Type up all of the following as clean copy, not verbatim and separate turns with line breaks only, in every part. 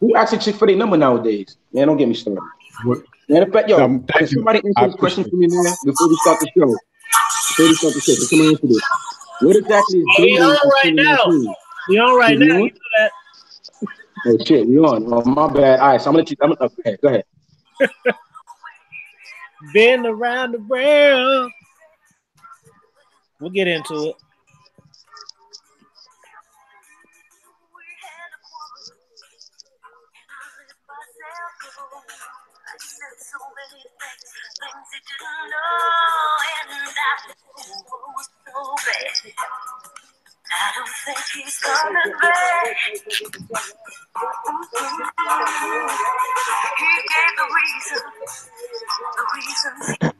Who asks a chick for their number nowadays? Man, don't get me started.
What?
Man, in fact, yo, can
Thank you.
somebody
I
answer this question
appreciate
for
it.
me, man? Before we start the show. Can somebody answer this? What exactly is
We
dating
on
in
right now.
2019?
We on right
Shit, we
now.
on?
You know that.
Oh shit, we on. Oh my bad. All right, so I'm gonna let you. Go ahead.
Been around the world. We'll get into it. I don't think he's coming back. He gave the reason. He said that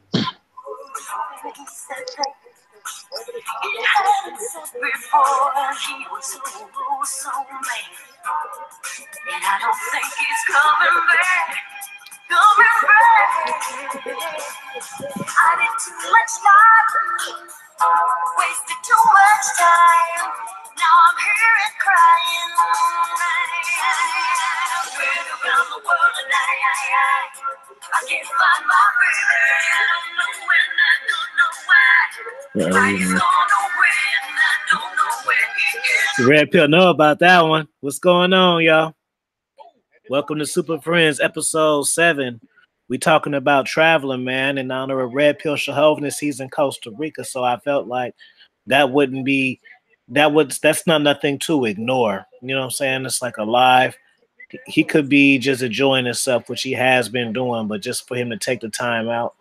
it hadn't said before. He was so mad. And I don't think he's coming back. I did too much time. Wasted too much time. Now I'm here and crying. I've been around the world and I can't find my baby. I don't know when, I don't know why. He's gone away and I don't know where he is. Red Pill know about that one. What's going on, y'all? Welcome to Superfriends, episode 7. We talking about traveling, man, in honor of Red Pill Shahovnis. He's in Costa Rica, so I felt like that's not nothing to ignore. You know what I'm saying? It's like a live. He could be just enjoying himself, which he has been doing, but just for him to take the time out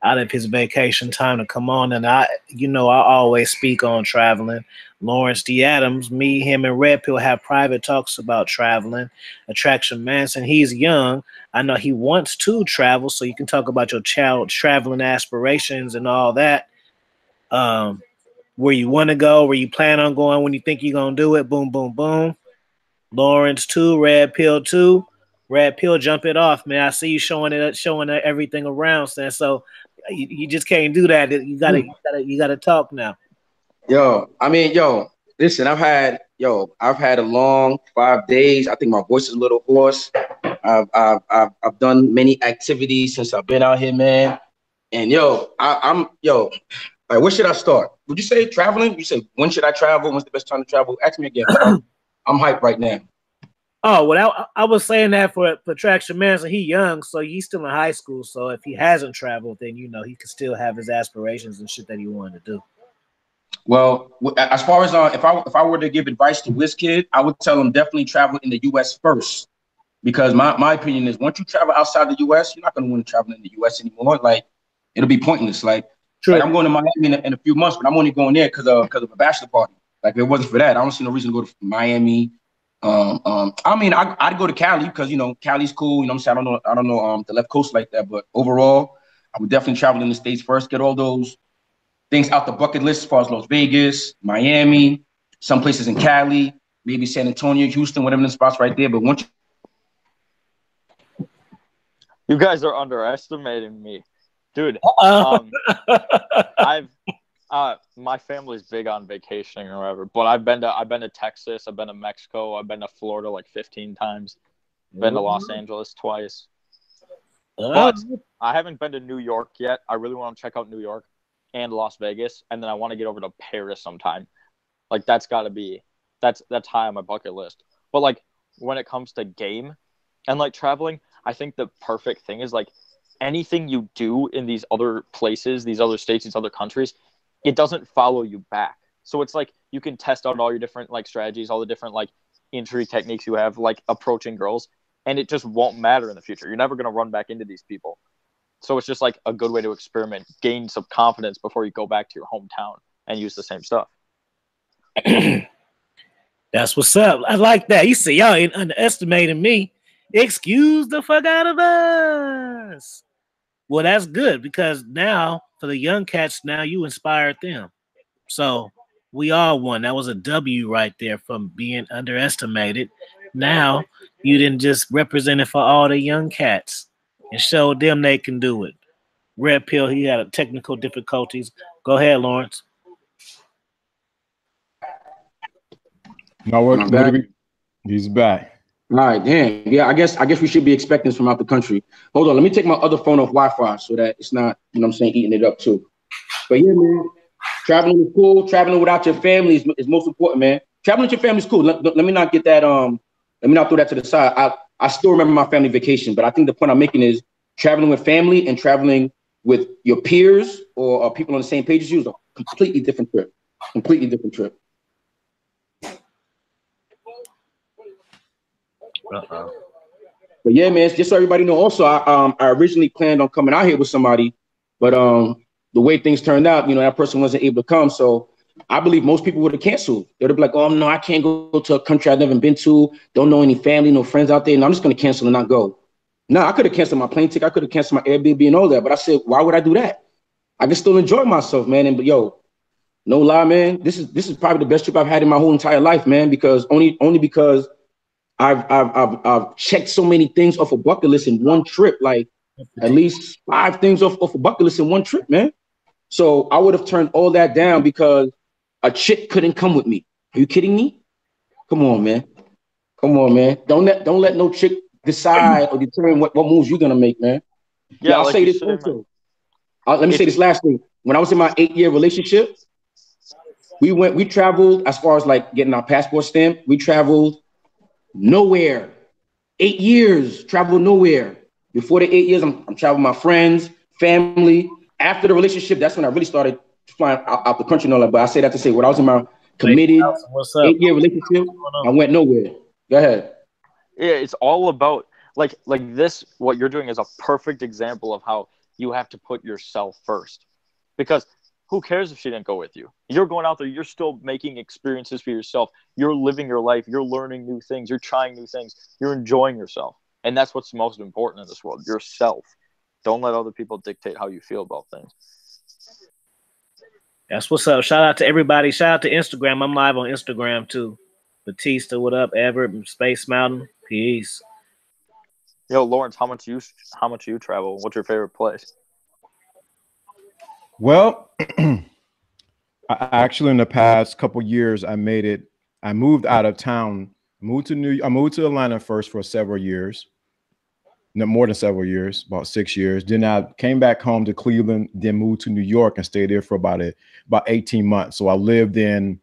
of his vacation time to come on. And I always speak on traveling. Lawrence D. Adams, me, him, and Red Pill have private talks about traveling. Attraction Manson, he's young. I know he wants to travel, so you can talk about your child traveling aspirations and all that. Where you want to go, where you plan on going, when you think you're going to do it, boom, boom, boom. Lawrence 2, Red Pill 2. Red Pill, jump it off, man. I see you showing everything around, Stan. So you just can't do that. You gotta talk now.
Listen, I've had a long 5 days. I think my voice is a little hoarse. I've done many activities since I've been out here, man. And like, where should I start? Would you say traveling? You say, when should I travel? When's the best time to travel? Ask me again. I'm hyped right now.
Oh, well, I was saying that for Attraction Manson. He young, so he's still in high school. So if he hasn't traveled, then he could still have his aspirations and shit that he wanted to do.
Well, as far as if I were to give advice to WizKid, I would tell him definitely travel in the U.S. first, because my opinion is once you travel outside the U.S., you're not going to want to travel in the U.S. anymore. Like, it'll be pointless. Like I'm going to Miami in a few months, but I'm only going there because of a bachelor party. Like, if it wasn't for that, I don't see no reason to go to Miami. I mean, I'd go to Cali because Cali's cool. You know what I'm saying? I don't know the left coast like that, but overall, I would definitely travel in the States first, get all those things out the bucket list as far as Las Vegas, Miami, some places in Cali, maybe San Antonio, Houston, whatever the spots right there. But once
you guys are underestimating me, dude. My family's big on vacationing or whatever, but I've been to Texas, I've been to Mexico, I've been to Florida like 15 times, been to Los Angeles twice, but I haven't been to New York yet. I really want to check out New York and Las Vegas, and then I want to get over to Paris sometime. Like, that's high on my bucket list. But like, when it comes to game and like traveling, I think the perfect thing is like anything you do in these other places, these other states, these other countries, it doesn't follow you back. So it's like you can test out all your different like strategies, all the different like entry techniques you have, like approaching girls, and it just won't matter in the future. You're never going to run back into these people. So it's just like a good way to experiment, gain some confidence before you go back to your hometown and use the same stuff.
That's what's up. I like that. You see, y'all ain't underestimating me. Excuse the fuck out of us. Well, that's good, because now for the young cats, now you inspired them. So we all won. That was a W right there from being underestimated. Now you didn't just represent it for all the young cats and showed them they can do it. Red Pill, he had technical difficulties. Go ahead, Lawrence.
No, what? He's back.
All right, damn. Yeah, I guess we should be expecting this from out the country. Hold on, let me take my other phone off Wi-Fi so that it's not, you know what I'm saying, eating it up too. But yeah, man, traveling is cool. Traveling without your family is most important, man. Traveling with your family is cool. Let me not get that. Let me not throw that to the side. I still remember my family vacation, but I think the point I'm making is traveling with family and traveling with your peers or people on the same page as you is a completely different trip. Completely different trip. But yeah, man, just so everybody know. Also, I originally planned on coming out here with somebody, but the way things turned out, that person wasn't able to come. So I believe most people would have canceled. They'd be like, "Oh no, I can't go to a country I've never been to. Don't know any family, no friends out there. And I'm just going to cancel and not go." No, I could have canceled my plane ticket. I could have canceled my Airbnb and all that. But I said, why would I do that? I can still enjoy myself, man. And but yo, no lie, man, this is probably the best trip I've had in my whole entire life, man. Because only because I've checked so many things off a bucket list in one trip, like at least 5 things off a bucket list in one trip, man. So I would have turned all that down because a chick couldn't come with me. Are you kidding me? Come on, man. Come on, man. Don't let no chick decide or determine what moves you're gonna make, man. Yeah, I'll say this also. Let me say this last thing. When I was in my 8-year relationship, we traveled as far as like getting our passport stamped. We traveled nowhere. 8 years, traveled nowhere. Before the 8 years, I'm traveling with my friends, family. After the relationship, that's when I really started flying out the country and all that. But I say that to say, when I was in my committed 8-year relationship, I went nowhere. Go ahead.
Yeah, it's all about like this. What you're doing is a perfect example of how you have to put yourself first. Because who cares if she didn't go with you? You're going out there. You're still making experiences for yourself. You're living your life. You're learning new things. You're trying new things. You're enjoying yourself. And that's what's most important in this world, yourself. Don't let other people dictate how you feel about things.
That's what's up. Shout out to everybody. Shout out to Instagram. I'm live on Instagram too. Batista, what up? Everett, Space Mountain. Peace.
Yo, Lawrence, how much you travel? What's your favorite place?
Well, actually, in the past couple years, I moved out of town. I moved to Atlanta first for several years. No, more than several years, about 6 years. Then I came back home to Cleveland, then moved to New York and stayed there for about 18 months. So I lived in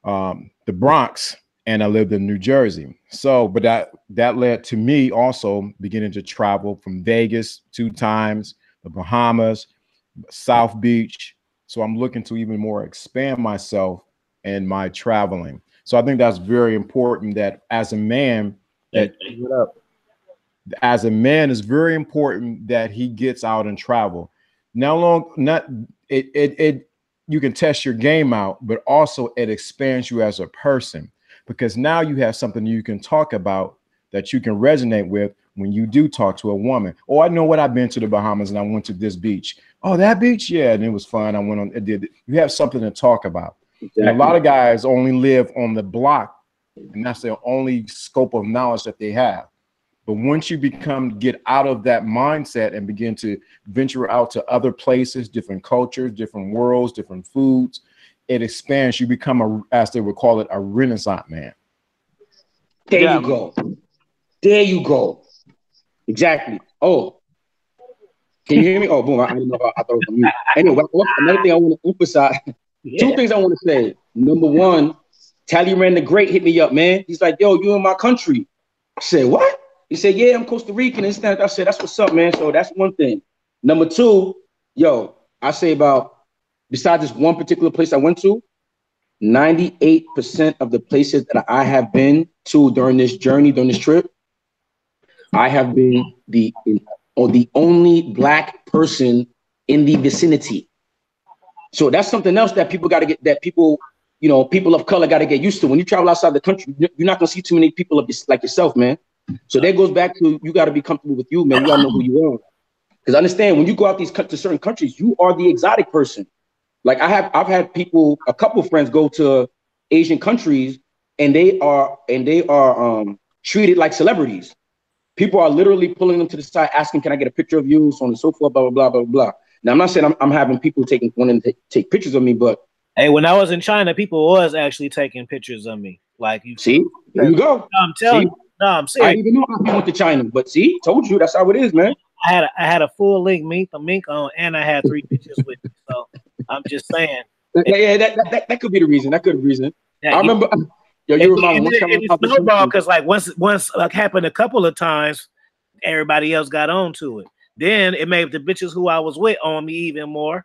the Bronx and I lived in New Jersey. So, but that led to me also beginning to travel from Vegas 2 times, the Bahamas, South Beach. So I'm looking to even more expand myself and my traveling. So I think that's very important that as a man, it's very important that he gets out and travel. You can test your game out, but also it expands you as a person because now you have something you can talk about that you can resonate with when you do talk to a woman. Oh, I know what, I've been to the Bahamas and I went to this beach. Oh, that beach? Yeah, and it was fun. I went on, it did. You have something to talk about. Exactly. And a lot of guys only live on the block and that's their only scope of knowledge that they have. But once you get out of that mindset and begin to venture out to other places, different cultures, different worlds, different foods, it expands. You become as they would call it, a Renaissance man.
There you go. There you go. Exactly. Oh, can you hear me? Oh, boom. I didn't know. I thought it was on mute. Anyway, another thing I want to emphasize. Yeah. 2 things I want to say. Number one, Talleyrand the Great hit me up, man. He's like, yo, you in my country. I said, what? He said, yeah, I'm Costa Rican. And I said, that's what's up, man. So that's one thing. Number 2, yo, I say besides this one particular place I went to, 98% of the places that I have been to during this trip, I have been the only Black person in the vicinity. So that's something else that people got to get, that people of color got to get used to. When you travel outside the country, you're not going to see too many people like yourself, man. So that goes back to, you got to be comfortable with you, man. You got to know who you are. Because understand, when you go out to certain countries, you are the exotic person. Like I've had a couple of friends go to Asian countries and they are treated like celebrities. People are literally pulling them to the side, asking, can I get a picture of you? So on and so forth, blah, blah, blah, blah, blah. Now, I'm not saying I'm having people wanting to take pictures of me, but.
Hey, when I was in China, people was actually taking pictures of me. Like, you
see, there you go.
I'm telling you. No, I'm
I
serious.
didn't even know how people went to China. But see, told you that's how it is, man.
I had a full length mink on, and I had 3 bitches with me. So I'm just saying.
Yeah, that could be the reason. That could be the reason. I
That you,
remember. Yo, you remind me one time
it snowballed because like once like happened a couple of times, everybody else got on to it. Then it made the bitches who I was with on me even more.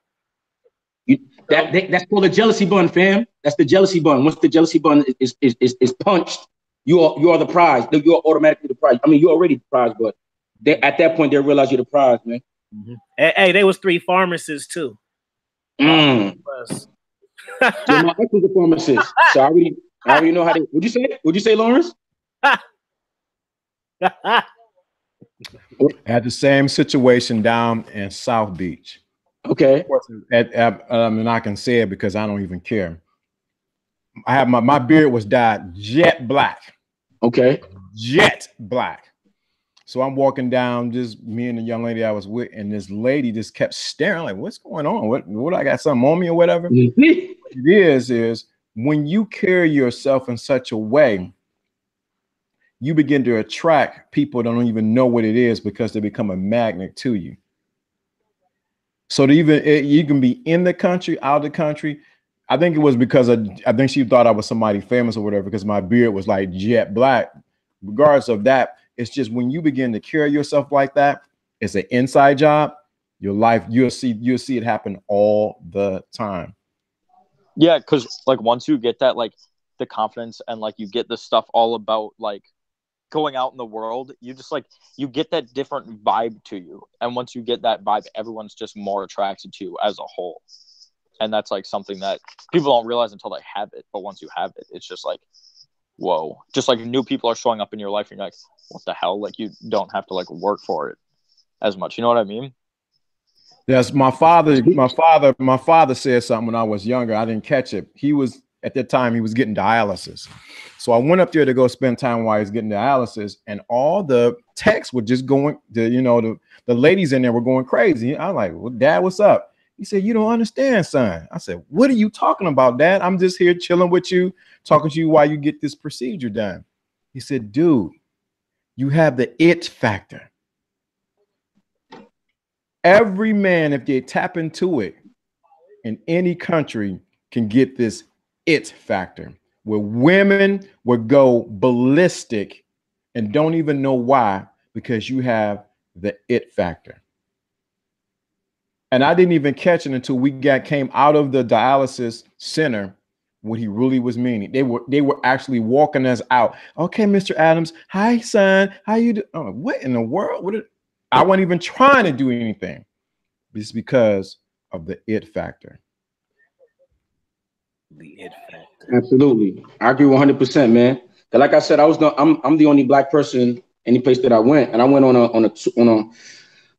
That's called a jealousy bun, fam. That's the jealousy bun. Once the jealousy bun is punched, you are the prize. You are automatically the prize. I mean, you're already the prize, but at that point they realize you're the prize, man.
Mm-hmm. Hey, they was 3 pharmacists too.
Yeah, my ex was a pharmacist, so I already know how they. Would you say? Would you say, Lawrence?
Had the same situation down in South Beach.
Okay.
I mean, I can say it because I don't even care. I have my beard was dyed jet black.
Okay.
Jet black. So I'm walking down, just me and the young lady I was with, and this lady just kept staring like, what's going on? What I got something on me or whatever? It is when you carry yourself in such a way, you begin to attract people that don't even know what it is because they become a magnet to you. So you can be in the country, out of the country. I think it was because I think she thought I was somebody famous or whatever because my beard was like jet black. Regardless of that, it's just when you begin to carry yourself like that, it's an inside job. Your life, you'll see it happen all the time.
Yeah, because like once you get that, like the confidence and like you get the stuff all about like going out in the world, you just like you get that different vibe to you. And once you get that vibe, everyone's just more attracted to you as a whole. And that's like something that people don't realize until they have it. But once you have it, it's just like, whoa. Just like new people are showing up in your life and you're like, what the hell? Like you don't have to like work for it as much. You know what I mean?
Yes, my father said something when I was younger. I didn't catch it. He was at that time he was getting dialysis. So I went up there to go spend time while he's getting dialysis, and all the texts were just going, the ladies in there were going crazy. I'm like, well, Dad, what's up? He said, you don't understand, son. I said, what are you talking about, Dad? I'm just here chilling with you, talking to you while you get this procedure done. He said, dude, you have the it factor. Every man, if they tap into it in any country, can get this it factor where women would go ballistic and don't even know why, because you have the it factor. And I didn't even catch it until we came out of the dialysis center what he really was meaning. They were actually walking us out. Okay, Mr. Adams. Hi, son. How you do? Oh, what in the world? I wasn't even trying to do anything. It's because of the it factor.
The it factor.
Absolutely. I agree 100%, man. Like I said, I'm the only black person any place that I went. And I went on a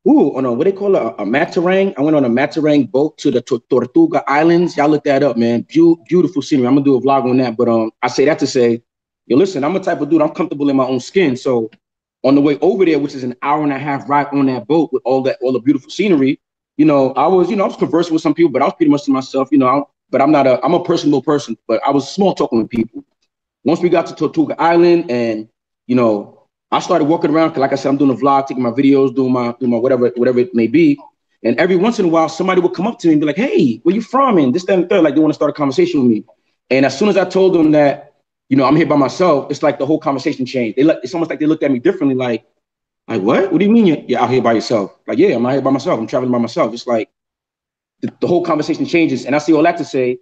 what they call a Matarang. I went on a Matarang boat to the Tortuga Islands. Y'all look that up, man. Beautiful scenery. I'm gonna do a vlog on that. But I say that to say, yo, listen, I'm a type of dude, I'm comfortable in my own skin. So on the way over there, which is an hour and a half ride on that boat with all the beautiful scenery, I was conversing with some people, but I was pretty much to myself, but I'm a personable person, but I was small talking with people. Once we got to Tortuga Island and, I started walking around, because like I said, I'm doing a vlog, taking my videos, doing my whatever it may be. And every once in a while, somebody would come up to me and be like, hey, where you from? And this, that, and the third, like they want to start a conversation with me. And as soon as I told them that, I'm here by myself, it's like the whole conversation changed. It's almost like they looked at me differently, like what? What do you mean you're out here by yourself? Like, yeah, I'm out here by myself. I'm traveling by myself. It's like the whole conversation changes. And I say all that to say,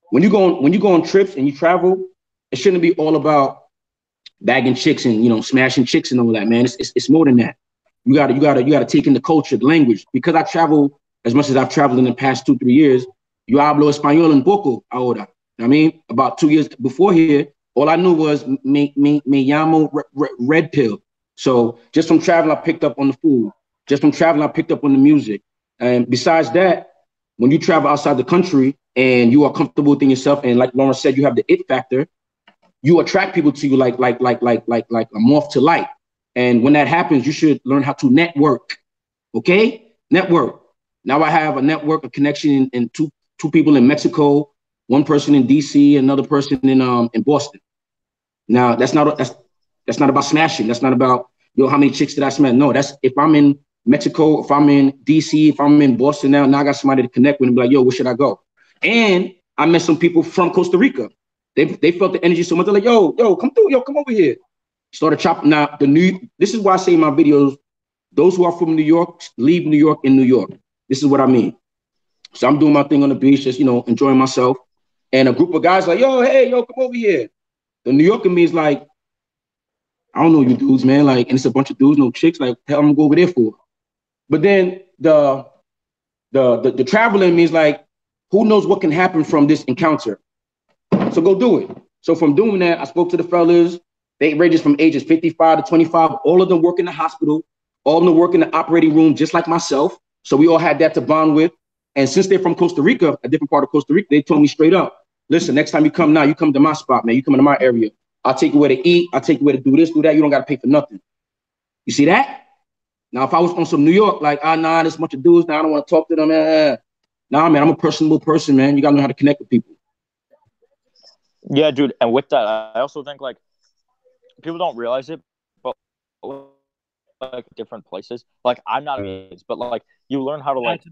when you go on trips and you travel, it shouldn't be all about bagging chicks and smashing chicks and all that, man. It's more than that. You gotta take in the culture, the language. Because I travel as much as I've traveled in the past 2-3 years. Yo hablo español un poco ahora. I mean, about 2 years before here, all I knew was me llamo red pill. So just from traveling, I picked up on the food. Just from traveling, I picked up on the music. And besides that, when you travel outside the country and you are comfortable within yourself, and like Lawrence said, you have the it factor, you attract people to you like a moth to light. And when that happens, you should learn how to network. Okay? Network. Now I have a network, a connection in two people in Mexico, one person in DC, another person in Boston. Now that's That's not about smashing. That's not about, yo, how many chicks did I smash? No, that's if I'm in Mexico, if I'm in DC, if I'm in Boston now I got somebody to connect with and be like, yo, where should I go? And I met some people from Costa Rica. They felt the energy so much. They're like, yo, come through, yo, come over here. Started chopping. Now, this is why I say in my videos, those who are from New York, leave New York in New York. This is what I mean. So I'm doing my thing on the beach, just, enjoying myself. And a group of guys like, yo, hey, yo, come over here. The New York in me is like, I don't know you dudes, man. Like, and it's a bunch of dudes, no chicks. Like, hell, I'm gonna go over there for. But then the traveling means like, who knows what can happen from this encounter? So go do it. So from doing that, I spoke to the fellas. They ranges from ages 55 to 25. All of them work in the hospital. All of them work in the operating room, just like myself. So we all had that to bond with. And since they're from Costa Rica, a different part of Costa Rica, they told me straight up, listen, next time you come now, you come to my spot, man. You come into my area. I'll take you where to eat. I'll take you where to do this, do that. You don't got to pay for nothing. You see that? Now, if I was on some New York, like, nah, there's a bunch of dudes. Now I don't want to talk to them. Nah, man, I'm a personable person, man. You got to know how to connect with people.
Yeah, dude. And with that, I also think, like, people don't realize it, but, like, different places. Like, I'm not, but, like, you learn how to, like,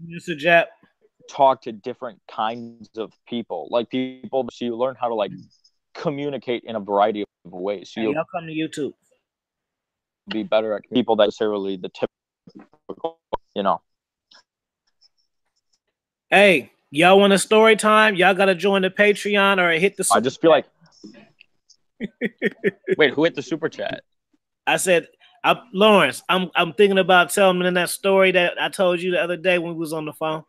talk to different kinds of people. Like, people, so you learn how to, like, communicate in a variety of ways. So
y'all come to YouTube.
Be better at people that necessarily the typical,
Hey, y'all want a story time? Y'all got to join the Patreon or hit the super
I just feel like... Wait, who hit the super chat?
I said, Lawrence, I'm thinking about telling them that story that I told you the other day when we was on the phone.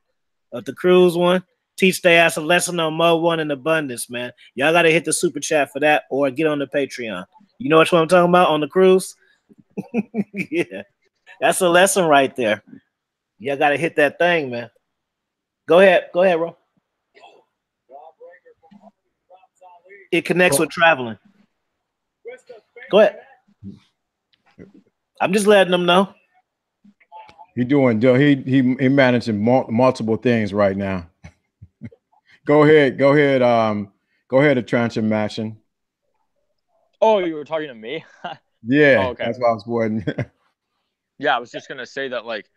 Of the cruise one. Teach their ass a lesson on Mo 1 in abundance, man. Y'all got to hit the super chat for that or get on the Patreon. You know what I'm talking about on the cruise? Yeah. That's a lesson right there. Y'all got to hit that thing, man. Go ahead, bro. It connects with traveling. Go ahead. I'm just letting them know.
He managing multiple things right now. Go ahead, Attraction Maction.
Oh, you were talking to me?
Yeah,
oh, okay.
That's what I was wondering.
Yeah, I was just gonna say that, like,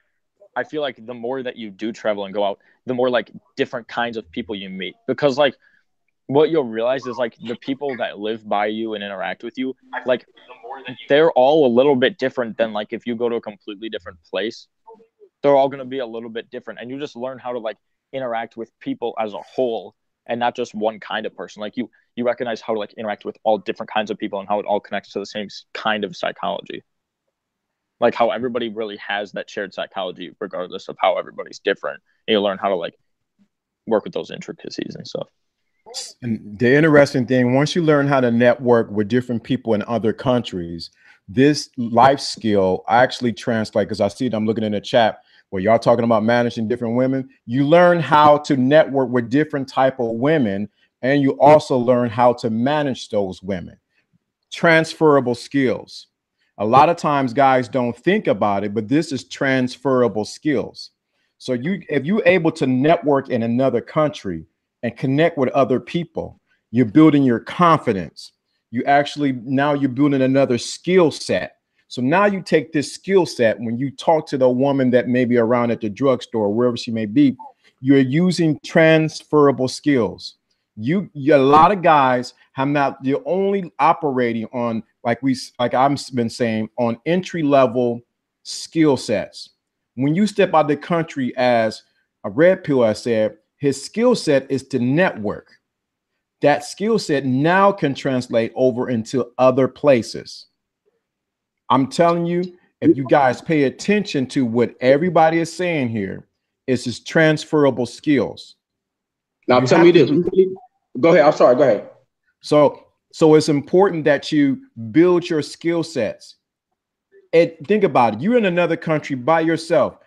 I feel like the more that you do travel and go out, the more, like, different kinds of people you meet. Because, like, what you'll realize is, like, the people that live by you and interact with you, like, they're all a little bit different than, like, if you go to a completely different place. They're all going to be a little bit different. And you just learn how to, like, interact with people as a whole and not just one kind of person. Like, you recognize how to, like, interact with all different kinds of people and how it all connects to the same kind of psychology. Like, how everybody really has that shared psychology regardless of how everybody's different. And you learn how to, like, work with those intricacies and stuff.
And the interesting thing, once you learn how to network with different people in other countries, this life skill actually translates, because I see it, I'm looking in the chat where y'all talking about managing different women. You learn how to network with different type of women, and you also learn how to manage those women. Transferable skills. A lot of times guys don't think about it, but this is transferable skills. So if you're able to network in another country and connect with other people, you're building your confidence. Now you're building another skill set. So now you take this skill set, when you talk to the woman that may be around at the drugstore, wherever she may be, you're using transferable skills. A lot of guys you're only operating on, like I've been saying, on entry level skill sets. When you step out of the country, as a Red Pill has said, his skill set is to network. That skill set now can translate over into other places. I'm telling you, if you guys pay attention to what everybody is saying here, it's just transferable skills.
Now, tell me this. Go ahead. I'm sorry. Go ahead.
So it's important that you build your skill sets. And think about it. You're in another country by yourself.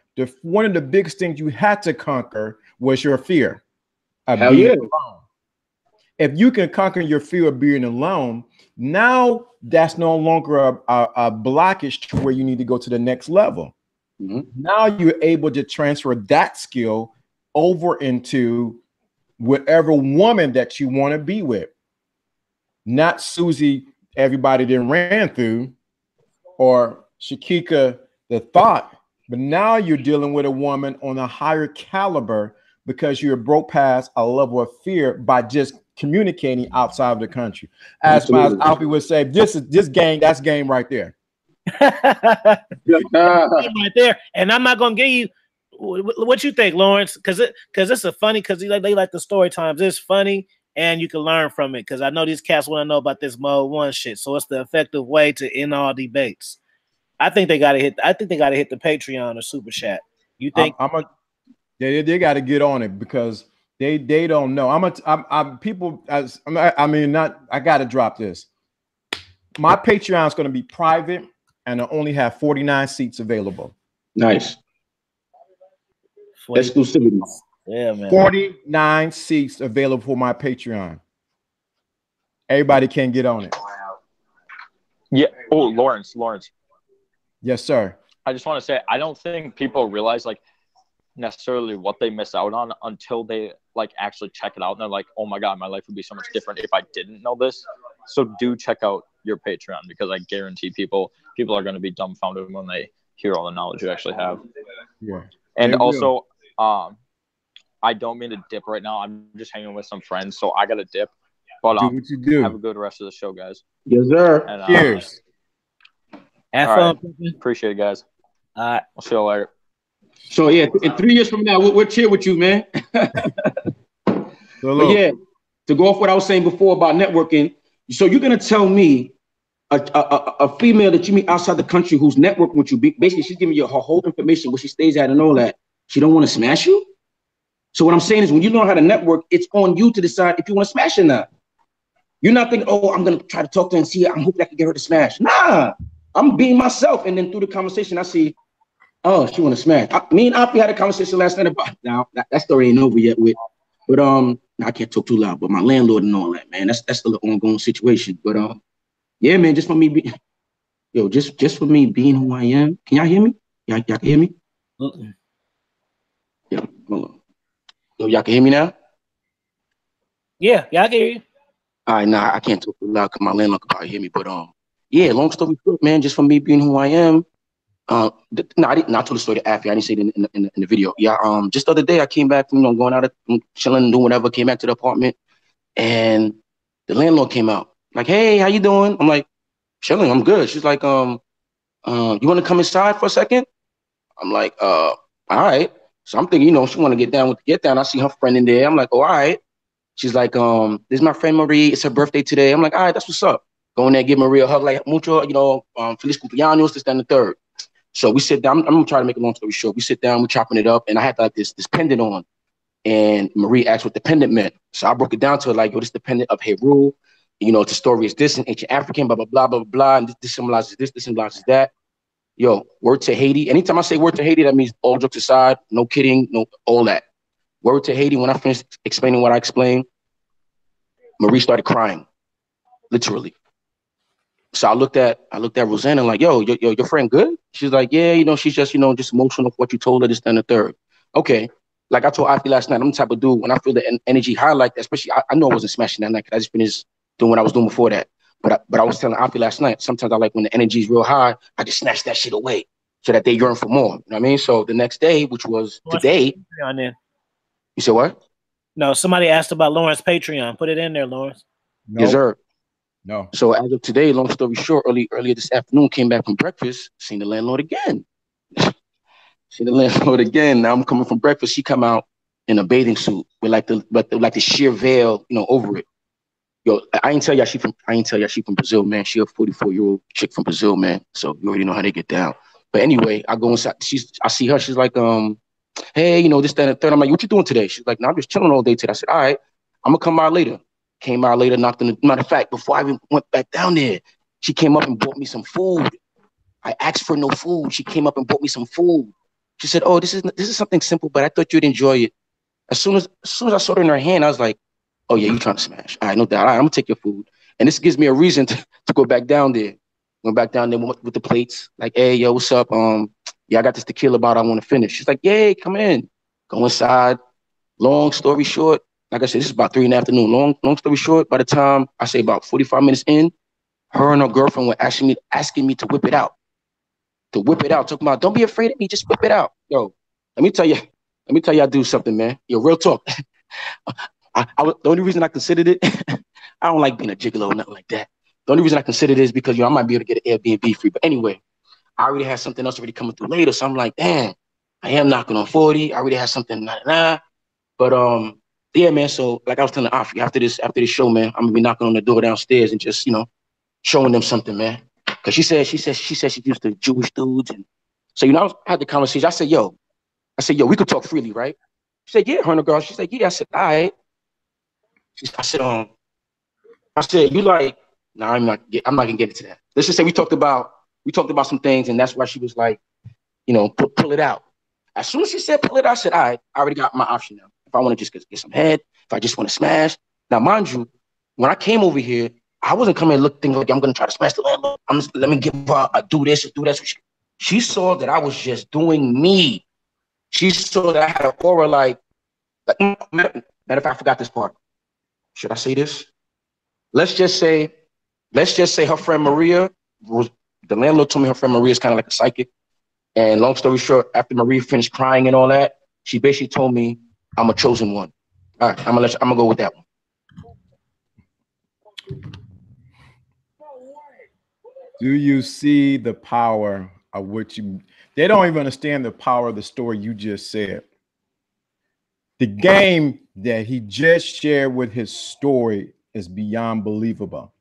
One of the biggest things you had to conquer was your fear of being alone. If you can conquer your fear of being alone, now that's no longer a blockage to where you need to go to the next level. Mm-hmm. Now you're able to transfer that skill over into whatever woman that you want to be with. Not Susie everybody then ran through, or Shakika the thought, but now you're dealing with a woman on a higher caliber because you're broke past a level of fear by just communicating outside of the country. As Alfie would say, this game, that's game right there.
Right there. And I'm not gonna give you what you think, Lawrence, because it's a funny, because they like the story times. It's funny and you can learn from it, because I know these cats want to know about this mode 1 shit. So it's the effective way to end all debates. I think they gotta hit the Patreon or Super Chat. You think
they gotta get on it, because they don't know. I gotta drop this. My Patreon is gonna be private, and I only have 49 seats available.
Nice. Exclusivity.
Yeah, man.
49 seats available for my Patreon. Everybody can get on it.
Yeah. Oh, Lawrence.
Yes, sir.
I just want to say, I don't think people realize like necessarily what they miss out on until they like actually check it out, and they're like, oh my God, my life would be so much different if I didn't know this. So do check out your Patreon, because I guarantee people are going to be dumbfounded when they hear all the knowledge you actually have.
Yeah.
And also, I don't mean to dip right now. I'm just hanging with some friends, so I got to dip. But
do what you do.
Have a good rest of the show, guys.
Yes, sir.
And,
cheers.
Have fun.
Right. Appreciate it, guys.
All right.
I'll see you later.
So yeah, in 3 years from now, we'll cheer with you, man. But yeah, to go off what I was saying before about networking. So you're gonna tell me a female that you meet outside the country who's networking with you, basically she's giving you her whole information, where she stays at and all that. She don't want to smash you? So what I'm saying is, when you know how to network, it's on you to decide if you want to smash or not. You're not thinking, oh, I'm going to try to talk to her and see her. I'm hoping I can get her to smash. Nah, I'm being myself. And then through the conversation, I see, oh, she want to smash. Me and Api had a conversation last night about, now that story ain't over yet with, but I can't talk too loud, but my landlord and all that, man, that's still an ongoing situation. But yeah, man, just for me, just for me being who I am. Can y'all hear me? Y'all can hear me? Yeah, hold on. Yo, y'all can hear me now?
Yeah, I can hear you.
All right, nah, I can't talk too loud because my landlord could probably hear me. But yeah, long story short, man, just for me being who I am. I told the story to Afi. I didn't say it in the video. Yeah, just the other day I came back from going out, chilling, doing whatever. Came back to the apartment, and the landlord came out. Like, hey, how you doing? I'm like, chilling. I'm good. She's like, you want to come inside for a second? I'm like, all right. So I'm thinking, she want to get down. I see her friend in there. I'm like, oh, all right. She's like, this is my friend Marie. It's her birthday today. I'm like, all right, that's what's up. Go in there, give Marie a hug, like, mucho, feliz cumpleaños, this, that, and the third. So we sit down. I'm going to try to make a long story short. We sit down, we're chopping it up, and I had like this pendant on. And Marie asked what the pendant meant. So I broke it down to her, like, yo, this is the pendant of Heru. The story is this in ancient African, blah, blah, blah, blah, blah. And this symbolizes this symbolizes that. Yo, word to Haiti. Anytime I say word to Haiti, that means all jokes aside, no kidding, no, all that. Word to Haiti, when I finished explaining what I explained, Marie started crying, literally. So I looked at Rosanna like, yo, your friend good? She's like, yeah, she's just, just emotional for what you told her, this, then the third. Okay. Like I told Afi last night, I'm the type of dude, when I feel the energy high like that, especially, I know I wasn't smashing that night because I just finished doing what I was doing before that. But I was telling Afi last night, sometimes I like when the energy is real high, I just snatch that shit away so that they yearn for more. You know what I mean? So the next day, which was today. You said what?
No, somebody asked about Lawrence Patreon. Put it in there, Lawrence.
No.
Yes, sir.
No.
So as of today, long story short, earlier this afternoon, came back from breakfast, seen the landlord again. Now I'm coming from breakfast. She come out in a bathing suit with like the sheer veil, over it. Yo, I ain't tell y'all she from Brazil, man. She a 44-year-old chick from Brazil, man. So you already know how they get down. But anyway, I go inside. I see her. She's like, hey, this, that, and the third. I'm like, what you doing today? She's like, no, I'm just chilling all day today. I said, all right, I'm gonna come by later. Came by later, knocked on the. Matter of fact, before I even went back down there, she came up and bought me some food. I asked for no food. She came up and bought me some food. She said, oh, this is something simple, but I thought you'd enjoy it. As soon as I saw it in her hand, I was like, oh yeah, you trying to smash. All right, no doubt. All right, I'm gonna take your food. And this gives me a reason to go back down there. Went back down there with the plates. Like, hey, yo, what's up? Yeah, I got this tequila bottle I want to finish. She's like, yay, come in. Go inside. Long story short, like I said, this is about 3 in the afternoon. Long story short, by the time I say about 45 minutes in, her and her girlfriend were asking me to whip it out. To whip it out. Talking about, don't be afraid of me, just whip it out. Yo, let me tell you, I do something, man. Yo, real talk. The only reason I considered it, I don't like being a gigolo or nothing like that. The only reason I considered it is because, I might be able to get an Airbnb free. But anyway, I already had something else already coming through later. So I'm like, damn, I am knocking on 40. I already had something, But yeah, man. So like I was telling Afi, after this show, man, I'm gonna be knocking on the door downstairs and just, showing them something, man. Cause she said she used to Jewish dudes. And so, I had the conversation. I said, yo, we could talk freely, right? She said, yeah, her and the girl. She said, yeah. I said, all right. I said, you like, no, I'm not gonna get into that. Let's just say we talked about some things, and that's why she was like, pull it out. As soon as she said pull it out, I said, all right, I already got my option now. If I want to just get some head, if I just want to smash. Now, mind you, when I came over here, I wasn't coming and thinking like I'm gonna try to smash the landlord. Let me give her a do this and do that. She saw that I was just doing me. She saw that I had an aura like matter of fact, I forgot this part. Should I say this? Let's just say her friend Maria was, the landlord told me her friend Maria is kind of like a psychic. And long story short, after Maria finished crying and all that, she basically told me I'm a chosen one. All right, I'm gonna go with that one.
Do you see the power of what they don't even understand the power of the story you just said. The game that he just shared with his story is beyond believable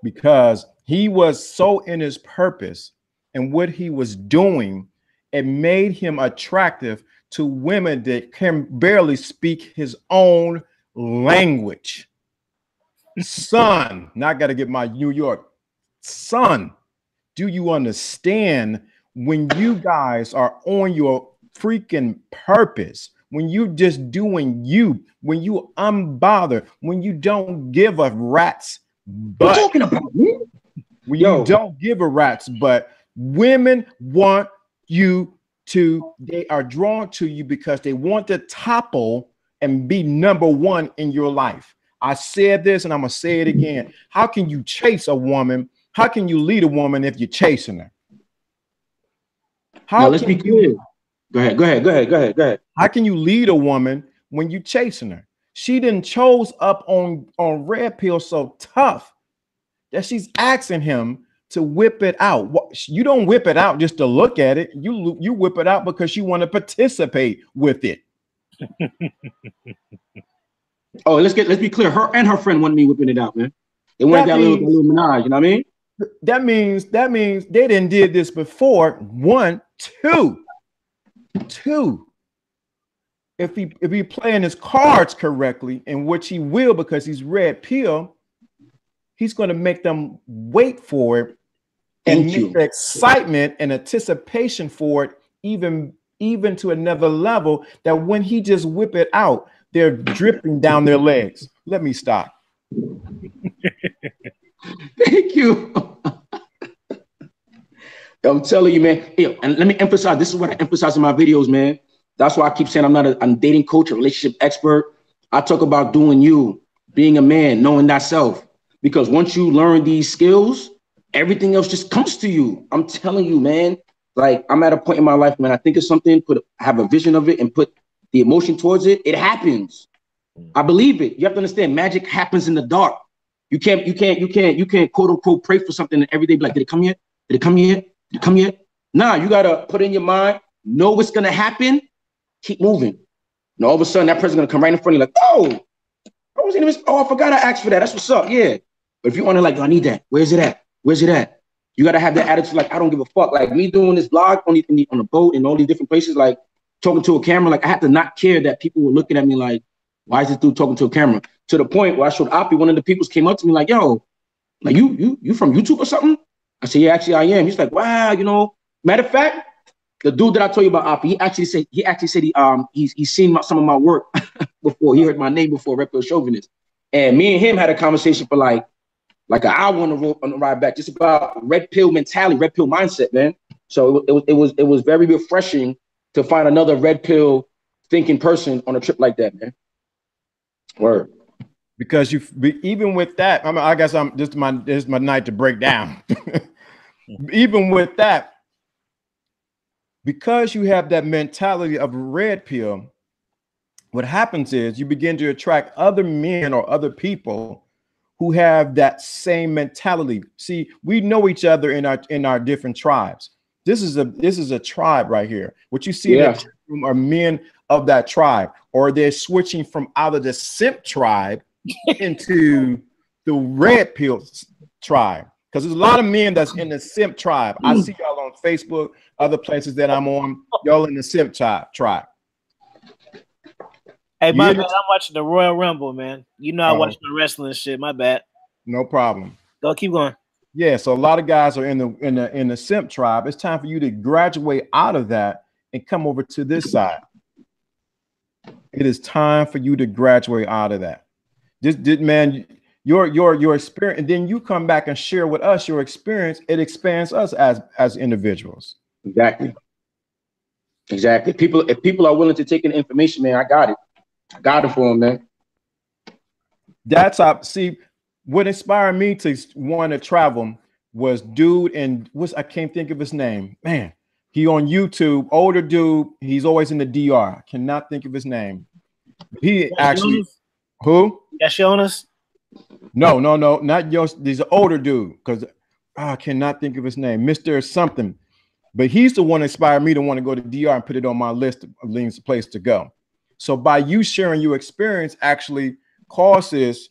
because he was so in his purpose and what he was doing, it made him attractive to women that can barely speak his own language. Son, now I got to get my New York. Son, do you understand when you guys are on your freaking purpose, when you just doing you, when you unbothered, when you don't give a rat's butt?
What talking about me?
When you don't give a rat's butt, women want you to, they are drawn to you because they want to topple and be number one in your life. I said this and I'm gonna say it again. How can you chase a woman? How can you lead a woman if you're chasing her?
Now let's be clear. Go ahead.
How can you lead a woman when you're chasing her? She didn't chose up on red pill so tough that she's asking him to whip it out. You don't whip it out just to look at it. You whip it out because you want to participate with it.
Oh, let's be clear. Her and her friend wanted me whipping it out, man. They wanted that little menage, you know what I mean?
That means they didn't did this before. One, two. If he playing his cards correctly, and which he will because he's red pill, he's going to make them wait for it and make the excitement and anticipation for it even to another level that when he just whip it out, they're dripping down their legs. Let me stop.
Thank you. I'm telling you, man. Hey, and let me emphasize, this is what I emphasize in my videos, man. That's why I keep saying I'm not a dating coach, a relationship expert. I talk about doing you, being a man, knowing thyself. Because once you learn these skills, everything else just comes to you. I'm telling you, man. Like, I'm at a point in my life, man, I think of something, have a vision of it, and put the emotion towards it. It happens. I believe it. You have to understand, magic happens in the dark. You can't quote unquote pray for something and every day be like, did it come yet? Did it come yet? Did it come yet? Nah, you gotta put in your mind, know what's gonna happen, keep moving. And all of a sudden that person's gonna come right in front of you like, oh, I forgot I asked for that. That's what's up. Yeah. But if you want to like, I need that. Where's it at? Where's it at? You gotta have that attitude like, I don't give a fuck. Like me doing this vlog on the boat and all these different places, like talking to a camera, like I had to not care that people were looking at me like, why is this dude talking to a camera? To the point where I showed Oppie, one of the people came up to me like, yo, like you from YouTube or something? I said, yeah, actually I am. He's like, wow, matter of fact, the dude that I told you about Oppie, he actually said he's seen some of my work before. He heard my name before, Red Pill Chauvinist. And me and him had a conversation for like an hour on the ride back, just about red pill mentality, red pill mindset, man. So it was very refreshing to find another red pill thinking person on a trip like that, man. Word.
Because even with that, I guess this is my night to break down. Even with that, because you have that mentality of a red pill, what happens is you begin to attract other men or other people who have that same mentality. See, we know each other in our different tribes. This is a tribe right here. What you see in the chat room are men of that tribe, or they're switching from out of the simp tribe into the red pill tribe. Because there's a lot of men that's in the simp tribe. I see y'all on Facebook, other places that I'm on. Y'all in the simp tribe.
Hey, my bad. I'm watching the Royal Rumble, man. You know I watch the wrestling shit. My bad.
No problem.
Go, keep going.
Yeah, so a lot of guys are in the simp tribe. It's time for you to graduate out of that and come over to this side. It is time for you to graduate out of that. Man, your experience, and then you come back and share with us your experience. It expands us as individuals.
Exactly. If people are willing to take in information, man, I got it. I got it for them, man.
That's see, what inspired me to want to travel was dude, and I can't think of his name. Man, he on YouTube, older dude. He's always in the DR. Cannot think of his name. He actually, who?
Jonas?
No, not yours. He's an older dude, because I cannot think of his name, Mr. something. But he's the one that inspired me to want to go to DR and put it on my list of links, place to go. So by you sharing your experience actually causes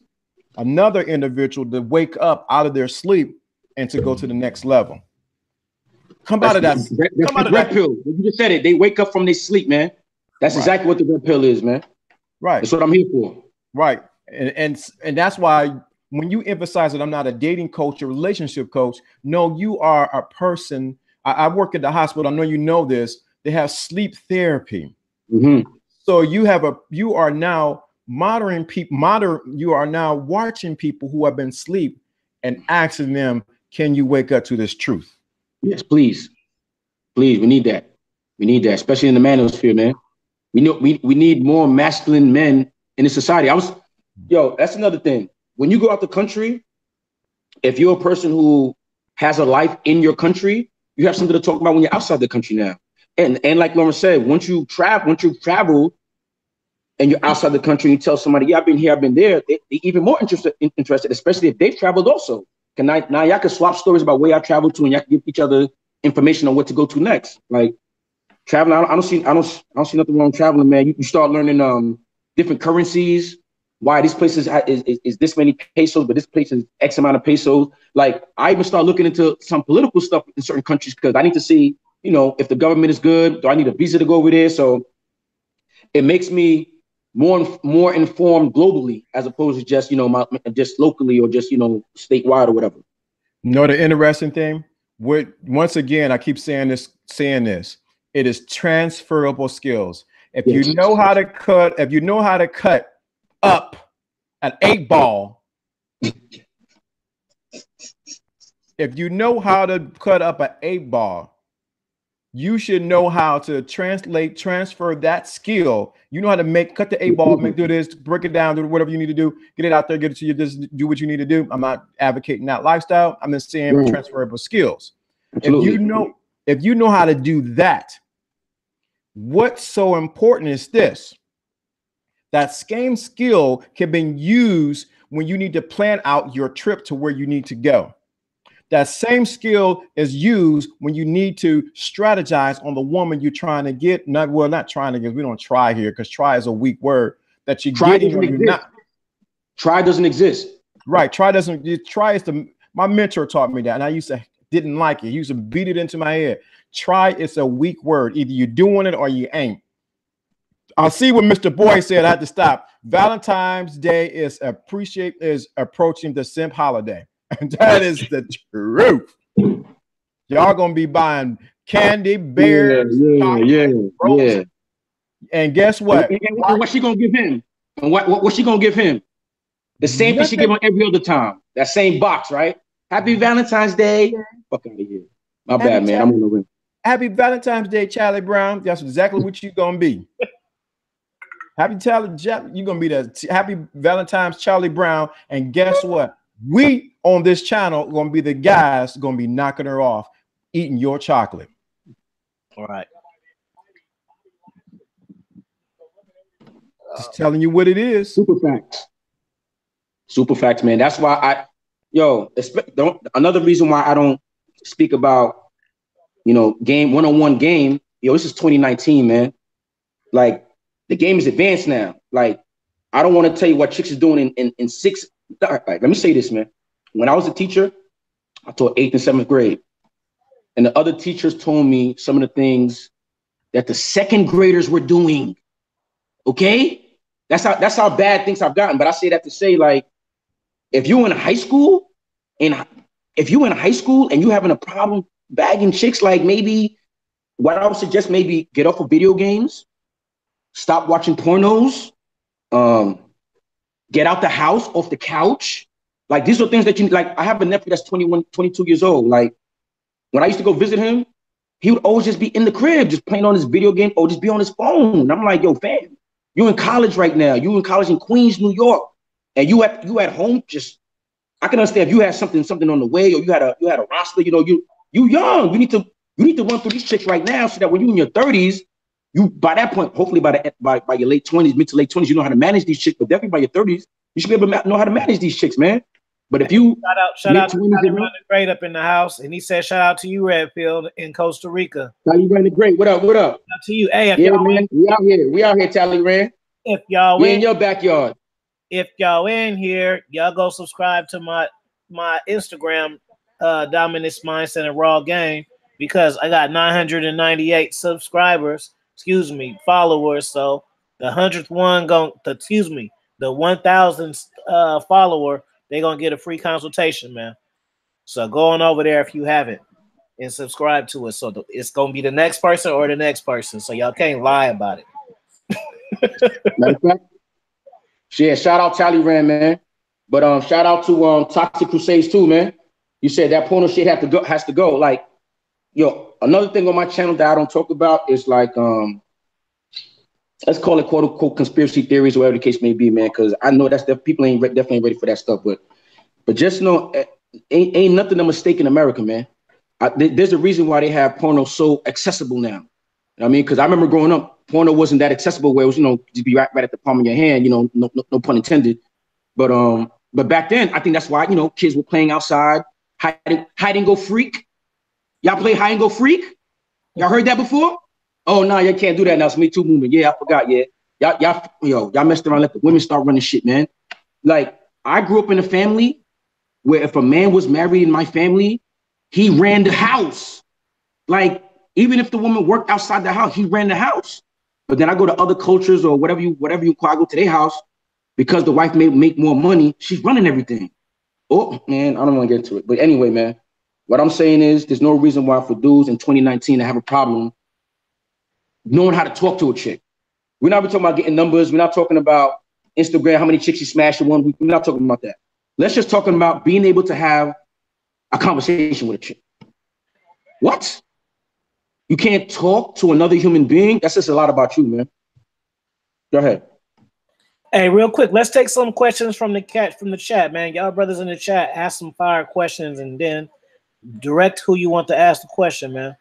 another individual to wake up out of their sleep and to go to the next level. Come out of that.
Red pill. You just said it. They wake up from their sleep, man. That's exactly what the red pill is, man.
Right.
That's what I'm here for.
Right. And that's why when you emphasize that I'm not a dating coach or relationship coach, no, you are a person. I work at the hospital. I know you know this. They have sleep therapy.
Mm-hmm.
So you are now you are now watching people who have been asleep and asking them, can you wake up to this truth?
Yes, please. Please, we need that. We need that, especially in the manosphere, man. We need more masculine men in the society. That's another thing. When you go out the country, if you're a person who has a life in your country, you have something to talk about when you're outside the country now. And like Lauren said, once you travel and you're outside the country, and you tell somebody, yeah, I've been here, I've been there, they're even more interested, especially if they've traveled also. Now y'all can swap stories about where y'all traveled to, and y'all can give each other information on what to go to next. Like traveling, I don't see nothing wrong with traveling, man. You start learning different currencies. Why this place is this many pesos, but this place is X amount of pesos. Like I even start looking into some political stuff in certain countries because I need to see, if the government is good. Do I need a visa to go over there? So it makes me more informed globally as opposed to just just locally or just statewide or whatever.
The interesting thing, once again I keep saying this, it is transferable skills. If you know how to cut up an 8-ball, if you know how to cut up an 8-ball, you should know how to transfer that skill. You know how to cut the 8-ball, do this, break it down, do whatever you need to do, get it out there, get it to you, just do what you need to do. I'm not advocating that lifestyle. I'm just saying transferable skills. Absolutely. If you know how to do that, what's so important is this. That same skill can be used when you need to plan out your trip to where you need to go. That same skill is used when you need to strategize on the woman you're trying to get. Not trying to get. We don't try here because try is a weak word. That you getting or you're not.
Try doesn't exist.
Right. Try doesn't. Try is my mentor taught me that, and I didn't like it. He used to beat it into my head. Try is a weak word. Either you're doing it or you ain't. I'll see what Mr. Boy said. I had to stop. Valentine's Day is approaching the simp holiday. And that is the truth. Y'all gonna be buying candy, bears,
yeah.
And guess what?
And what's she gonna give him? And what's she gonna give him? The same thing she give him every other time. That same box, right? Happy Valentine's Day. Fuck out of here. My bad, man. I'm on the ring.
Happy Valentine's Day, Charlie Brown. That's exactly what you gonna be. Happy you're gonna be the Happy Valentine's Charlie Brown. And guess what? We on this channel gonna be the guys gonna be knocking her off, eating your chocolate.
All right.
Just telling you what it is.
Super facts. Super facts, man. That's why another reason why I don't speak about, game one-on-one game. This is 2019, man. Like, the game is advanced now. Like, I don't want to tell you what chicks is doing in six. Like, let me say this, man. When I was a teacher, I taught 8th and 7th grade. And the other teachers told me some of the things that the second graders were doing. Okay? That's how bad things have gotten. But I say that to say, like, if you're in high school and you having a problem bagging chicks, like, maybe what I would suggest, maybe get off of video games, stop watching pornos, get out the house, off the couch. Like, these are things that I have a nephew that's 21, 22 years old. Like, when I used to go visit him, he would always just be in the crib, just playing on his video game or just be on his phone. And I'm like, yo, fam, you're in college right now. You in college in Queens, New York. And you at home, just, I can understand if you had something on the way, or you had a roster, you young. You need to run through these chicks right now, so that when you in your 30s, by that point, hopefully by your late 20s, mid to late 20s, you know how to manage these chicks. But definitely by your 30s, you should be able to know how to manage these chicks, man. But if you
shout out to Running Great up in the house, and he said shout out to you, Redfield, in Costa Rica.
Tally Running Great, what up? Shout out
to you. Hey,
man, we out here, Tally Rand.
If y'all
in your backyard.
If y'all in here, y'all go subscribe to my Instagram, Dominance Mindset and Raw Game, because I got 998 followers. So the 100th one the 1,000th follower, they're gonna get a free consultation, man. So go on over there if you haven't and subscribe to it. So it's gonna be the next person or the next person. So y'all can't lie about it.
Matter of fact, yeah, shout out Tally Rand, man. But shout out to Toxic Crusades too, man. You said that porno shit has to go. Like, another thing on my channel that I don't talk about is, like, let's call it quote unquote conspiracy theories or whatever the case may be, man. Because I know people ain't definitely ready for that stuff. But just know, ain't nothing a mistake in America, man. There's a reason why they have porno so accessible now. You know what I mean? Because I remember growing up, porno wasn't that accessible, where it was, just be right at the palm of your hand, no pun intended. But back then, I think that's why, kids were playing outside, hide and go freak. Y'all play hide and go freak? Y'all heard that before? Oh, no, you can't do that now. It's Me Too movement. Yeah, I forgot. Yeah. Y'all messed around, let the women start running shit, man. Like, I grew up in a family where if a man was married in my family, he ran the house. Like, even if the woman worked outside the house, he ran the house. But then I go to other cultures or whatever you call, I go to their house, because the wife may make more money, she's running everything. Oh, man, I don't want to get into it. But anyway, man, what I'm saying is there's no reason why for dudes in 2019 to have a problem knowing how to talk to a chick. We're not talking about getting numbers. We're not talking about Instagram, how many chicks you smashed in one week. We're not talking about that. Let's just talking about being able to have a conversation with a chick. What? You can't talk to another human being? That says a lot about you, man. Go ahead.
Hey, real quick, let's take some questions from the chat, man. Y'all brothers in the chat, ask some fire questions and then direct who you want to ask the question, man.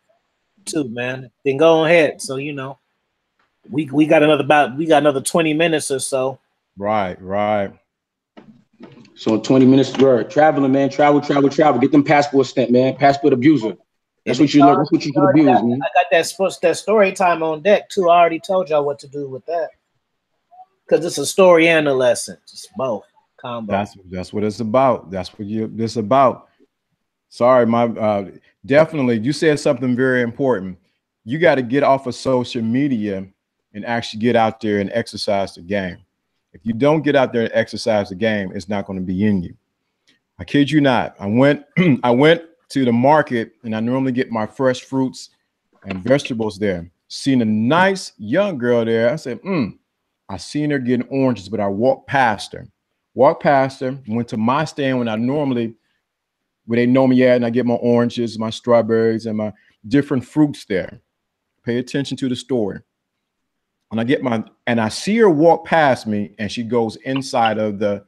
Too, man. Then go ahead. So we got another 20 minutes or so.
Right.
So 20 minutes, we're traveling, man. Travel. Get them passport stamp, man. Passport abuser. That's what you look. That's what you should abuse, man.
I got that story time on deck too. I already told y'all what to do with that. Because it's a story and a lesson. It's both combo.
That's what it's about. That's what it's about. Sorry, definitely. You said something very important. You got to get off of social media and actually get out there and exercise the game. If you don't get out there and exercise the game, it's not going to be in you. I kid you not. I went to the market, and I normally get my fresh fruits and vegetables there. Seen a nice young girl there. I said, I seen her getting oranges, but I walked past her, went to my stand where they know me at, and I get my oranges, my strawberries, and my different fruits there. Pay attention to the store. and I see her walk past me, and she goes inside of the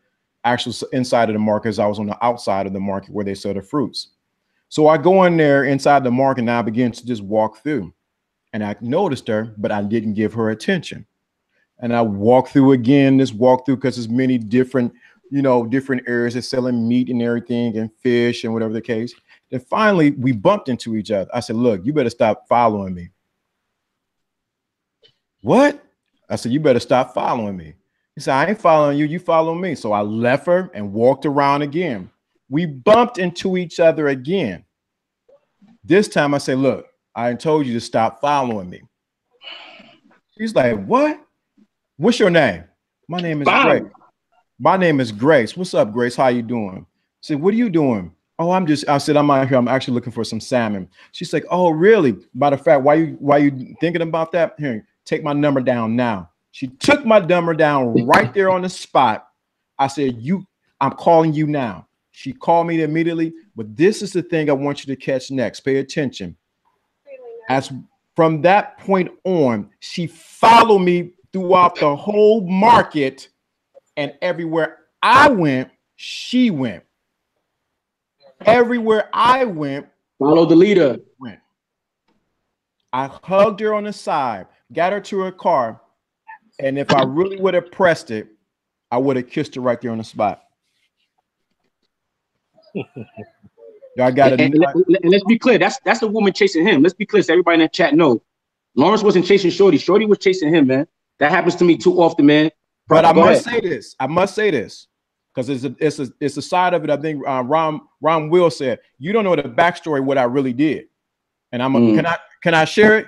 inside of the market, as I was on the outside of the market where they sell the fruits. So I go in there inside the market, and I begin to just walk through, and I noticed her, but I didn't give her attention. And I walk through again, this walkthrough, because there's many different, different areas that's selling meat and everything and fish and whatever the case. Then finally we bumped into each other. I said, look, you better stop following me. What? I said, you better stop following me. He said, I ain't following you, you follow me. So I left her and walked around again. We bumped into each other again. This time I said, look, I told you to stop following me. She's like, what? What's your name? My name is Grace. My name is Grace. What's up, Grace? How you doing? I said, what are you doing? Oh, I said, I'm out here. I'm actually looking for some salmon. She's like, oh, really? Matter of fact, why you thinking about that? Here, take my number down now. She took my number down right there on the spot. I said, I'm calling you now. She called me immediately, but this is the thing I want you to catch next. Pay attention. As from that point on, she followed me throughout the whole market, and everywhere I went, she went. Everywhere I went,
follow the leader.
Went. I hugged her on the side, got her to her car, and if I really would have pressed it, I would have kissed her right there on the spot. Y'all got it.
And let's be clear, that's the woman chasing him. Let's be clear, so everybody in that chat know. Lawrence wasn't chasing Shorty. Shorty was chasing him, man. That happens to me too often, man.
But I must say this, because it's a side of it. I think Ron Will said, you don't know the backstory what I really did, and can I share it?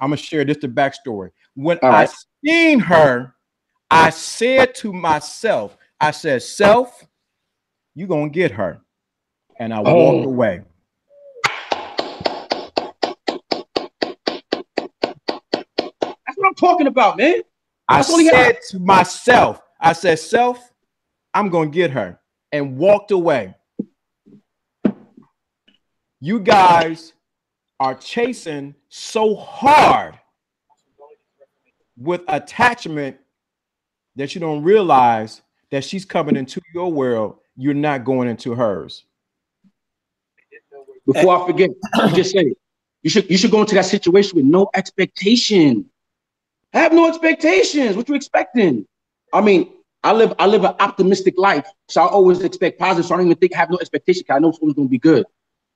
I'm gonna share this the backstory. When I seen her, I said to myself, I said, self, you gonna get her, and I walked away.
That's what I'm talking about, man.
I said to myself, I said, self, I'm going to get her, and walked away. You guys are chasing so hard with attachment that you don't realize that she's coming into your world. You're not going into hers.
Before I forget, just say it. You should go into that situation with no expectation. Have no expectations. What you expecting? I mean, I live an optimistic life, so I always expect positive. So I don't even have no expectation. Cause I know it's always gonna be good.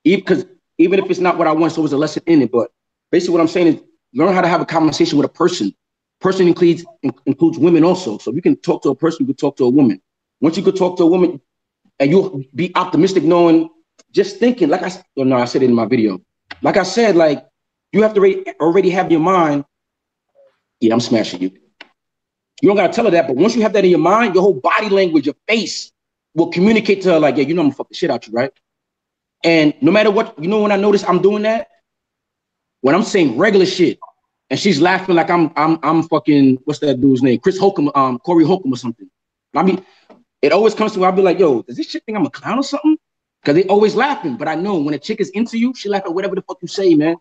Even if it's not what I want, so there's a lesson in it. But basically, what I'm saying is, learn how to have a conversation with a person. Person includes women also. So if you can talk to a person, you can talk to a woman. Once you could talk to a woman, and you'll be optimistic, knowing, just thinking. Like I said it in my video. Like I said, like you have to already have your mind. Yeah, I'm smashing you. You don't gotta tell her that, but once you have that in your mind, your whole body language, your face will communicate to her like, yeah, I'm gonna fuck the shit out you, right? And no matter what, when I notice I'm doing that, when I'm saying regular shit, and she's laughing like I'm fucking, what's that dude's name? Chris Holcomb, Corey Holcomb or something. I mean, it always comes to where I'll be like, yo, does this shit think I'm a clown or something? Because they always laughing, but I know when a chick is into you, she laugh at whatever the fuck you say, man.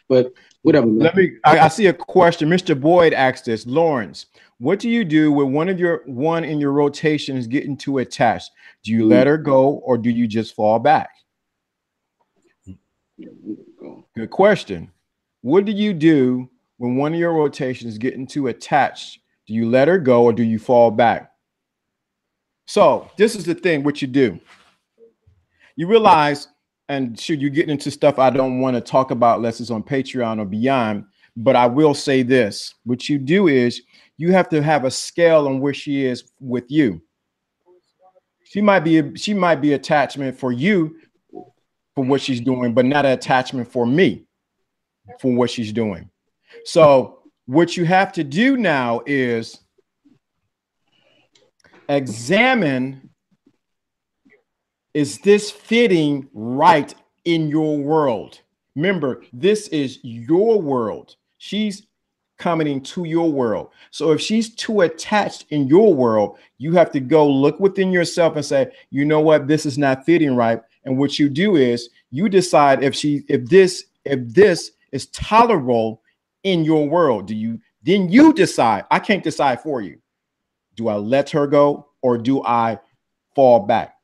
But whatever, man.
I see a question. Mr. Boyd asked this. Lawrence, what do you do when one in your rotation is getting too attached? Do you let her go, or do you just fall back? Good question. What do you do when one of your rotations is getting too attached? Do you let her go, or do you fall back? So this is the thing, what you do. You realize, and should you get into stuff I don't want to talk about unless it's on Patreon or beyond, but I will say this. What you do is you have to have a scale on where she is with you. She might be attachment for you for what she's doing, but not an attachment for me for what she's doing. So what you have to do now is examine, is this fitting right in your world? Remember, this is your world. She's coming into your world. So if she's too attached in your world, you have to go look within yourself and say, you know what, this is not fitting right. And what you do is you decide if this is tolerable in your world. Do Then you decide. I can't decide for you. Do I let her go or do I fall back?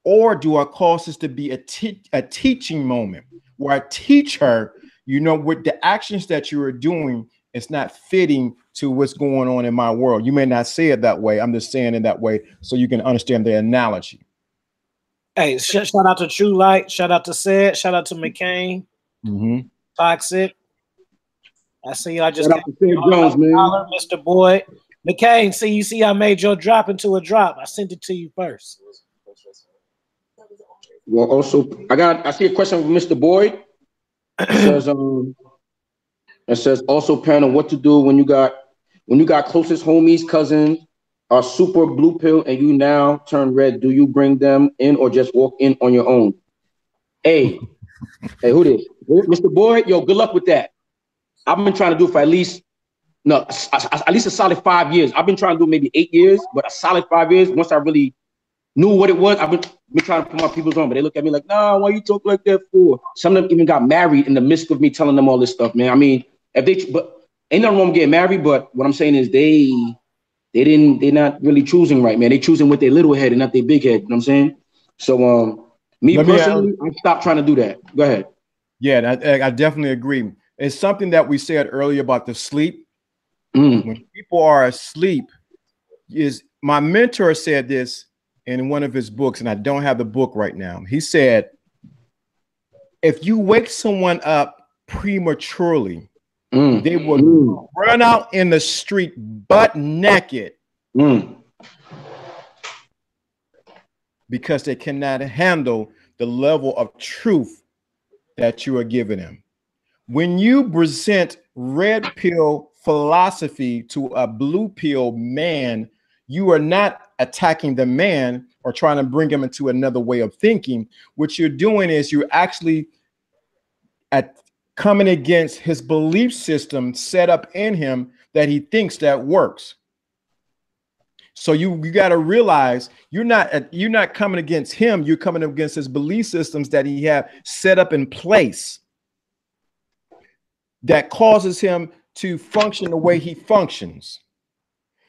Or do I cause this to be a teaching moment where I teach her, you know, with the actions that you are doing, it's not fitting to what's going on in my world. You may not say it that way. I'm just saying it that way so you can understand the analogy.
Hey, shout out to True Light. Shout out to Sid. Shout out to McCain. Toxic. I see you. I just
Shout out to Sid Jones, man.
Mr. Boyd. McCain, see, I made your drop into a drop. I sent it to you first.
Well, also, I see a question from Mr. Boyd. It says also, panel, what to do when you got closest homies, cousins are super blue pill and you now turn red. Do you bring them in or just walk in on your own? Hey, who this? Mr. Boyd, yo, good luck with that. I've been trying to do it for at least a solid 5 years. I've been trying to do maybe 8 years, but a solid 5 years. Once I really knew what it was, I've been trying to put my people's on, but they look at me like, nah, why you talk like that for? Some of them even got married in the midst of me telling them all this stuff, man. I mean, but ain't nothing wrong with getting married, but what I'm saying is they're not really choosing right, man. They choosing with their little head and not their big head. You know what I'm saying? So, me personally, I stopped trying to do that. Go ahead.
Yeah, I definitely agree. It's something that we said earlier about the sleep. When people are asleep, my mentor said this in one of his books, and I don't have the book right now. He said, if you wake someone up prematurely, they will run out in the street butt naked because they cannot handle the level of truth that you are giving them. When you present red pill philosophy to a blue pill man, you are not attacking the man or trying to bring him into another way of thinking. What you're doing is you're actually coming against his belief system set up in him that he thinks that works. So you got to realize you're not coming against him. You're coming against his belief systems that he have set up in place that causes him to function the way he functions.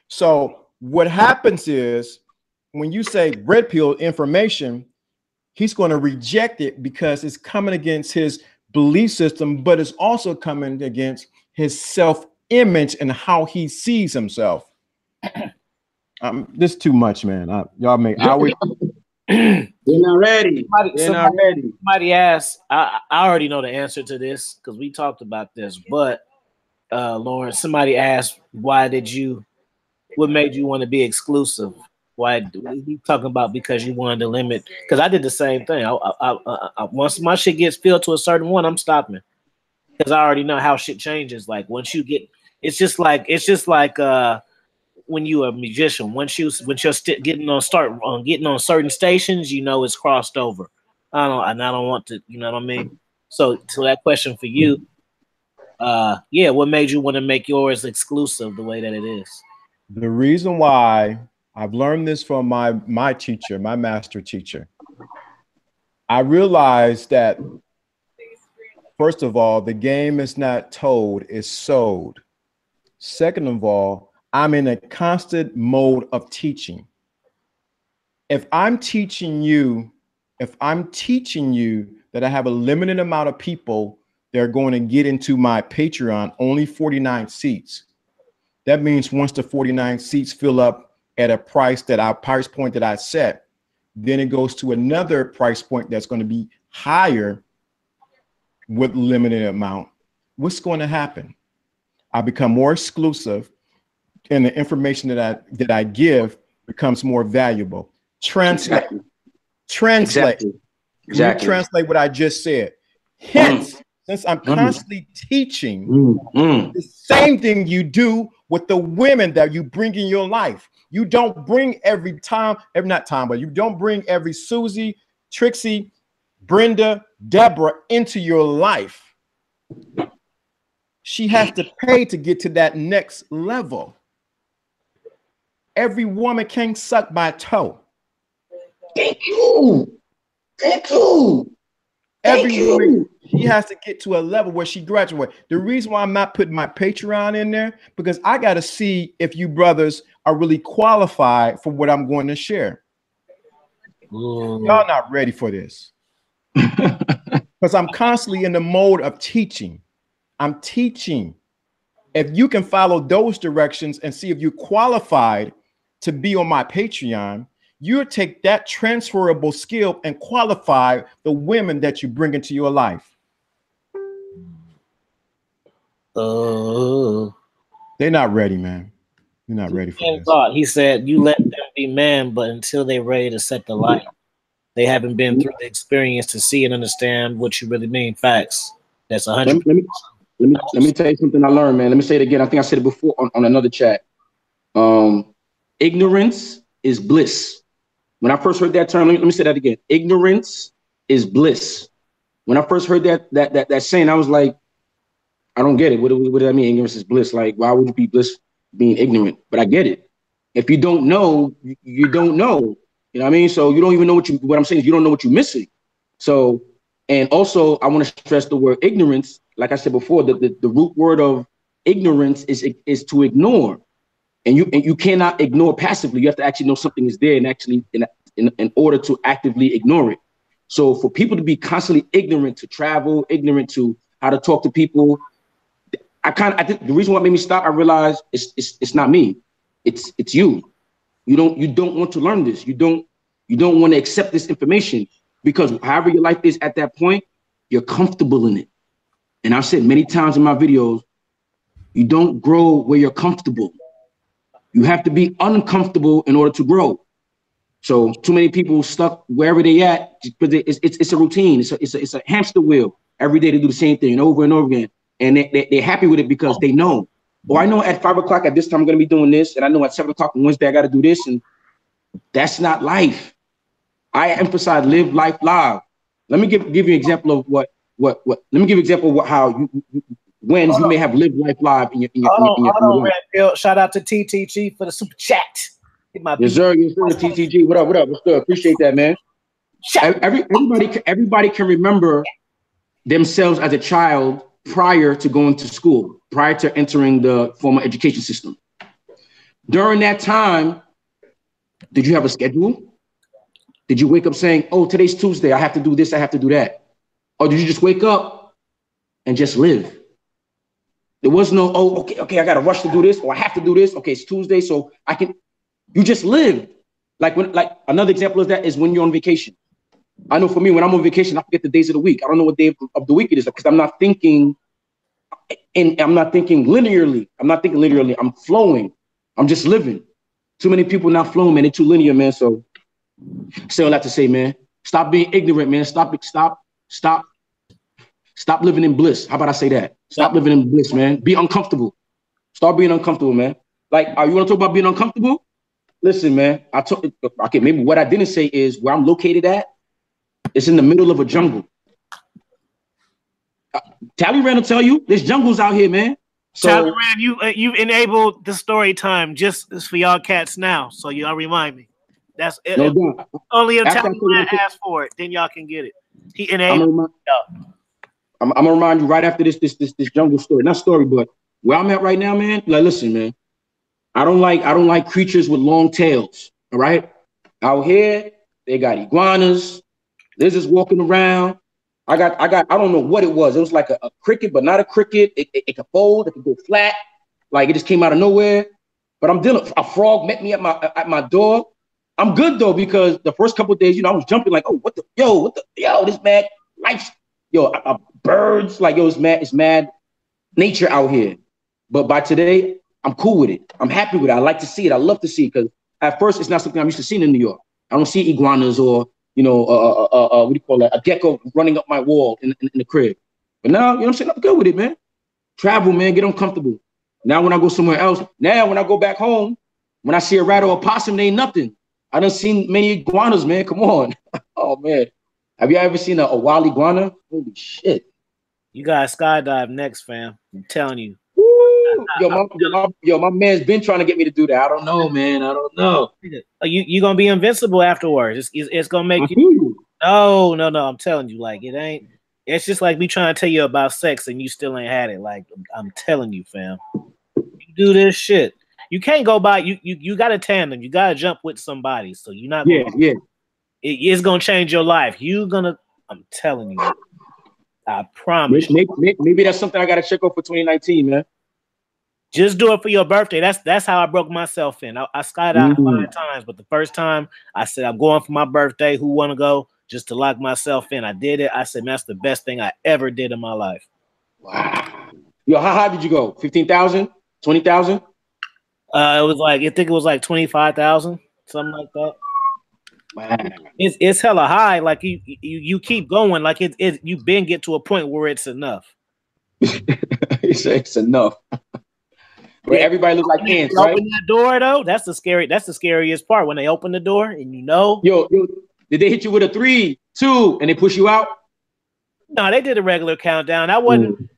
So what happens is when you say red pill information, he's going to reject it because it's coming against his belief system, but it's also coming against his self-image and how he sees himself. This is too much, man. Y'all make
They're not ready.
Somebody asked, I already know the answer to this because we talked about this, but Lauren, somebody asked, what made you want to be exclusive? Why we talking about because you wanted to limit? Because I did the same thing. I once my shit gets filled to a certain one, I'm stopping because I already know how shit changes. Like once you get, it's just like when you are a musician. Once you're getting on certain stations, you know it's crossed over. I don't want to, you know what I mean? So that question for you, what made you want to make yours exclusive the way that it is?
The reason why I've learned this from my teacher, my master teacher. I realized that, first of all, the game is not told, it's sold. Second of all, I'm in a constant mode of teaching. If I'm teaching you that I have a limited amount of people that are going to get into my Patreon, only 49 seats. That means once the 49 seats fill up at a price point that I set, then it goes to another price point that's going to be higher with limited amount. What's going to happen? I become more exclusive and the information that I give becomes more valuable. Translate.
Exactly.
You translate what I just said. Hence, since I'm constantly teaching, the same thing you do with the women that you bring in your life. You don't bring but you don't bring every Susie, Trixie, Brenda, Deborah into your life. She has to pay to get to that next level. Every woman can't suck my toe.
Thank you.
Every woman, she has to get to a level where she graduates. The reason why I'm not putting my Patreon in there, because I got to see if you brothers are really qualified for what I'm going to share. Y'all not ready for this. Because I'm constantly in the mode of teaching. I'm teaching. If you can follow those directions and see if you're qualified to be on my Patreon, you take that transferable skill and qualify the women that you bring into your life. They're not ready, man. They're not ready for this.
He said, you let them be men, but until they're ready to set the light, they haven't been through the experience to see and understand what you really mean. Facts. That's 100%.
Let me tell you something I learned, man. Let me say it again. I think I said it before on another chat. Ignorance is bliss. When I first heard that term, let me say that again. Ignorance is bliss. When I first heard that saying, I was like, I don't get it. What does that mean? Ignorance is bliss. Like, why would you be bliss being ignorant? But I get it. If you don't know, you don't know. You know what I mean? So you don't even know what I'm saying is you don't know what you're missing. So, and also I want to stress the word ignorance. Like I said before, the root word of ignorance is to ignore. And you cannot ignore passively. You have to actually know something is there and actually in order to actively ignore it. So for people to be constantly ignorant to travel, ignorant to how to talk to people, I think the reason why it made me stop, I realized it's not me. It's you. You don't want to learn this. You don't want to accept this information because however your life is at that point, you're comfortable in it. And I've said many times in my videos, you don't grow where you're comfortable. You have to be uncomfortable in order to grow. So too many people stuck wherever they at because it's a routine. It's a hamster wheel. Every day they do the same thing over and over again. And they're happy with it because they know. Oh, I know at 5 o'clock at this time I'm going to be doing this. And I know at 7 o'clock on Wednesday I got to do this. And that's not life. I emphasize live life live. Let me give you an example of what let me give you an example of how you may have lived life live in your
Red Pill. Shout out to TTG for the super chat.
Yes, sir. TTG. What up? What's good? Appreciate that, man. Everybody can remember themselves as a child prior to going to school, prior to entering the formal education system. During that time, did you have a schedule? Did you wake up saying, oh, today's Tuesday, I have to do this, I have to do that? Or did you just wake up and just live? There was no, oh, okay, I got to rush to do this, or I have to do this. Okay, it's Tuesday, so I can. You just live. Like another example of that is when you're on vacation. I know for me, when I'm on vacation, I forget the days of the week. I don't know what day of the week it is because I'm not thinking, and I'm not thinking linearly. I'm flowing. I'm just living. Too many people not flowing, man. They're too linear, man. So I say all that to say, man, stop being ignorant, man. Stop living in bliss. How about I say that? Stop living in bliss, man. Be uncomfortable. Start being uncomfortable, man. Like, you want to talk about being uncomfortable? Listen, man, okay, maybe what I didn't say is where I'm located at, it's in the middle of a jungle. Talleyrand will tell you, there's jungles out here, man. So,
Talleyrand, you've enabled the story time just for y'all cats now, so y'all remind me. That's it. No, only if Talleyrand asks for it, then y'all can get it. He enabled
I'm gonna remind you right after this jungle story. Not story, but where I'm at right now, man. Like, listen, man. I don't like creatures with long tails. All right. Out here, they got iguanas. They're just walking around. I don't know what it was. It was like a cricket, but not a cricket. It could fold, it could go flat. Like it just came out of nowhere. But I'm dealing. A frog met me at my door. I'm good though, because the first couple of days, I was jumping like, oh, this mad life. Birds, like, it's mad nature out here. But by today, I'm cool with it. I'm happy with it. I like to see it. I love to see it because at first it's not something I'm used to seeing in New York. I don't see iguanas or, what do you call that? A gecko running up my wall in the crib. But now, you know what I'm saying? I'm good with it, man. Travel, man. Get uncomfortable. Now when I go somewhere else, when I go back home, when I see a rat or a possum, they ain't nothing. I done seen many iguanas, man. Come on. Oh, man. Have you ever seen a wild iguana? Holy shit.
You guys skydive next, fam. I'm telling you.
Woo! Yo, my man's been trying to get me to do that. I don't know, man. I don't know.
You gonna be invincible afterwards. It's gonna make you. No. I'm telling you, like it ain't. It's just like me trying to tell you about sex and you still ain't had it. Like I'm telling you, fam. You do this shit. You can't go by. You got to tandem. You got to jump with somebody. So you're not gonna.
Yeah.
It's gonna change your life. You gonna. I'm telling you. I promise.
Maybe that's something I got to check out for 2019, man.
Just do it for your birthday. That's how I broke myself in. I skydived 5 times, but the first time I said I'm going for my birthday. Who want to go? Just to lock myself in. I did it. I said, man, that's the best thing I ever did in my life.
Wow. Yo, how high did you go? 15,000? 20,000?
It was like, I think it was like 25,000, something like that.
Wow.
It's hella high. Like you keep going. Like you've been get to a point where it's enough.
It's enough. Where everybody looks like ants, right?
Open that door though. That's the scariest part when they open the door and you know.
Yo, did they hit you with a 3, 2, and they push you out?
No, they did a regular countdown. I wasn't.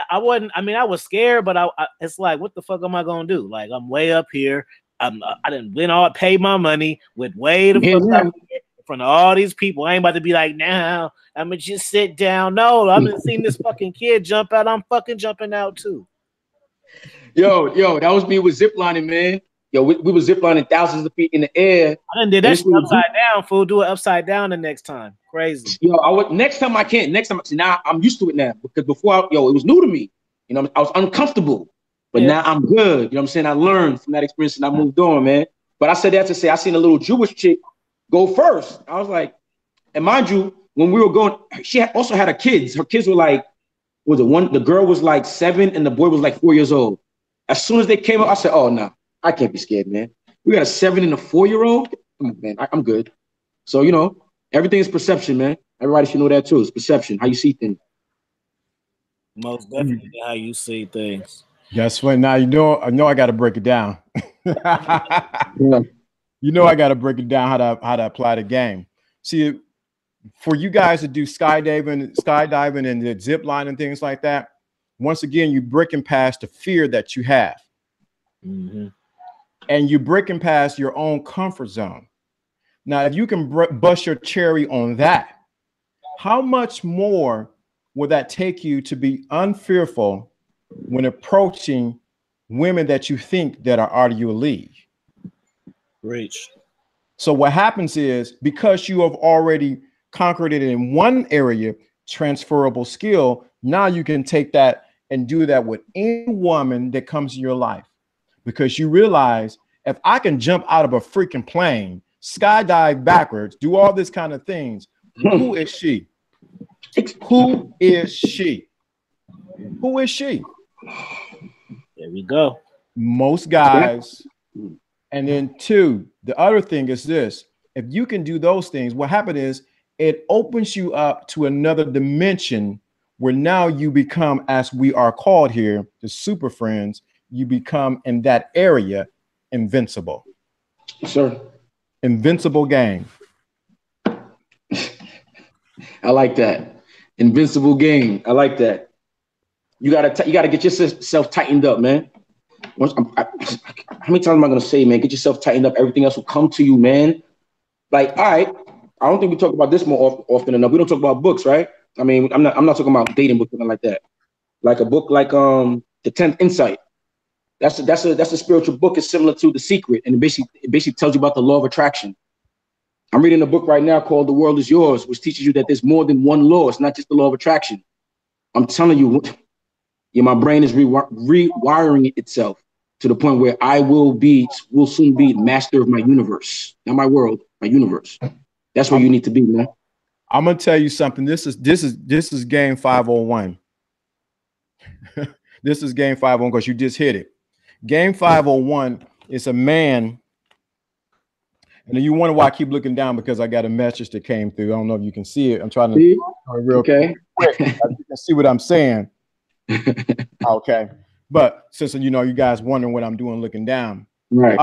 I wasn't. I mean, I was scared, but it's like, what the fuck am I gonna do? Like, I'm way up here. I didn't win all, pay my money with way the fuck up here in front of all these people. I ain't about to be like, now I'm gonna just sit down. No, I've been seeing this fucking kid jump out. I'm fucking jumping out too.
Yo, that was me with ziplining, man. Yo, we were ziplining thousands of feet in the air.
I done did that shit upside down, fool. Do it upside down the next time. Crazy.
Yo, next time I can't. Next time, now I'm used to it now because before, it was new to me. You know, I was uncomfortable, but now I'm good. You know what I'm saying? I learned from that experience and I moved on, man. But I said that to say I seen a little Jewish chick go first. I was like, and mind you, when we were going, she also had her kids. Her kids were like, the girl was like 7 and the boy was like 4 years old. As soon as they came up, I said, oh, no, I can't be scared, man. We got a 7 and a 4-year-old. Come on, man, I'm good. So, everything is perception, man. Everybody should know that too. It's perception, how you see things.
Most definitely how you see things.
Guess what? Now I know I got to break it down.
Yeah.
You know I got to break it down how to apply the game. See, for you guys to do skydiving and the zip line and things like that, once again, you're breaking past the fear that you have.
Mm-hmm.
And you're breaking past your own comfort zone. Now, if you can bust your cherry on that, how much more will that take you to be unfearful when approaching women that you think that are out of your league?
Reach. So
what happens is, because you have already conquered it in one area, transferable skill, now you can take that and do that with any woman that comes in your life, because you realize, if I can jump out of a freaking plane, skydive backwards, do all this kind of things, who is she? Who is she? Who is she?
There we go.
Most guys. And then 2, the other thing is this: if you can do those things, what happens is it opens you up to another dimension where now you become, as we are called here, the super friends, you become in that area invincible.
Sure.
Invincible game.
I like that. Invincible game. I like that. You gotta get yourself tightened up, man. How many times am I gonna say, man? Get yourself tightened up. Everything else will come to you, man. Like, all right. I don't think we talk about this more often enough. We don't talk about books, right? I mean, I'm not talking about dating books, something like that. Like a book like The 10th Insight. That's a spiritual book. It's similar to The Secret, and it basically tells you about the law of attraction. I'm reading a book right now called The World Is Yours, which teaches you that there's more than one law. It's not just the law of attraction. I'm telling you, my brain is rewiring itself to the point where I will soon be master of my universe. Not my world, my universe. That's where you need to be, man.
I'm gonna tell you something. This is game 501. This is game 501 because you just hit it. Game 501 is a man, and then you wonder why I keep looking down, because I got a message that came through. I don't know if you can see it. I'm trying to
see?
Real quick. You can see what I'm saying. Okay, but since you guys wondering what I'm doing looking down,
right?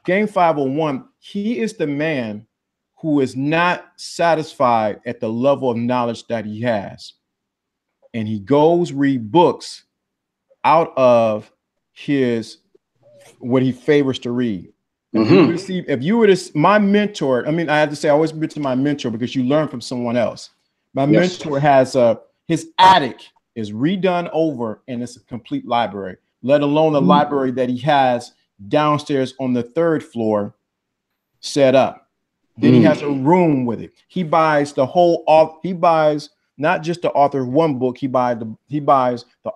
Game 501. He is the man who is not satisfied at the level of knowledge that he has, and he goes read books out of what he favors to read. If you were to my mentor, I mean, I have to say I always mentor my mentor because you learn from someone else. My mentor has his attic is redone over, and it's a complete library, let alone the library that he has downstairs on the 3rd floor set up. Then he has a room with it. He buys the whole he buys not just the author's one book, he buys the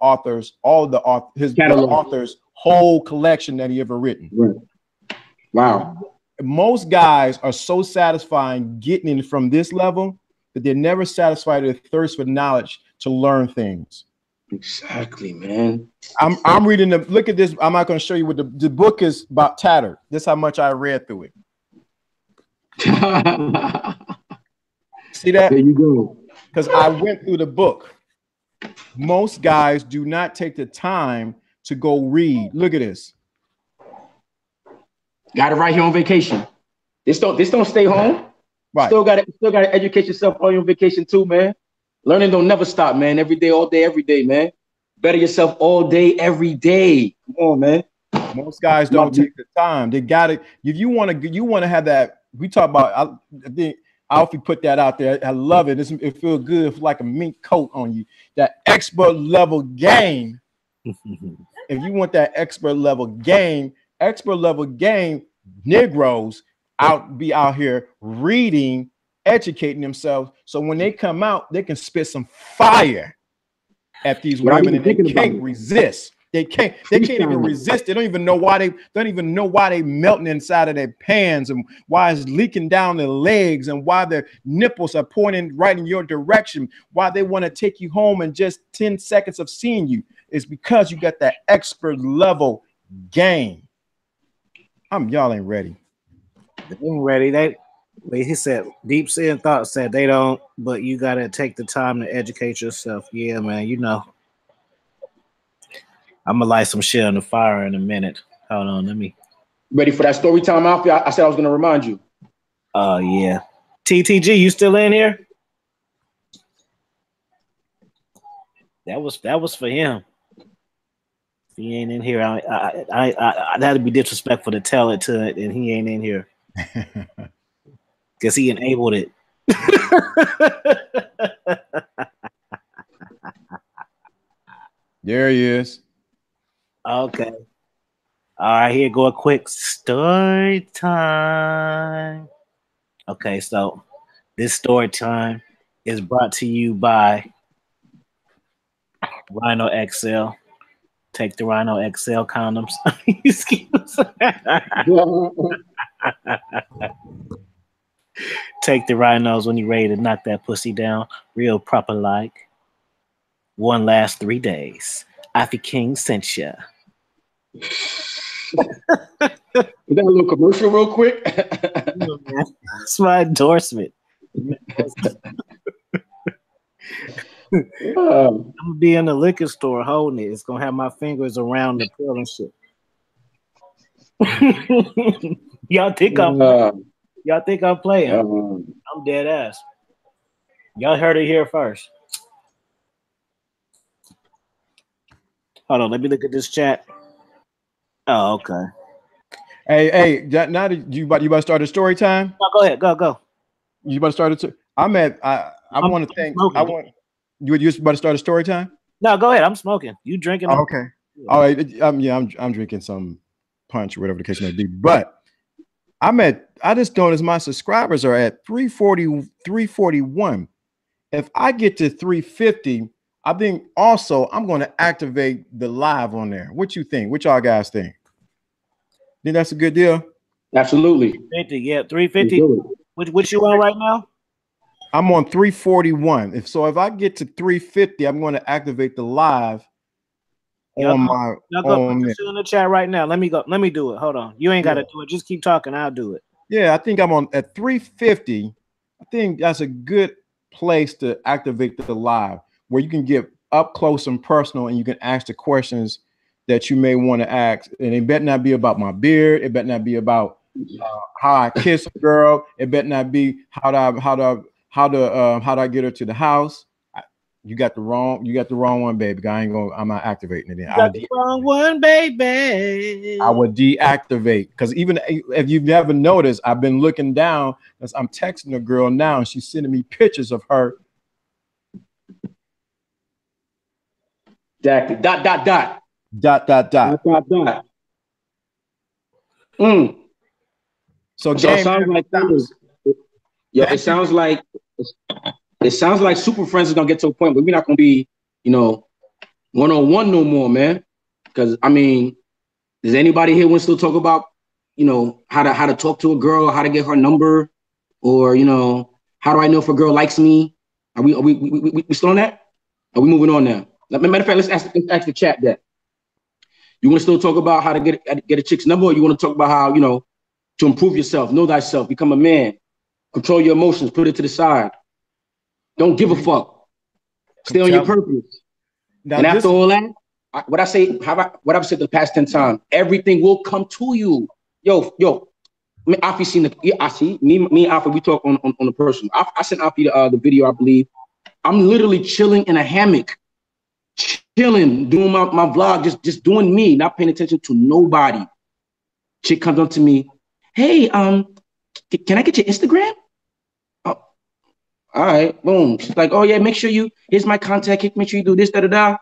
author's the author's whole collection that he ever written.
Right. Wow.
Most guys are so satisfying getting it from this level, but they're never satisfied with their thirst for knowledge to learn things.
Exactly, man.
I'm reading the look at this. I'm not going to show you what the book is about. Tattered. This is how much I read through it. See that?
There you go.
Because I went through the book. Most guys do not take the time to go read. Look at this.
Got it right here on vacation. This don't stay home. Right. Still gotta educate yourself on your vacation too, man. Learning don't never stop, man. Every day, all day, every day, man. Better yourself all day, every day. Come on, man.
Most guys don't take the time. They got it. If you want to have that. We talk about. I think Alfie put that out there. I love it. It feels good. It's like a mink coat on you. That expert level game. If you want that expert level game, Negroes be out here reading, educating themselves. So when they come out, they can spit some fire at these women, and they can't resist. They can't even resist. They don't even know why they melting inside of their pants, and why it's leaking down their legs, and why their nipples are pointing right in your direction, why they want to take you home in just 10 seconds of seeing you. It's because you got that expert level game. Y'all ain't ready.
They ain't ready. He said, deep seeing thoughts said they don't, but you got to take the time to educate yourself. Yeah, man, you know. I'm going to light some shit on the fire in a minute. Hold on, let me.
Ready for that story time, Alfie? I said I was going to remind you.
Oh, yeah. TTG, you still in here? That was for him. If he ain't in here, I'd have to be disrespectful to tell it to it, and he ain't in here. Because he enabled it.
There he is.
Okay. All right, here go a quick story time. Okay, so this story time is brought to you by Rhino XL. Take the Rhino XL condoms. Take the Rhinos when you're ready to knock that pussy down real proper like. One last 3 days. Ivy King sent ya.
Is that a little commercial real quick?
That's my endorsement. I'm gonna be in the liquor store holding it. It's gonna have my fingers around the pill and shit. Y'all think I'm playing? I'm dead ass. Y'all heard it here first. Hold on, let me look at this chat. Oh, okay.
Hey, now that you about to start a story time?
No, go ahead, go.
You about to start it? I want to thank. Smoking. You about to start a story time?
No, go ahead. I'm smoking. You drinking?
Oh, okay. All right. Yeah, I'm drinking some punch or whatever the case may be. But I just noticed my subscribers are at 341. If I get to 350, I think also I'm going to activate the live on there. What you think? What y'all guys think? Think that's a good deal?
Absolutely.
350, yeah, 350. Which you on right now?
I'm on 341. If I get to 350, I'm going to activate the live on my
own. Put in the chat right now. Let me go. Let me do it. Hold on. You ain't got to do it. Just keep talking. I'll do it.
Yeah, I think I'm on at 350. I think that's a good place to activate the live where you can get up close and personal, and you can ask the questions that you may want to ask. And it better not be about my beard. It better not be about how I kiss a girl. It better not be how do I get her to the house. You got the wrong one, baby. I'm not activating it.
You got the wrong one, baby.
I would deactivate, because even if you've never noticed, I've been looking down as I'm texting a girl now, and she's sending me pictures of her
Exactly. Dot, dot, dot.
Dot, dot,
Dot,
dot.
dot, dot. Mm.
So
So it
game
sounds
never
like,
stops.
yo,
That should be
it sounds like Super Friends is gonna get to a point where we're not gonna be, you know, 1-on-1 no more, man. Because I mean, does anybody here want to still talk about, you know, how to talk to a girl, how to get her number, or you know, how do I know if a girl likes me? Are we still on that? Are we moving on now? Matter of fact, let's ask the chat that. You want to still talk about how to get a chick's number, or you want to talk about how, you know, to improve yourself, know thyself, become a man, control your emotions, put it to the side. Don't give a fuck. Stay on your purpose.
Now
And after
this
all that, what I've said the past 10 times, everything will come to you. Yo, I mean, Afi seen I see me and Afi, we talk on the person. I sent Afi the video, I believe. I'm literally chilling in a hammock, chilling, doing my vlog, just doing me, not paying attention to nobody. Chick comes up to me, hey, can I get your Instagram? Oh, all right, boom. She's like, oh yeah, here's my contact, make sure you do this, da.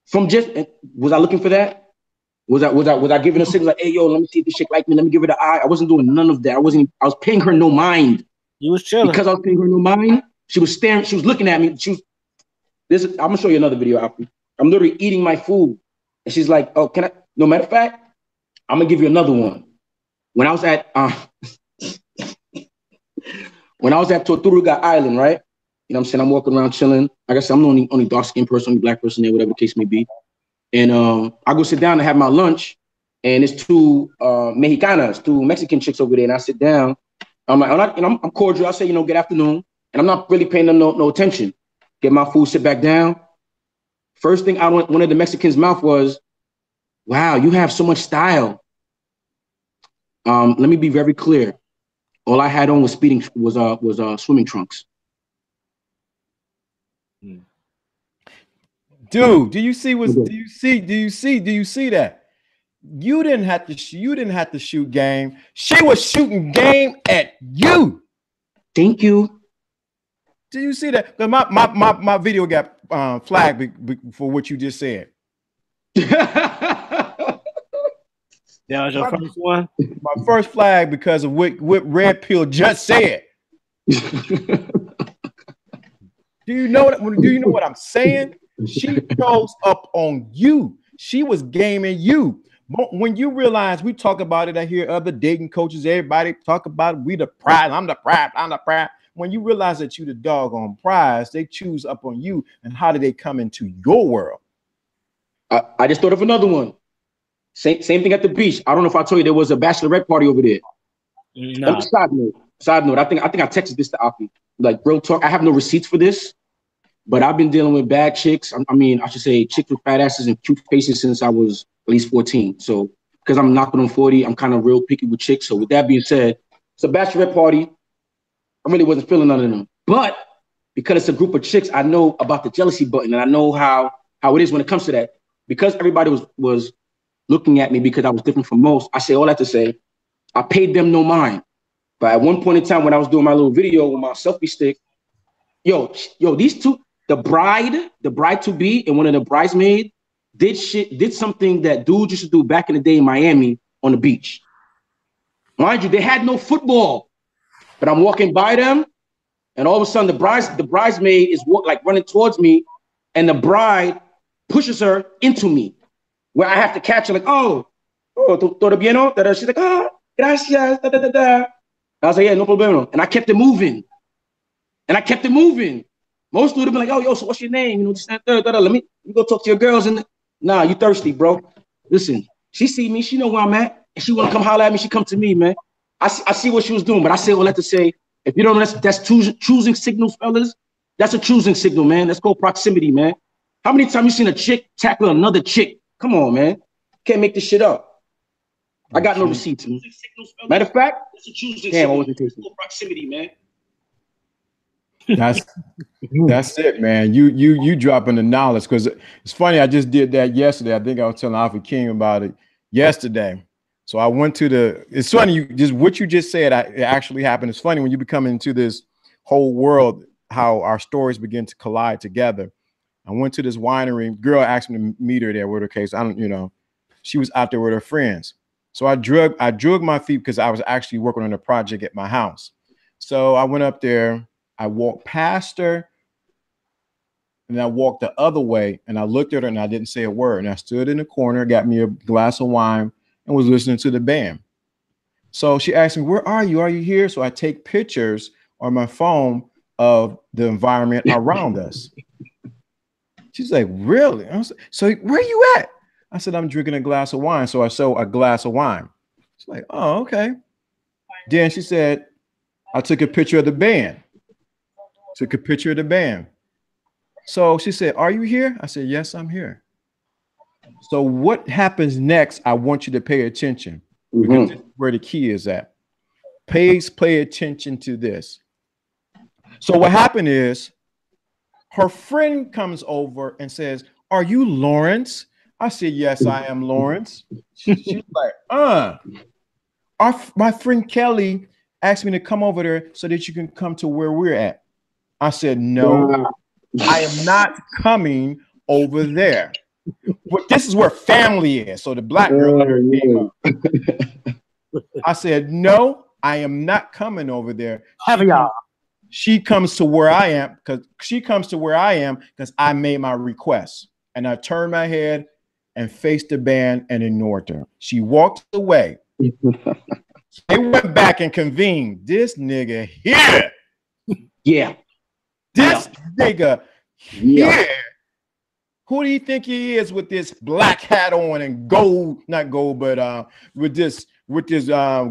From just, was I looking for that? Was I giving a signal like, hey yo, let me see if this chick like me, let me give her the eye? I wasn't doing none of that. I was paying her no mind.
You was chilling.
Because I was paying her no mind, she was staring, she was looking at me. I'm gonna show you another video, Alfie. I'm literally eating my food. And she's like, oh, can I? No matter of fact, I'm gonna give you another one. When I was at Tortuga Island, right? You know what I'm saying? I'm walking around chilling. Like I said, I'm the only dark-skinned person, only black person there, whatever the case may be. And I go sit down and have my lunch, and it's two Mexicanas, two Mexican chicks over there. And I sit down. I'm like, I'm cordial. I say, you know, good afternoon. And I'm not really paying them no attention. Get my food, sit back down. First thing out of one of the Mexicans' mouth was, wow, you have so much style. Let me be very clear. All I had on was swimming trunks.
dude, do you see that? You didn't have to shoot game. She was shooting game at you.
Thank you.
Do you see that? Because my video got flagged for what you just said.
That was your first one?
My first flag because of what Red Pill just said. Do you know what I'm saying? She chose up on you. She was gaming you. But when you realize, we talk about it, I hear other dating coaches, everybody talk about it, we the prize, I'm the prize. When you realize that you the doggone prize, they choose up on you. And how do they come into your world?
I just thought of another one. Same thing at the beach. I don't know if I told you there was a bachelorette party over there.
No.
Side note. I think I texted this to Afi. Like, real talk. I have no receipts for this, but I've been dealing with bad chicks. I should say chicks with fat asses and cute faces since I was at least 14. So because I'm knocking on 40, I'm kind of real picky with chicks. So with that being said, it's a bachelorette party. I really wasn't feeling none of them. But because it's a group of chicks, I know about the jealousy button, and I know how it is when it comes to that. Because everybody was looking at me because I was different from most, I say all that to say, I paid them no mind. But at one point in time when I was doing my little video with my selfie stick, yo, these two, the bride to be and one of the bridesmaids did something that dudes used to do back in the day in Miami on the beach. Mind you, they had no football, but I'm walking by them, and all of a sudden the bridesmaid is running towards me, and the bride pushes her into me, where I have to catch her like, todo bien, no? She's like, gracias, da, da, da, da. I was like, yeah, no problema. And I kept it moving. Most would have been like, oh, yo, so what's your name? You know, just let me go talk to your girls. And nah, you thirsty, bro. Listen, she see me, she know where I'm at, and she want to come holler at me, she come to me, man. I see what she was doing, but I say all that to say, if you don't know, that's choosing signals, fellas. That's a choosing signal, man. That's called proximity, man. How many times you seen a chick tackle another chick? Come on, man. Can't make this shit up. I got no receipts, man. Matter of fact, damn, I wasn't tasting. Proximity, man.
That's it, man. You dropping the knowledge, because it's funny. I just did that yesterday. I think I was telling Alpha King about it yesterday. So I went to it's funny, what you just said, it actually happened. It's funny when you become into this whole world, how our stories begin to collide together. I went to this winery. Girl asked me to meet her there with her case. I don't, you know, she was out there with her friends. So I drug my feet because I was actually working on a project at my house. So I went up there. I walked past her, and I walked the other way, and I looked at her, and I didn't say a word. And I stood in the corner, got me a glass of wine, and was listening to the band. So she asked me, "Where are you? Are you here?" So I take pictures on my phone of the environment around us. She's like, "Really?" I was like, "So where you at?" I said, "I'm drinking a glass of wine." So I show a glass of wine. She's like, "Oh, okay." Then she said, "I took a picture of the band." Took a picture of the band. So she said, "Are you here?" I said, "Yes, I'm here." So what happens next? I want you to pay attention because this is where the key is at. Please pay attention to this. So what happened is her friend comes over and says, "Are you Lawrence?" I said, "Yes, I am Lawrence." She's like, my friend Kelly asked me to come over there so that you can come to where we're at. I said, "No, I am not coming over there." But this is where family is. So the black girl came up. I said, "No, I am not coming over there." She comes to where I am because I made my request. And I turned my head and faced the band and ignored her. She walked away. They went back and convened. This nigga here.
Yeah.
This nigga here. Who do you think he is with this black hat on and gold, not gold, but with this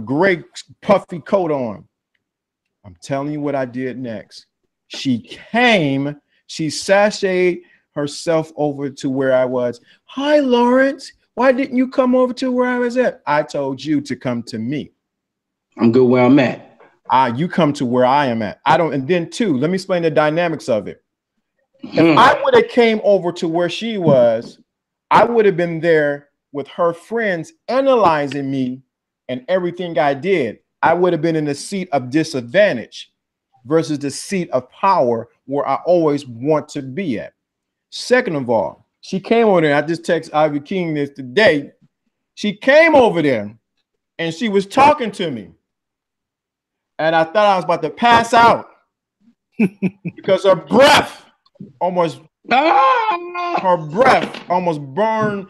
gray puffy coat on? I'm telling you what I did next. She came, she sashayed herself over to where I was. "Hi, Lawrence. Why didn't you come over to where I was at?" "I told you to come to me.
I'm good where I'm at."
You come to where I am at. I don't, and then two, let me explain the dynamics of it. If I would have came over to where she was, I would have been there with her friends analyzing me and everything I did. I would have been in the seat of disadvantage versus the seat of power where I always want to be at. Second of all, she came over there. I just texted Ivy King this today. She came over there and she was talking to me. And I thought I was about to pass out because her breath almost burned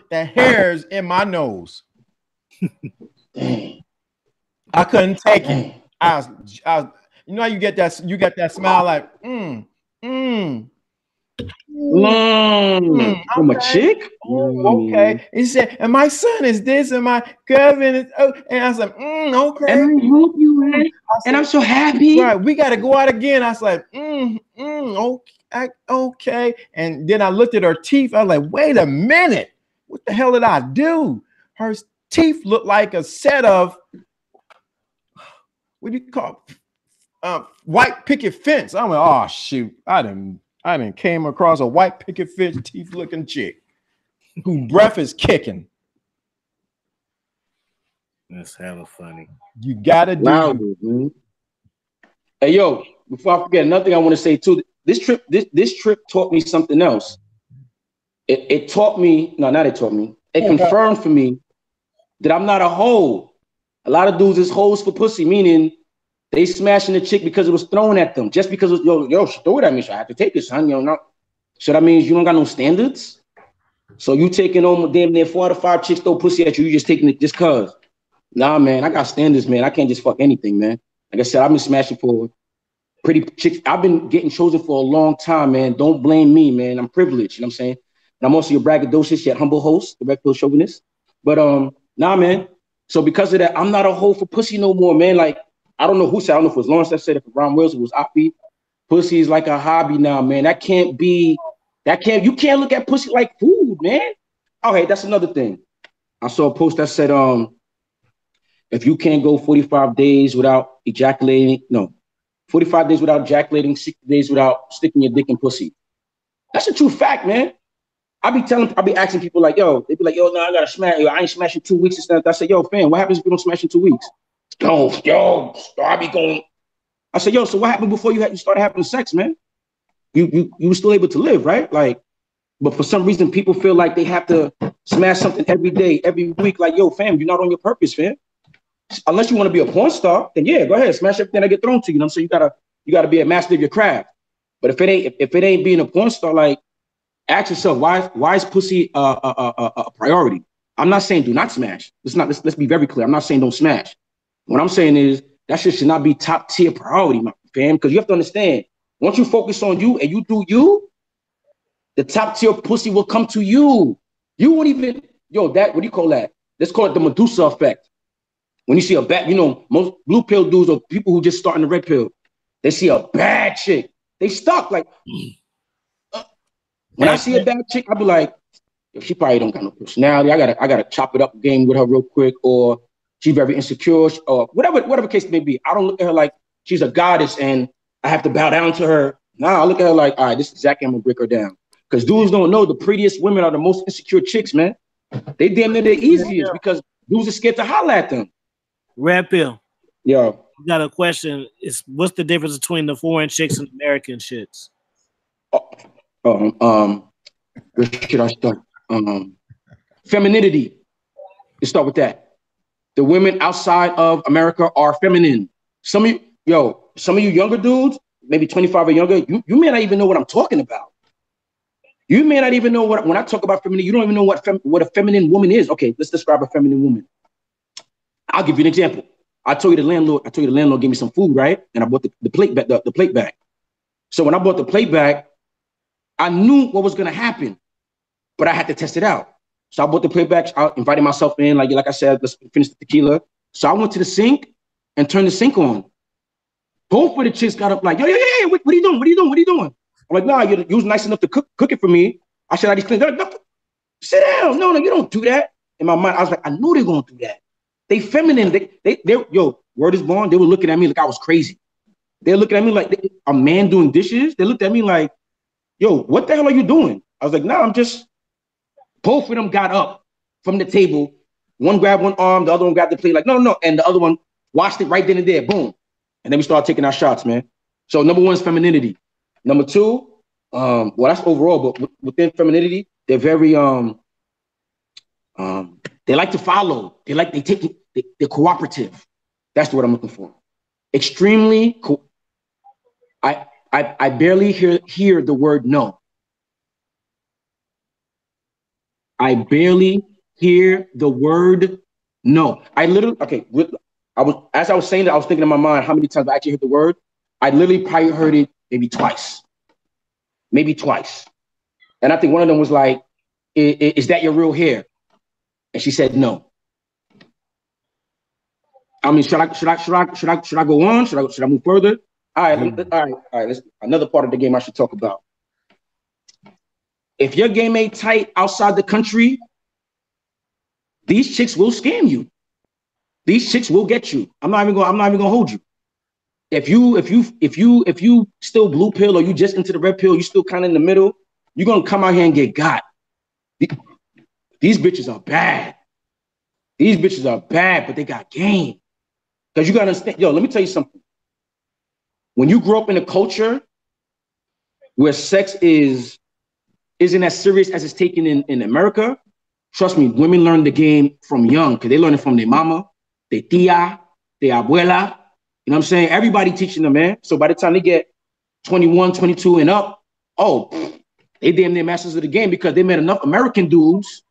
the hairs in my nose. I couldn't take it. I was, you know how you get that smile like,
from a chick?
Okay. He said, "And my son is this, and my cousin is," and I was like, "Okay."
And I hope you ready. And I'm so happy.
Right, we got to go out again. I was like, okay. And then I looked at her teeth. I was like, wait a minute. What the hell did I do? Her teeth looked like a set of, what do you call white picket fence. I went, oh shoot. I didn't came across a white picket fence teeth looking chick who breath is kicking.
That's hella funny.
You gotta do.
Hey yo, before I forget, another thing I want to say too. This trip taught me something else. It taught me, no, not it taught me. It confirmed for me that I'm not a hoe. A lot of dudes is hoes for pussy, meaning they smashing the chick because it was thrown at them. Just because it was, yo, she threw it at me, so I have to take it, son. You know, so that means you don't got no standards. So you taking on damn near 4 out of 5 chicks throw pussy at you, you just taking it just cause. Nah, man, I got standards, man. I can't just fuck anything, man. Like I said, I've been smashing for pretty chicks. I've been getting chosen for a long time, man. Don't blame me, man. I'm privileged, you know what I'm saying? And I'm also your braggadocious yet humble host, the Red Pill Chauvinist. But nah, man. So because of that, I'm not a hoe for pussy no more, man. Like, I don't know who said, I don't know if it was Lawrence that said it, if Ron Wills, it was Afi. Pussy is like a hobby now, man. You can't look at pussy like food, man. Okay, that's another thing. I saw a post that said, if you can't go 45 days without ejaculating, 45 days without ejaculating, 60 days without sticking your dick in pussy. That's a true fact, man. I be asking people like, yo, they be like, yo, no, I gotta smash. Yo, I ain't smashing 2 weeks and stuff. I say, yo, fam, what happens if you don't smash in 2 weeks? Yo, I be going. I said, yo, so what happened before you started having sex, man? You were still able to live, right? Like, But for some reason, people feel like they have to smash something every day, every week. Like, yo, fam, you're not on your purpose, fam. Unless you want to be a porn star, then yeah, go ahead, smash everything that get thrown to you. You know what I'm saying? You gotta be a master of your craft. But if it ain't being a porn star, like, ask yourself, why is pussy a priority? I'm not saying do not smash. Let's be very clear. I'm not saying don't smash. What I'm saying is that shit should not be top tier priority, my fam. Because you have to understand, once you focus on you and you do you, the top tier pussy will come to you. You won't even, what do you call that? Let's call it the Medusa effect. When you see a bad, most blue pill dudes or people who just starting the red pill, they see a bad chick. They stuck like, when I see a bad chick, I'll be like, she probably don't got no personality. I gotta chop it up game with her real quick, or she's very insecure, or whatever case may be. I don't look at her like she's a goddess and I have to bow down to her. Nah, I look at her like, all right, this is exactly I'm gonna break her down. Because dudes don't know the prettiest women are the most insecure chicks, man. They damn near the easiest because dudes are scared to holler at them.
Red pill.
Yo.
Got a question. What's the difference between the foreign chicks and American chicks?
Where should I start? Femininity. Let's start with that. The women outside of America are feminine. Some of you younger dudes, maybe 25 or younger, you may not even know what I'm talking about. You may not even know when I talk about feminine, you don't even know what a feminine woman is. Okay, let's describe a feminine woman. I'll give you an example. I told you the landlord gave me some food, right? And I bought the plate bag. So when I bought the plate bag, I knew what was gonna happen, but I had to test it out. So I bought the plate bag. I invited myself in, like I said, let's finish the tequila. So I went to the sink and turned the sink on. Both of the chicks got up like, yo, what are you doing? What are you doing? What are you doing? I'm like, nah, you was nice enough to cook it for me. I should have these clean. They're like, no, sit down. No, you don't do that. In my mind, I was like, I knew they're gonna do that. They feminine. Yo, word is born. They were looking at me like I was crazy. They're looking at me like a man doing dishes. They looked at me like, yo, what the hell are you doing? I was like, nah, I'm just. Both of them got up from the table. One grabbed one arm, the other one grabbed the plate. Like, no. And the other one washed it right then and there. Boom. And then we started taking our shots, man. So number one is femininity. Number two, well, that's overall, but within femininity, they're very they like to follow. They're cooperative. That's the word I'm looking for. Extremely cool. I barely hear the word no. I barely hear the word no. As I was saying that, I was thinking in my mind how many times I actually heard the word. I literally probably heard it maybe twice. And I think one of them was like, is that your real hair? And she said no. I mean, should I go on? Should I move further? All right. Let's another part of the game I should talk about. If your game ain't tight outside the country, these chicks will scam you. These chicks will get you. I'm not even gonna hold you. If you still blue pill or you just into the red pill, you still kind of in the middle, you're gonna come out here and get got. These bitches are bad. But they got game. Because you gotta understand, let me tell you something. When you grow up in a culture where sex isn't as serious as it's taken in America, trust me, women learn the game from young because they learn it from their mama, their tia, their abuela. You know what I'm saying? Everybody teaching them, man. So by the time they get 21, 22 and up, they damn near masters of the game because they met enough American dudes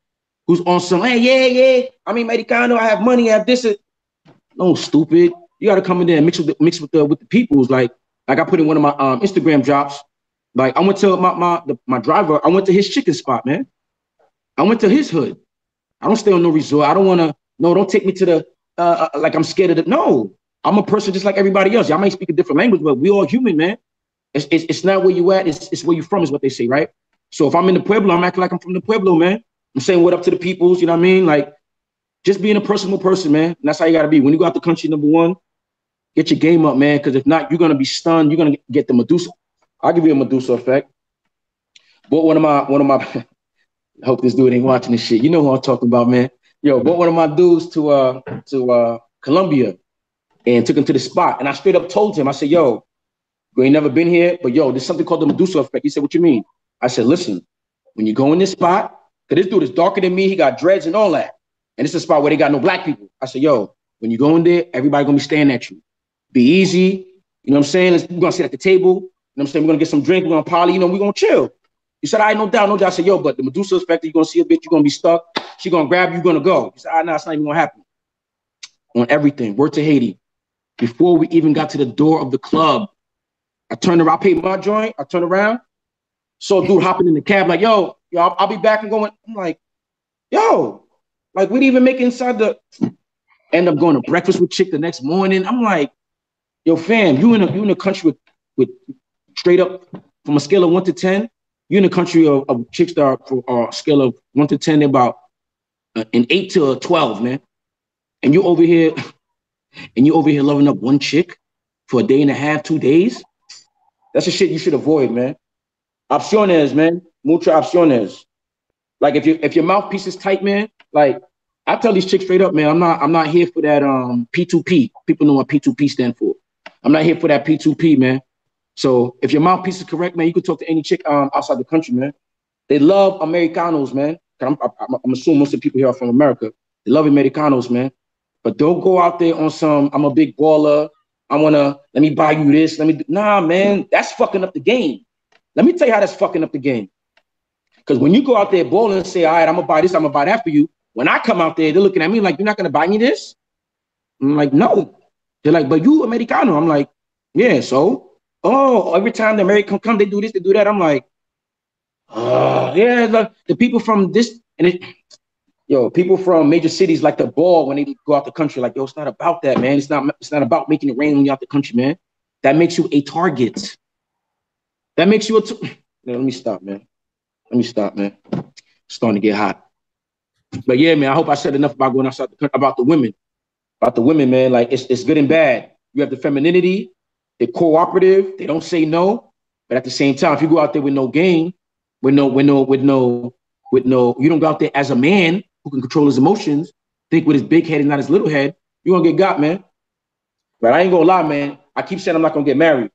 who's on some, hey, yeah, I'm Americano, I have money, I have this. No, stupid. You got to come in there and mix with the peoples. Like I put in one of my Instagram drops. Like I went to my driver, I went to his chicken spot, man. I went to his hood. I don't stay on no resort. I don't want to, don't take me to the, like I'm scared of it. No, I'm a person just like everybody else. Y'all might speak a different language, but we all human, man. It's not where you at, it's where you from is what they say, right? So if I'm in the Pueblo, I'm acting like I'm from the Pueblo, man. I'm saying what up to the peoples, you know what I mean? Like just being a personal person, man. And that's how you got to be. When you go out the country, number one, get your game up, man. Because if not, you're going to be stunned. You're going to get the Medusa. I'll give you a Medusa effect. But one of my, I hope this dude ain't watching this shit. You know who I'm talking about, man. Yo, brought one of my dudes to Colombia and took him to the spot. And I straight up told him, I said, yo, you ain't never been here, but yo, there's something called the Medusa effect. He said, what you mean? I said, listen, when you go in this spot, because this dude is darker than me, he got dreads and all that. And it's a spot where they got no black people. I said, yo, when you go in there, everybody gonna be staring at you. Be easy. You know what I'm saying? We're gonna sit at the table. You know what I'm saying? We're gonna get some drink, we're gonna poly, you know, we're gonna chill. He said, all right, no doubt, no doubt. I said, yo, but the Medusa effect, you're gonna see a bitch, you're gonna be stuck. She gonna grab you, you're gonna go. He said, all right, no, it's not even gonna happen. On everything. Word to Haiti. Before we even got to the door of the club, I turned around, I paid my joint, I turned around, saw a dude hopping in the cab, like, yo, I'll be back and going. I'm like, yo, like, we didn't even make it inside the, end up going to breakfast with chick the next morning. I'm like, yo, fam, you in a country with straight up from a scale of 1 to 10, you in a country of chicks that are for a scale of 1 to 10, they're about an 8 to a 12, man. And you over here loving up one chick for a day and a half, 2 days. That's the shit you should avoid, man. Opciones, man. Mucho opciones. Like if your mouthpiece is tight, man, like I tell these chicks straight up, man, I'm not here for that P2P. People know what P2P stand for. I'm not here for that P2P, man. So if your mouthpiece is correct, man, you can talk to any chick outside the country, man. They love Americanos, man. I'm assuming most of the people here are from America. They love Americanos, man. But don't go out there on some, I'm a big baller. Let me buy you this. Nah, man, that's fucking up the game. Let me tell you how that's fucking up the game. Because when you go out there balling and say, all right, I'm gonna buy this, I'm gonna buy that for you. When I come out there, they're looking at me like, you're not gonna buy me this? I'm like, no. They're like, but you Americano. I'm like, yeah, so? Oh, every time the American come, they do this, they do that. I'm like, yeah, the people from this, people from major cities like the ball when they go out the country, like, yo, it's not about that, man. It's not about making it rain when you're out the country, man. That makes you a target. That makes you let me stop, man. It's starting to get hot. But yeah, man, I hope I said enough about going outside the country, about the women. About the women, man, like it's good and bad. You have the femininity, they're cooperative, they don't say no. But at the same time, if you go out there with no game, with no, you don't go out there as a man who can control his emotions, think with his big head and not his little head, you're gonna get got, man. But I ain't gonna lie, man. I keep saying I'm not gonna get married,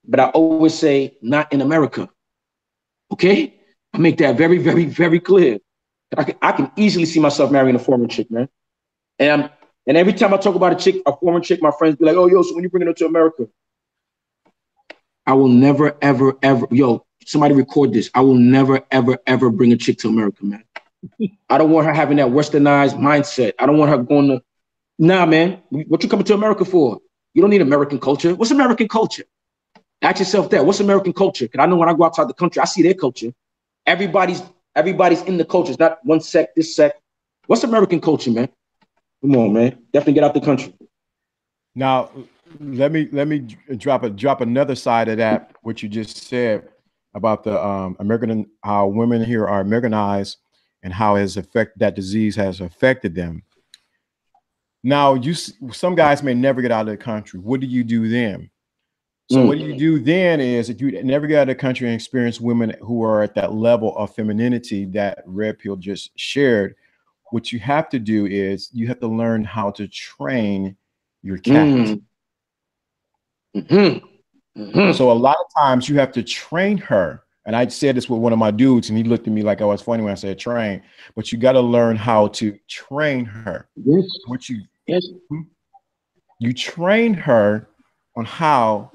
but I always say not in America. Okay? I make that very, very, very clear. I can easily see myself marrying a foreign chick, man. And every time I talk about a foreign chick, my friends be like, oh, yo, so when you bring her to America? I will never, ever, ever, yo, somebody record this. I will never, ever, ever bring a chick to America, man. I don't want her having that westernized mindset. I don't want her going to, nah, man, what you coming to America for? You don't need American culture. What's American culture? Ask yourself that. What's American culture? Because I know when I go outside the country, I see their culture. Everybody's in the culture. It's not one sect, this sect. What's American culture, man? Come on, man. Definitely get out the country.
Now, let me drop another side of that, what you just said about the American, how women here are Americanized and how that disease has affected them. Now, some guys may never get out of the country. What do you do then? So what you do then is, if you never get out of the country and experience women who are at that level of femininity that Red Pill just shared, what you have to do is you have to learn how to train your cat. So a lot of times you have to train her. And I said this with one of my dudes, and he looked at me like I was funny when I said train. But you got to learn how to train her. You train her on how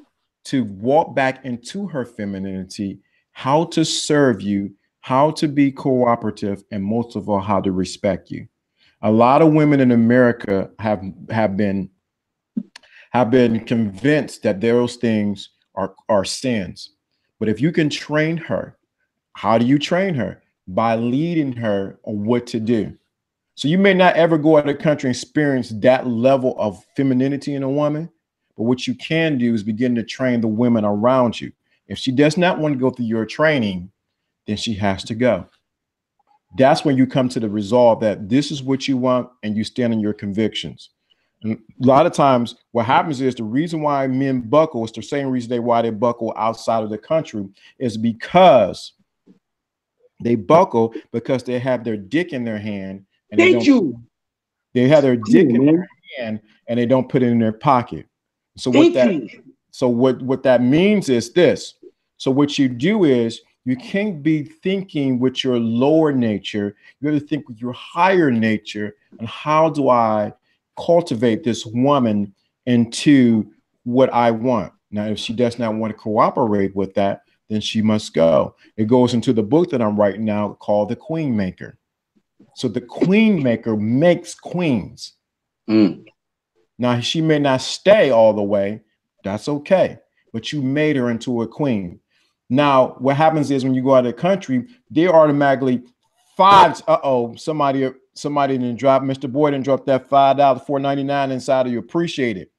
to walk back into her femininity, how to serve you, how to be cooperative, and most of all, how to respect you. A lot of women in America have been convinced that those things are sins. But if you can train her, how do you train her? By leading her on what to do. So you may not ever go out of the country and experience that level of femininity in a woman, but what you can do is begin to train the women around you. If she does not want to go through your training, then she has to go. That's when you come to the resolve that this is what you want and you stand on your convictions. And a lot of times what happens is the reason why men buckle is the same reason why they buckle outside of the country is because they buckle because they have their dick in their hand. And they have their dick in their hand and they don't put it in their pocket. So what that means is this. So what you do is You can't be thinking with your lower nature. You have to think with your higher nature. And how do I cultivate this woman into what I want? Now, if she does not want to cooperate with that, then she must go. It goes into the book that I'm writing now called The Queen Maker. So the Queen Maker makes queens. Now, she may not stay all the way. That's okay. But you made her into a queen. Now, what happens is when you go out of the country, they automatically somebody didn't drop, Mr. Boyd didn't drop that $5, $4.99 inside of you. Appreciate it.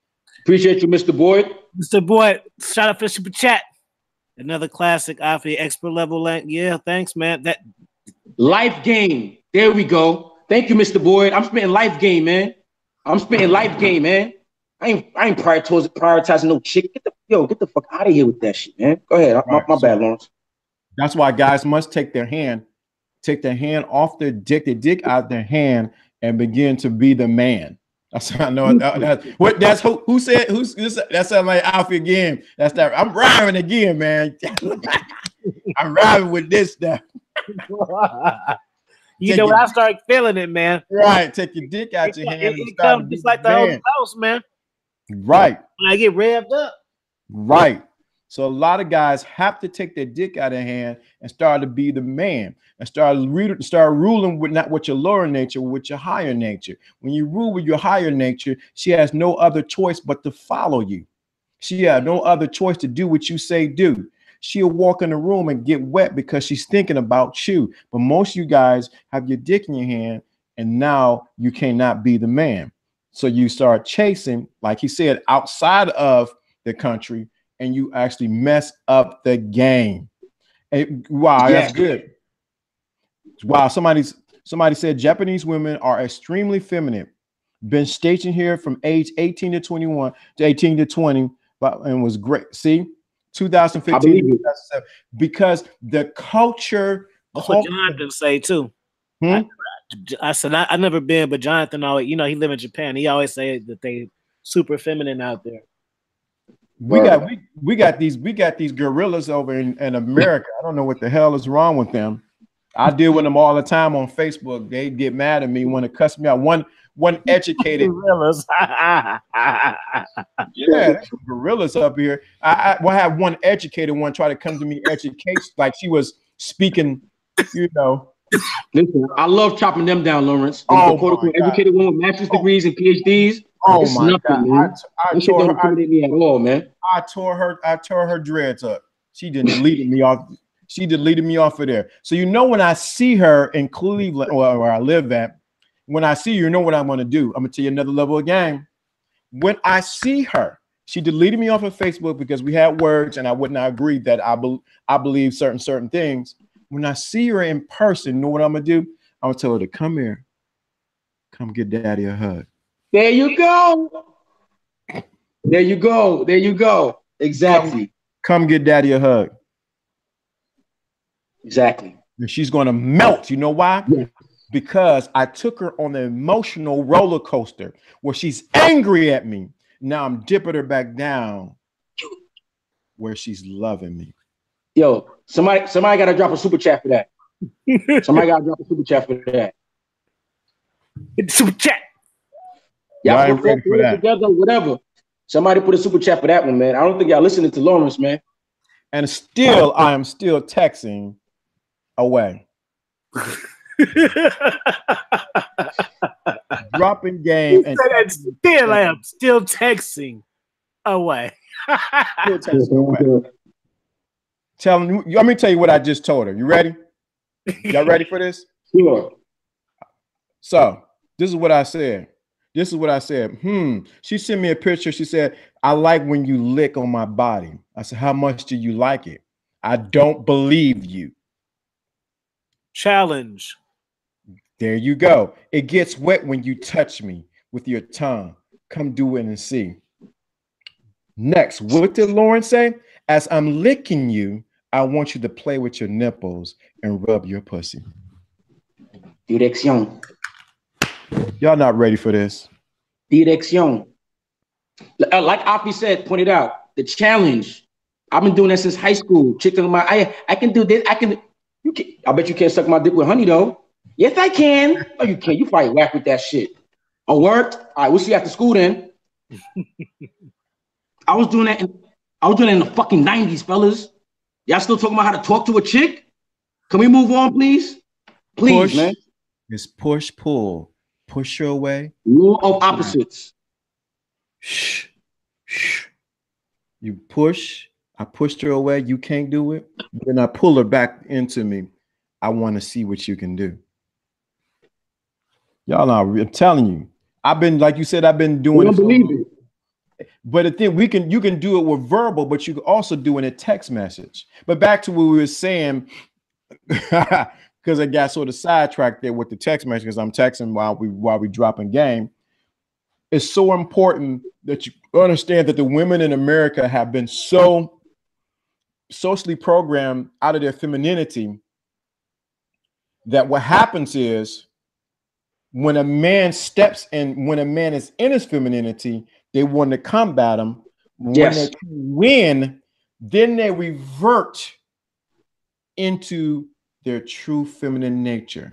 Appreciate you, Mr. Boyd.
Mr. Boyd, shout out for the super chat. Another classic off the expert level. Yeah, thanks, man. That
life game. There we go. Thank you, Mr. Boyd. I'm spitting life game, man. I'm spitting life game, man. I ain't prioritizing no chick. Get the fuck out of here with that shit, man. Go ahead.
Right.
My bad, Lawrence.
That's why guys must take their hand off their dick out their hand, and begin to be the man. That's I know that's who said that sounds like Alfie again. That's that. I'm rhyming again, man. I'm rhyming with this stuff.
I start feeling it, man.
Right, take your dick out your hand.
It comes just like the Holy Ghost, man.
Right.
When I get revved up.
Right. So a lot of guys have to take their dick out of hand and start to be the man and start ruling with not with your lower nature, with your higher nature. When you rule with your higher nature, she has no other choice but to follow you. She has no other choice to do what you say do. She'll walk in the room and get wet because she's thinking about you. But most of you guys have your dick in your hand, and now you cannot be the man. So you start chasing, like he said, outside of the country, and you actually mess up the game. Wow, that's good. Wow, somebody said Japanese women are extremely feminine. Been stationed here from age 18 to 21 to 18 to 20, and was great. See, 2015, because the culture.
That's what Jonathan say too. I said I've never been, but Jonathan always, he live in Japan. He always say that they super feminine out there.
We got these gorillas over in America. I don't know what the hell is wrong with them. I deal with them all the time on Facebook. They get mad at me, want to cuss me out. One educated
gorillas.
Yeah, gorillas up here. I will have one educated one try to come to me education like she was speaking,
Listen, I love chopping them down, Lawrence.
The
educated one with master's degrees and PhDs.
Oh my God!
Man. I tore her. Me at all, man.
I tore her dreads up. She deleted me off. She deleted me off of there. So when I see her in Cleveland, or where I live at, when I see you know what I'm going to do. I'm going to tell you another level of game. When I see her, she deleted me off of Facebook because we had words, and I would not agree that I believe certain things. When I see her in person, you know what I'm going to do? I'm going to tell her to come here. Come get daddy a hug.
There you go. There you go. There you go. Exactly.
Come get daddy a hug.
Exactly.
And she's going to melt. You know why?
Yeah.
Because I took her on an emotional roller coaster where she's angry at me. Now I'm dipping her back down where she's loving me.
Yo, somebody got to drop a super chat for that. Somebody got to drop a super chat for that.
Super chat.
Y'all put it together, whatever. Somebody put a super chat for that one, man. I don't think y'all listening to Lawrence, man.
And still, I am still texting away. Dropping game. And
still I am still texting away.
Still texting away. Let me tell you what I just told her. You ready? Y'all ready for this?
Sure.
So this is what I said. She sent me a picture. She said, I like when you lick on my body. I said, how much do you like it? I don't believe you.
Challenge.
There you go. It gets wet when you touch me with your tongue. Come do it and see. Next, what did Lauren say? As I'm licking you, I want you to play with your nipples and rub your pussy.
Direction.
Y'all not ready for this.
Direction. Like Afi said, pointed out, the challenge. I've been doing that since high school. Chick talking about, I can do this. I can. You can. I bet you can't suck my dick with honey though. Yes, I can. No, you can't. You probably whack with that shit. Oh, worked. All right, we'll see you after school then. I was doing that. I was doing it in the fucking 90s, fellas. Y'all still talking about how to talk to a chick? Can we move on, please? Please,
Push.
man.
It's push, pull. Push her away.
Law of opposites.
Shh. Shh. You push. I pushed her away. You can't do it. Then I pull her back into me. I want to see what you can do. Y'all know, I'm telling you. I've been, like you said, I've been doing it.
Believe it.
But the thing, you can do it with verbal, but you can also do it in a text message. But back to what we were saying, because I got sort of sidetracked there with the text message, because I'm texting while we dropping game. It's so important that you understand that the women in America have been so socially programmed out of their femininity that what happens is when a man steps in, when a man is in his femininity, they want to combat him. When they win, then they revert into their true feminine nature.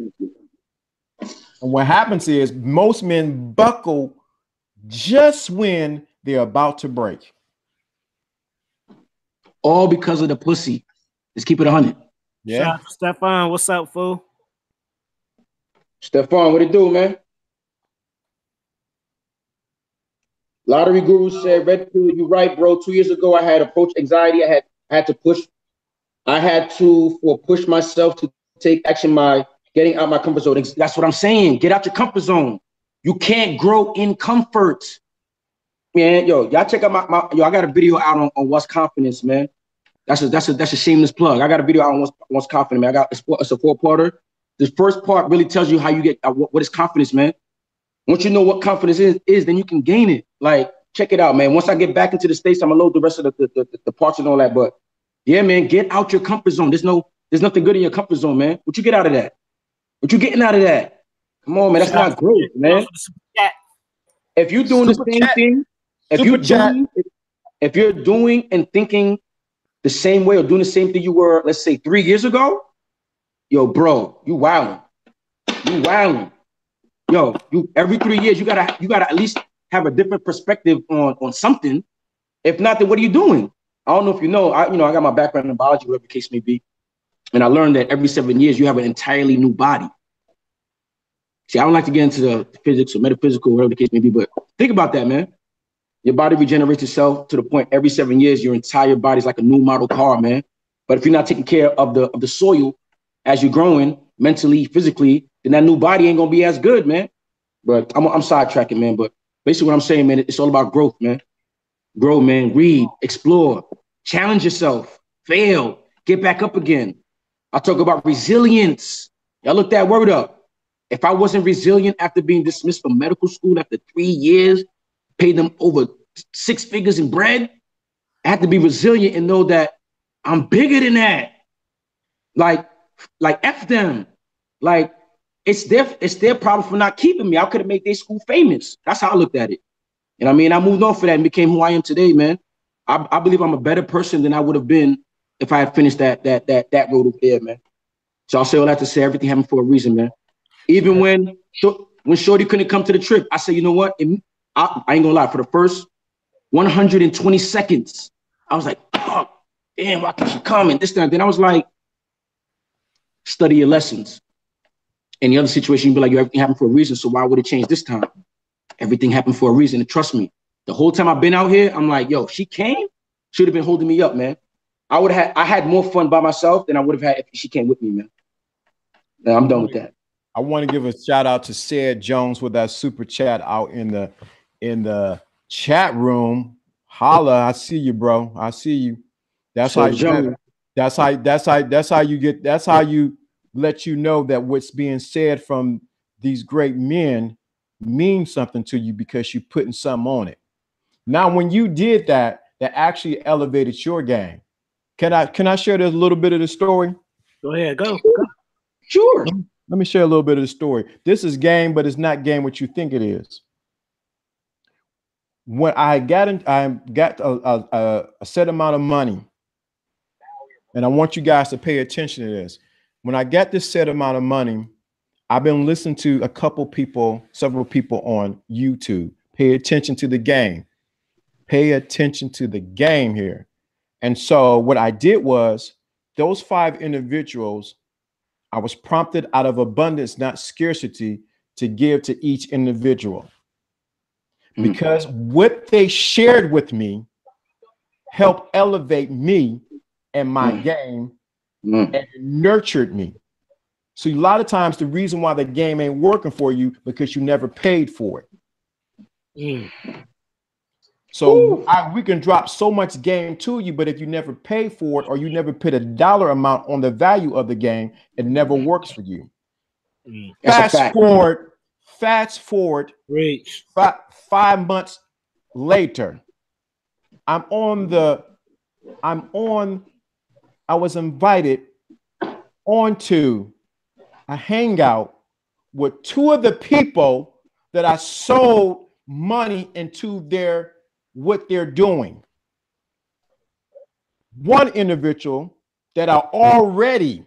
And what happens is most men buckle just when they're about to break.
All because of the pussy. Let's keep it 100.
Yeah. Shout out to Stefan. What's up, fool?
Stefan, what it do, man? Lottery Guru said, Red Pill, you right, bro. 2 years ago, I had approach anxiety. I had to push. I had to push myself to take action by getting out my comfort zone. That's what I'm saying. Get out your comfort zone. You can't grow in comfort. Man, yo, y'all check out I got a video out on What's Confidence, man. That's a shameless plug. I got a video out on What's Confident, man. I got a four-parter. This first part really tells you how you get what is confidence, man. Once you know what confidence is, then you can gain it. Like, check it out, man. Once I get back into the States, I'm gonna load the rest of the parts and all that. But yeah, man, get out your comfort zone. There's nothing good in your comfort zone, man. What you get out of that? What you getting out of that? Come on, man. That's not growth, man. If you're doing the same thing, if you're doing and thinking the same way or doing the same thing you were, let's say 3 years ago, yo, bro, you wilding. You wilding. Yo, every 3 years you gotta at least have a different perspective on something. If not, then what are you doing? I don't know if you know. I got my background in biology, whatever the case may be, and I learned that every 7 years you have an entirely new body. See, I don't like to get into the physics or metaphysical, whatever the case may be, but think about that, man. Your body regenerates itself to the point every 7 years your entire body's like a new model car, man. But if you're not taking care of the soil as you're growing mentally, physically, then that new body ain't gonna be as good, man. But I'm sidetracking, man. But basically what I'm saying, man, it's all about growth, man. Grow, man. Read, explore, challenge yourself, fail, get back up again. I talk about resilience. Y'all look that word up. If I wasn't resilient after being dismissed from medical school after 3 years, paid them over 6 figures in bread, I had to be resilient and know that I'm bigger than that. Like F them. Like, it's their problem for not keeping me. I could have made their school famous. That's how I looked at it. And I mean, I moved on for that and became who I am today, man. I believe I'm a better person than I would have been if I had finished that road over there, man. So I'll say all that to say everything happened for a reason, man. Even when Shorty couldn't come to the trip, I said, you know what? I ain't gonna lie, for the first 120 seconds, I was like, oh, damn, why can't she come? And this, that, and then I was like, study your lessons. In the other situation, you'd be like, everything happened for a reason, so why would it change this time? Everything happened for a reason, and trust me, the whole time I've been out here, I'm like, yo, she came, should have been holding me up, man. I had more fun by myself than I would have had if she came with me, man. Now, I'm done with that.
I want to give a shout out to Sid Jones with that super chat out in the chat room. Holla, I see you, bro. I see you. That's how you let you know that what's being said from these great men means something to you because you're putting something on it. Now, when you did that, that actually elevated your game. Can I share this little bit of the story?
Go ahead, go.
Sure.
Let me share a little bit of the story. This is game, but it's not game what you think it is. When I got a set amount of money And I want you guys to pay attention to this. When I get this set amount of money, I've been listening to a couple people, several people on YouTube. Pay attention to the game. Pay attention to the game here. And so what I did was those 5 individuals, I was prompted out of abundance, not scarcity, to give to each individual. Because what they shared with me helped elevate me and my game and nurtured me. So a lot of times the reason why the game ain't working for you because you never paid for it. So we can drop so much game to you, but if you never pay for it or you never put a dollar amount on the value of the game, it never works for you. Fast forward, 5 months later, I was invited onto a hangout with 2 of the people that I sold money into what they're doing. One individual that I already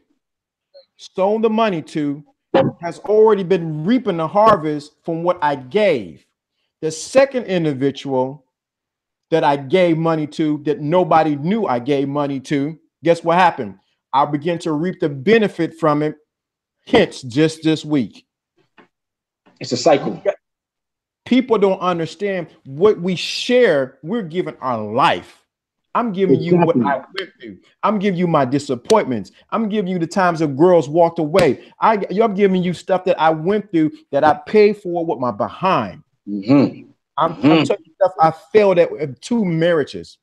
sold the money to has already been reaping the harvest from what I gave. The second individual that I gave money to that nobody knew I gave money to, guess what happened? I began to reap the benefit from it, hence just this week.
It's a cycle.
People don't understand what we share. We're giving our life. I'm giving you what I went through. I'm giving you my disappointments. I'm giving you the times that girls walked away. I'm giving you stuff that I went through that I paid for with my behind. I'm telling you stuff I failed at 2 marriages.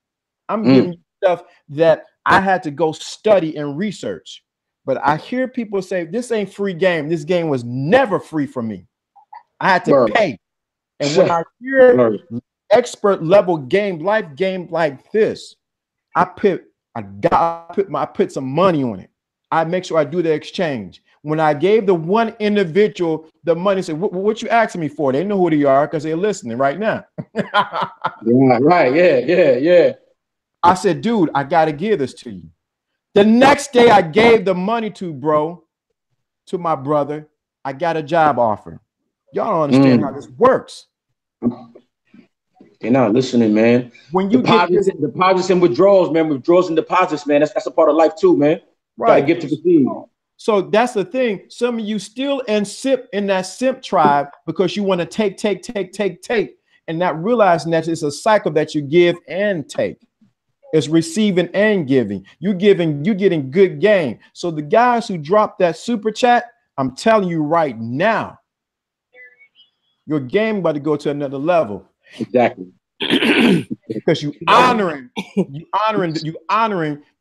I'm giving you stuff that I had to go study and research. But I hear people say, this ain't free game. This game was never free for me. I had to pay. And when I hear expert level life game like this, I put some money on it. I make sure I do the exchange. When I gave the one individual the money, said, what you asking me for? They know who they are because they're listening right now.
Yeah.
I said, dude, I got to give this to you. The next day I gave the money to my brother. I got a job offer. Y'all don't understand how this works.
They're not listening, man.
When you
deposits and withdrawals, man, withdrawals and deposits, man, that's a part of life too, man. Right. Gotta give to receive.
So that's the thing. Some of you still in that simp tribe because you want to take, and not realizing that it's a cycle that you give and take. It's receiving and giving. You're getting good game. So the guys who dropped that super chat, I'm telling you right now, your game about to go to another level.
Exactly.
Because you honoring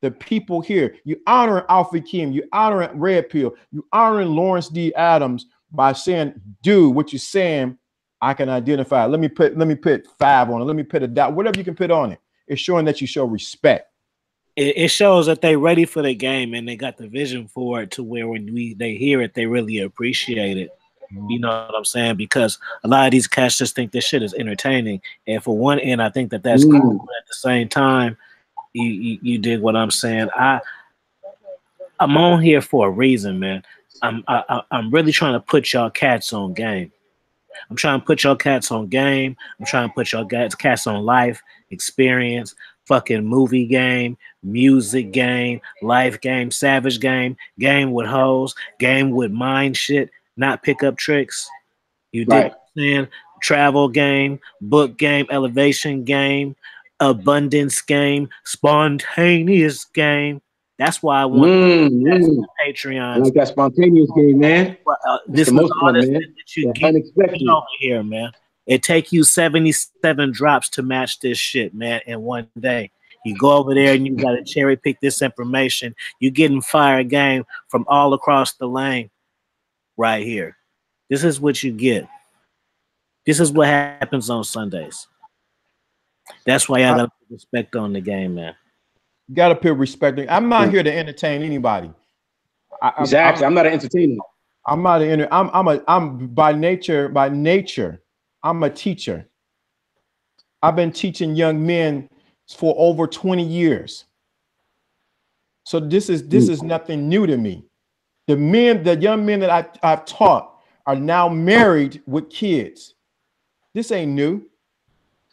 the people here. You honoring Alfie Kim. You honoring Red Pill. You honoring Lawrence D. Adams by saying, dude, what you're saying, I can identify. Let me put 5 on it. Let me put a dot. Whatever you can put on it. It's showing that you show respect.
It shows that they're ready for the game and they got the vision for it to where when they hear it, they really appreciate it. You know what I'm saying? Because a lot of these cats just think this shit is entertaining. And for one end, I think that's cool. But at the same time, you dig what I'm saying? I'm on here for a reason, man. I'm really trying to put y'all cats on game. I'm trying to put y'all cats on game. I'm trying to put y'all cats on life, experience, fucking movie game, music game, life game, savage game, game with hoes, game with mind shit, not pick up tricks. You dig what I'm saying? Travel game, book game, elevation game, abundance game, spontaneous game. That's why I want Patreon.
I like that spontaneous game, man.
This is all this that you get over here, man. It take you 77 drops to match this shit, man, in one day. You go over there and you got to cherry pick this information. You're getting fire game from all across the lane right here. This is what you get. This is what happens on Sundays. That's why I got to put respect on the game, man.
You got to put respect. I'm not here to entertain anybody.
Exactly. I'm not an entertainer.
I'm not an I'm by nature, I'm a teacher. I've been teaching young men for over 20 years. So this is nothing new to me. The young men that I've taught are now married with kids. This ain't new.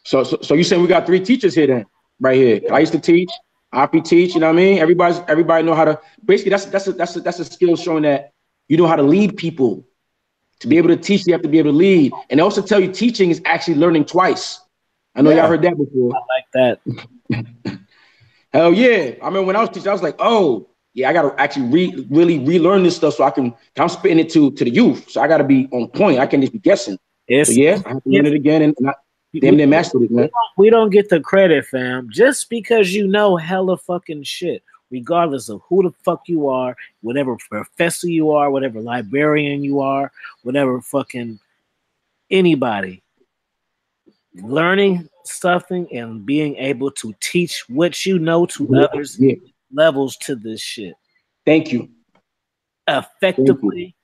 So you saying we got 3 teachers here then, right here. I used to teach, Oppie teach, you know what I mean? Everybody know how to, basically that's a skill showing that you know how to lead people. To be able to teach, you have to be able to lead. And they also tell you teaching is actually learning twice. I know y'all heard that before.
I like that.
Hell yeah. I mean, when I was teaching, I was like, oh, yeah, I got to actually really relearn this stuff so I'm spitting it to the youth. So I got to be on point. I can't just be guessing. So yeah, I have to learn it again and damn near master it, man.
We don't get the credit, fam. Just because you know hella fucking shit, regardless of who the fuck you are, whatever professor you are, whatever librarian you are, whatever fucking anybody, learning something and being able to teach what you know to others levels to this shit.
Thank you.
Effectively,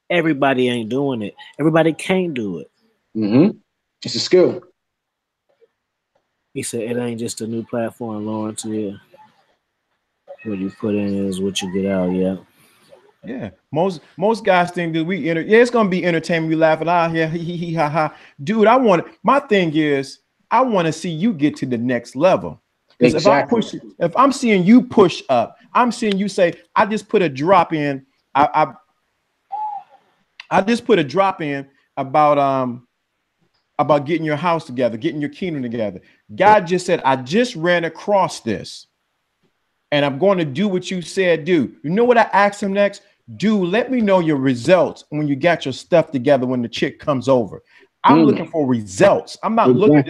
everybody ain't doing it. Everybody can't do it.
It's a skill.
He said it ain't just a new platform, Lawrence. Yeah. What you put in is what you get out, yeah.
Yeah. Most guys think that it's gonna be entertainment, we laughing out here, he ha ha. Dude, my thing is I want to see you get to the next level. Because if I'm seeing you push up, I'm seeing you say, I just put a drop in. I just put a drop in about getting your house together, getting your kingdom together. God just said, I just ran across this. And I'm going to do what you said do. You know what I asked him next? Let me know your results when you got your stuff together when the chick comes over. I'm looking for results. I'm not looking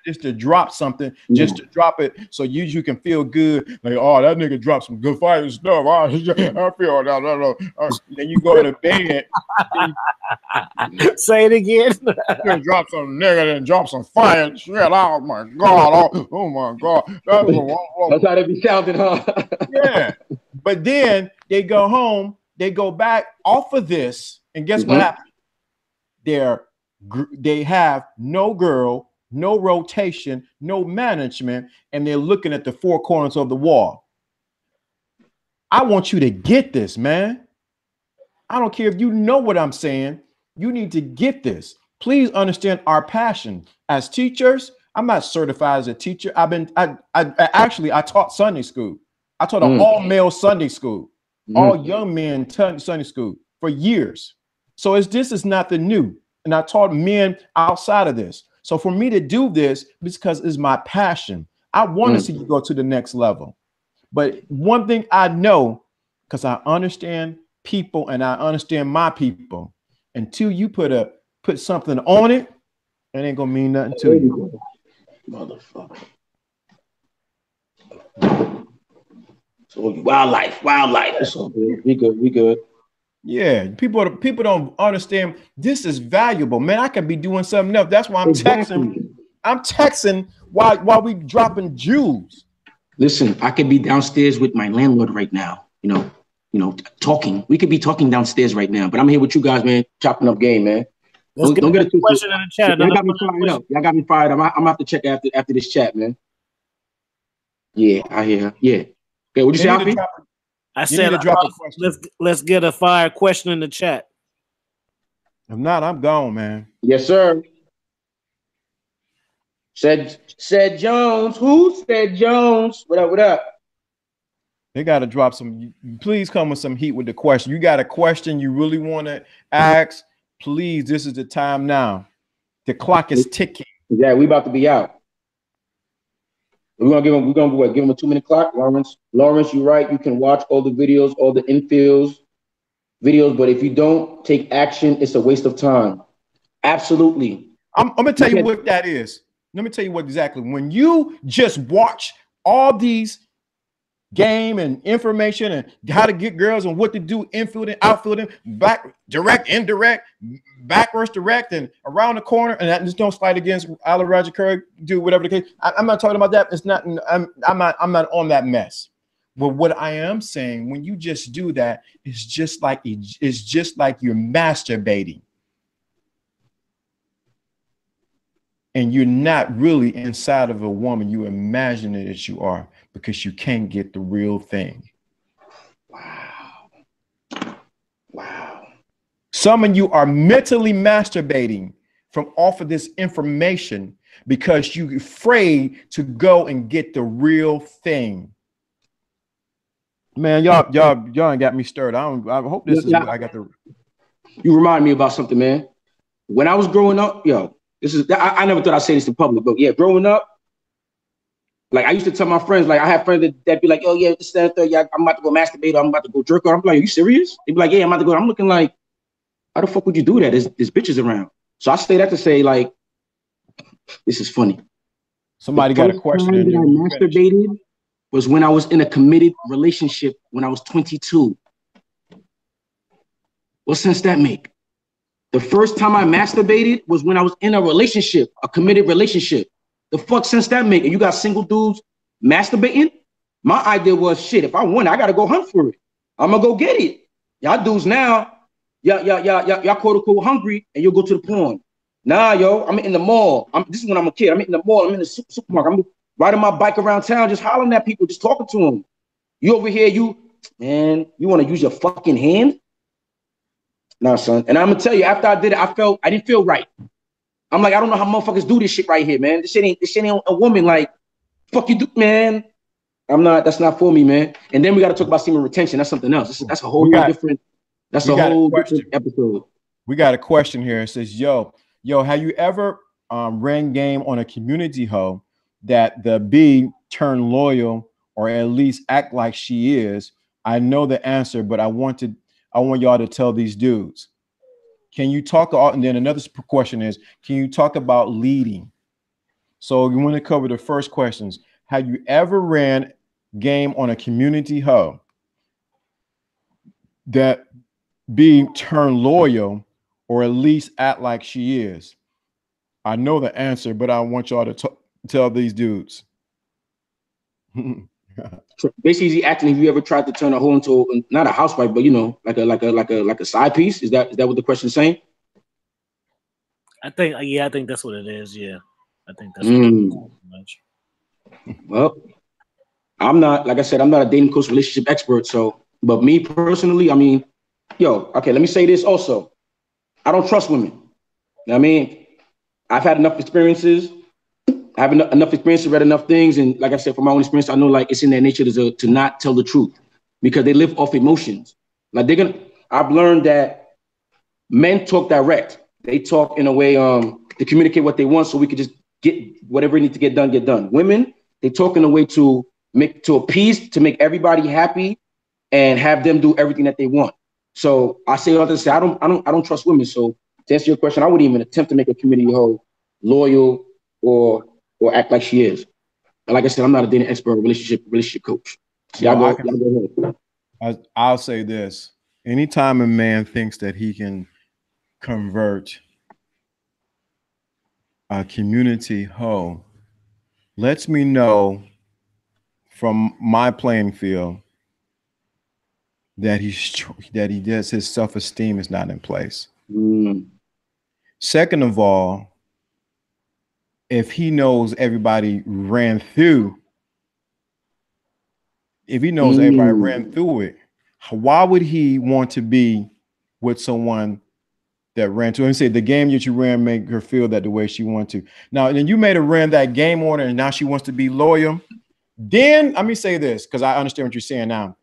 just to drop something, just to drop it so you can feel good. Like, oh, that nigga dropped some good fire stuff. I feel that. Then you go to bed.
Say it again.
You drop some nigga and drop some fire shit. Oh my God. Oh my God.
That's how they be sounding, huh?
Yeah. But then they go home, they go back off of this, and guess what happened? They have no girl, no rotation, no management, and they're looking at the 4 corners of the wall. I want you to get this, man. I don't care if you know what I'm saying. You need to get this. Please understand our passion as teachers. I'm not certified as a teacher. I taught Sunday school. I taught an all-male Sunday school, all young men Sunday school for years. So this is not the new. And I taught men outside of this. So for me to do this, because it's my passion, I want to see you go to the next level. But one thing I know, because I understand people and I understand my people, until you put something on it, it ain't gonna mean nothing to you.
Motherfucker. So wildlife. It's all good. We good.
Yeah, people don't understand this is valuable, man. I could be doing something else. That's why I'm texting. I'm texting while we dropping jewels.
Listen, I could be downstairs with my landlord right now. You know, talking. We could be talking downstairs right now, but I'm here with you guys, man, chopping up game, man. Don't get it too
question in the chat.
Y'all got me fired up. Y'all got me fired up. I'm gonna have to check after this chat, man. Yeah, I hear her. Yeah. Okay, what'd you say, Alfie?
I said, let's get a fire question in the chat.
If not, I'm gone, man.
Yes, sir. Said Jones. Who said Jones? What up?
They got to drop some. Please come with some heat with the question. You got a question you really want to ask? Please, this is the time now. The clock is ticking.
Yeah, we about to be out. We're gonna give him a 2-minute clock, Lawrence. Lawrence, you're right. You can watch all the videos, all the infills videos, but if you don't take action, it's a waste of time. Absolutely.
I'm gonna tell you what that is. Let me tell you what exactly. When you just watch all these game and information and how to get girls and what to do, infielding, outfielding, back, direct, indirect, backwards, direct, and around the corner, and that just don't slide against Allen Roger Curry, do whatever the case. I'm not talking about that. It's not. I'm not on that mess. But what I am saying, when you just do that, it's just like you're masturbating. And you're not really inside of a woman. You imagine it as you are, because you can't get the real thing.
Wow. Wow.
Some of you are mentally masturbating from off of this information because you're afraid to go and get the real thing. Man, y'all ain't got me stirred. I hope this is what I got the.
You remind me about something, man. When I was growing up, yo, I never thought I'd say this in public, but yeah, growing up, like I used to tell my friends, like I have friends that be like, oh yeah, this, that, third, yeah, I'm about to go masturbate, or I'm about to go jerk off. I'm like, are you serious? They'd be like, yeah, I'm about to go. I'm looking like, how the fuck would you do that? There's bitches around. So I say that to say, like, this is funny.
Somebody got a question in there.
I masturbated was when I was in a committed relationship when I was 22. What sense that make? The first time I masturbated was when I was in a relationship, a committed relationship. The fuck sense that make? And you got single dudes masturbating? My idea was, shit, if I want it, I gotta go hunt for it. I'm gonna go get it. Y'all dudes now, y'all quote unquote hungry and you'll go to the porn. Nah, yo, I'm in the mall. This is when I'm a kid. I'm in the mall. I'm in the supermarket. I'm riding my bike around town, just hollering at people, just talking to them. You over here, you want to use your fucking hand? Nah, son. And I'm gonna tell you, after I did it, I didn't feel right. I'm like, I don't know how motherfuckers do this shit right here, man. This shit ain't a woman. Like, fuck you do, man. That's not for me, man. And then we got to talk about semen retention. That's something else. That's a whole different episode.
We got a question here. It says, yo, have you ever ran game on a community hoe that the B turned loyal or at least act like she is? I know the answer, but I want y'all to tell these dudes. Can you talk? And then another question is, can you talk about leading? So you want to cover the first questions. Have you ever ran game on a community hoe that B turned loyal or at least act like she is? I know the answer, but I want y'all to tell these dudes.
Basically, is he acting? Have you ever tried to turn a hoe into not a housewife, but like a side piece? Is that what the question is saying?
I think that's what it is. Yeah, I think that's what it is.
Well, I'm not, like I said, I'm not a dating coach, relationship expert. So, but me personally, I mean, okay, let me say this also. I don't trust women. You know what I mean? I've had enough experiences. I have enough experience, read enough things. And like I said, from my own experience, I know like it's in their nature to not tell the truth because they live off emotions. Like I've learned that men talk direct. They talk in a way to communicate what they want so we could just get whatever needs to get done. Women, they talk in a way to appease, to make everybody happy and have them do everything that they want. So I say all this, I don't trust women. So to answer your question, I wouldn't even attempt to make a community hoe loyal or act like she is. And like I said, I'm not a dating expert, relationship coach. So y'all go ahead.
I'll say this. Anytime a man thinks that he can convert a community hoe, lets me know from my playing field that his self-esteem is not in place. Second of all, if he knows everybody ran through it, why would he want to be with someone that ran to? And say the game that you ran make her feel that the way she wants to. Now, and then you made her ran that game on her, and now she wants to be loyal. Then let me say this, because I understand what you're saying now.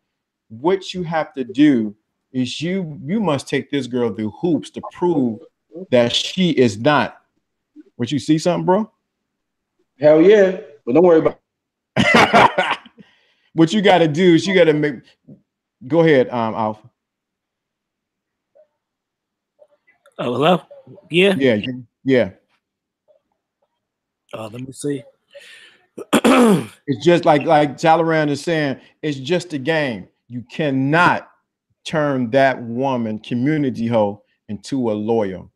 What you have to do is you must take this girl through hoops to prove that she is not. What, you see something, bro?
Hell yeah, but don't worry about it.
What you got to do is you got to make. Go ahead, Alpha.
Oh, hello. Yeah.
Yeah.
Let me see.
It's just like Talaran is saying. It's just a game. You cannot turn that woman, community hoe, into a loyal.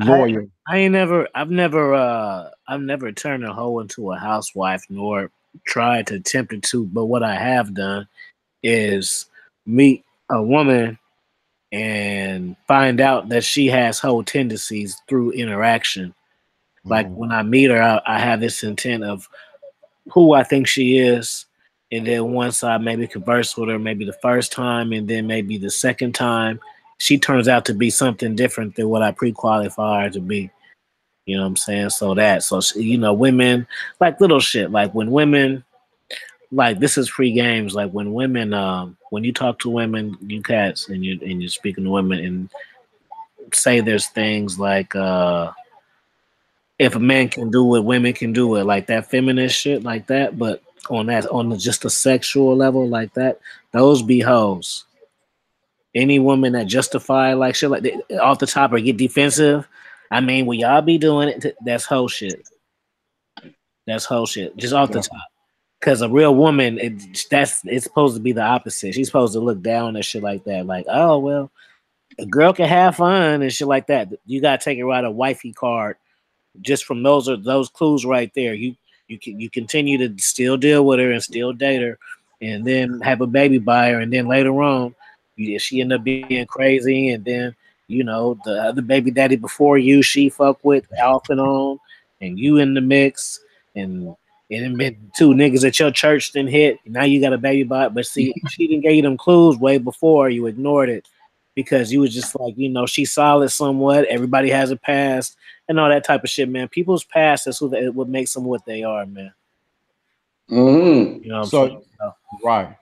I've never turned a hoe into a housewife nor tried to attempt it to, but what I have done is meet a woman and find out that she has hoe tendencies through interaction. Like when I meet her, I have this intent of who I think she is, And then once I maybe converse with her, maybe the first time, and then maybe the second time, she turns out to be something different than what I pre-qualify her to be. You know what I'm saying? Women like little shit. Like when women, like this is free games. Like when women, when you talk to women, you cats, and you're speaking to women, and say there's things like, if a man can do it, women can do it, like that feminist shit, like that. But just a sexual level, like that, those be hoes. Any woman that justify like shit, like off the top or get defensive, I mean, will y'all be doing it? That's hoe shit. That's whole shit, just off the top. Because a real woman, it's supposed to be the opposite. She's supposed to look down at shit like that. Like, oh well, a girl can have fun and shit like that. You gotta take her out a wifey card just from those clues right there. You continue to still deal with her and still date her, and then have a baby by her, and then later on, she end up being crazy, and then the other baby daddy before you, she fuck with off and on, and you in the mix, and it been two niggas at your church then hit. Now you got a baby by it, but see, she didn't give you them clues way before. You ignored it because you was just like, she's solid somewhat. Everybody has a past and all that type of shit, man. People's past is what makes them what they are, man.
Mm-hmm.
You know what I'm saying?
Right.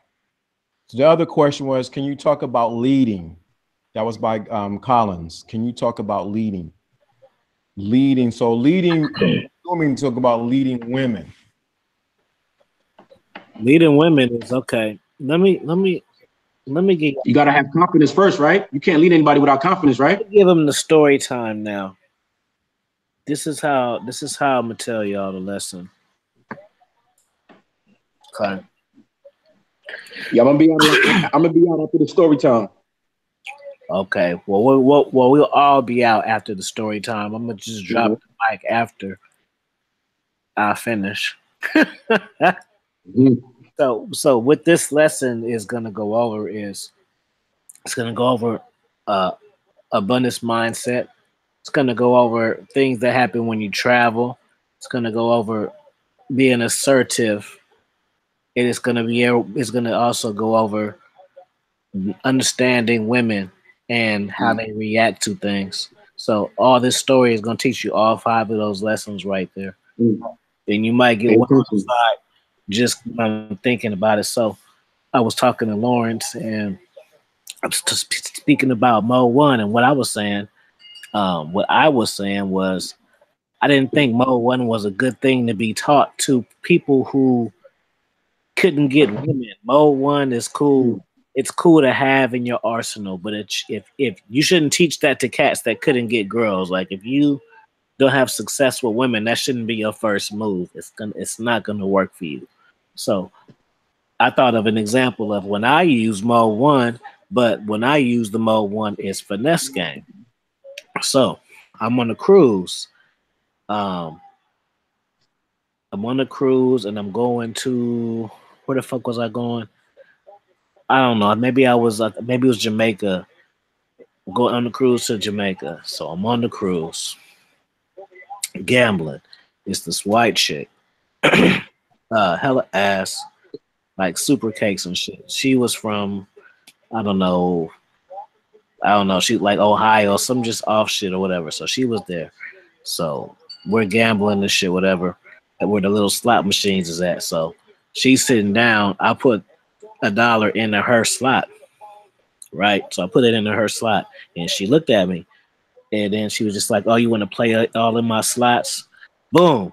So the other question was, can you talk about leading? That was by Collins. Can you talk about leading? Leading. So leading, you mean talk about leading women.
Leading women is okay. Let me get.
You gotta have confidence first, right? You can't lead anybody without confidence, right?
Give them the story time now. This is how I'm gonna tell y'all the lesson. Okay.
Yeah, I'm gonna be out after the story time.
Okay. Well, we'll all be out after the story time. I'm gonna just drop the mic after I finish.
Mm-hmm.
So what this lesson is gonna go over abundance mindset. It's gonna go over things that happen when you travel. It's gonna go over being assertive. It's gonna also go over understanding women and how they react to things. So all this story is gonna teach you all 5 of those lessons right there. And you might get one on the side just I'm thinking about it. So I was talking to Lawrence and I was speaking about Mo 1, and what I was saying was I didn't think Mo 1 was a good thing to be taught to people who couldn't get women. Mo 1 is cool. It's cool to have in your arsenal, but if you shouldn't teach that to cats that couldn't get girls. Like if you don't have success with women, that shouldn't be your first move. It's not gonna work for you. So I thought of an example of when I use Mo 1, but when I use the Mo 1 is finesse game. So I'm on a cruise. I'm on a cruise and I'm going to, where the fuck was I going? I don't know. Maybe it was Jamaica. Going on the cruise to Jamaica. So I'm on the cruise, gambling. It's this white chick, hella ass, like super cakes and shit. She was from, I don't know. She like Ohio, some just off shit or whatever. So she was there. So we're gambling and shit, whatever, where the little slot machines is at. So she's sitting down. I put $1 into her slot, right? So I put it into her slot, and she looked at me, and then she was just like, "Oh, you want to play all in my slots?" Boom.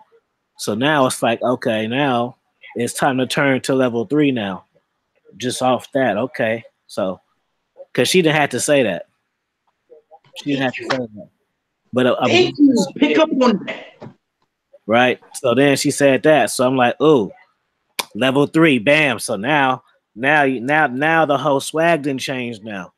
So now it's like, okay, now it's time to turn to level 3 now. Just off that, okay. So, because she didn't have to say that. She didn't have to say that. But
pick up on that.
Right. So then she said that. So I'm like, ooh, level 3, bam. So now the whole swag didn't change now.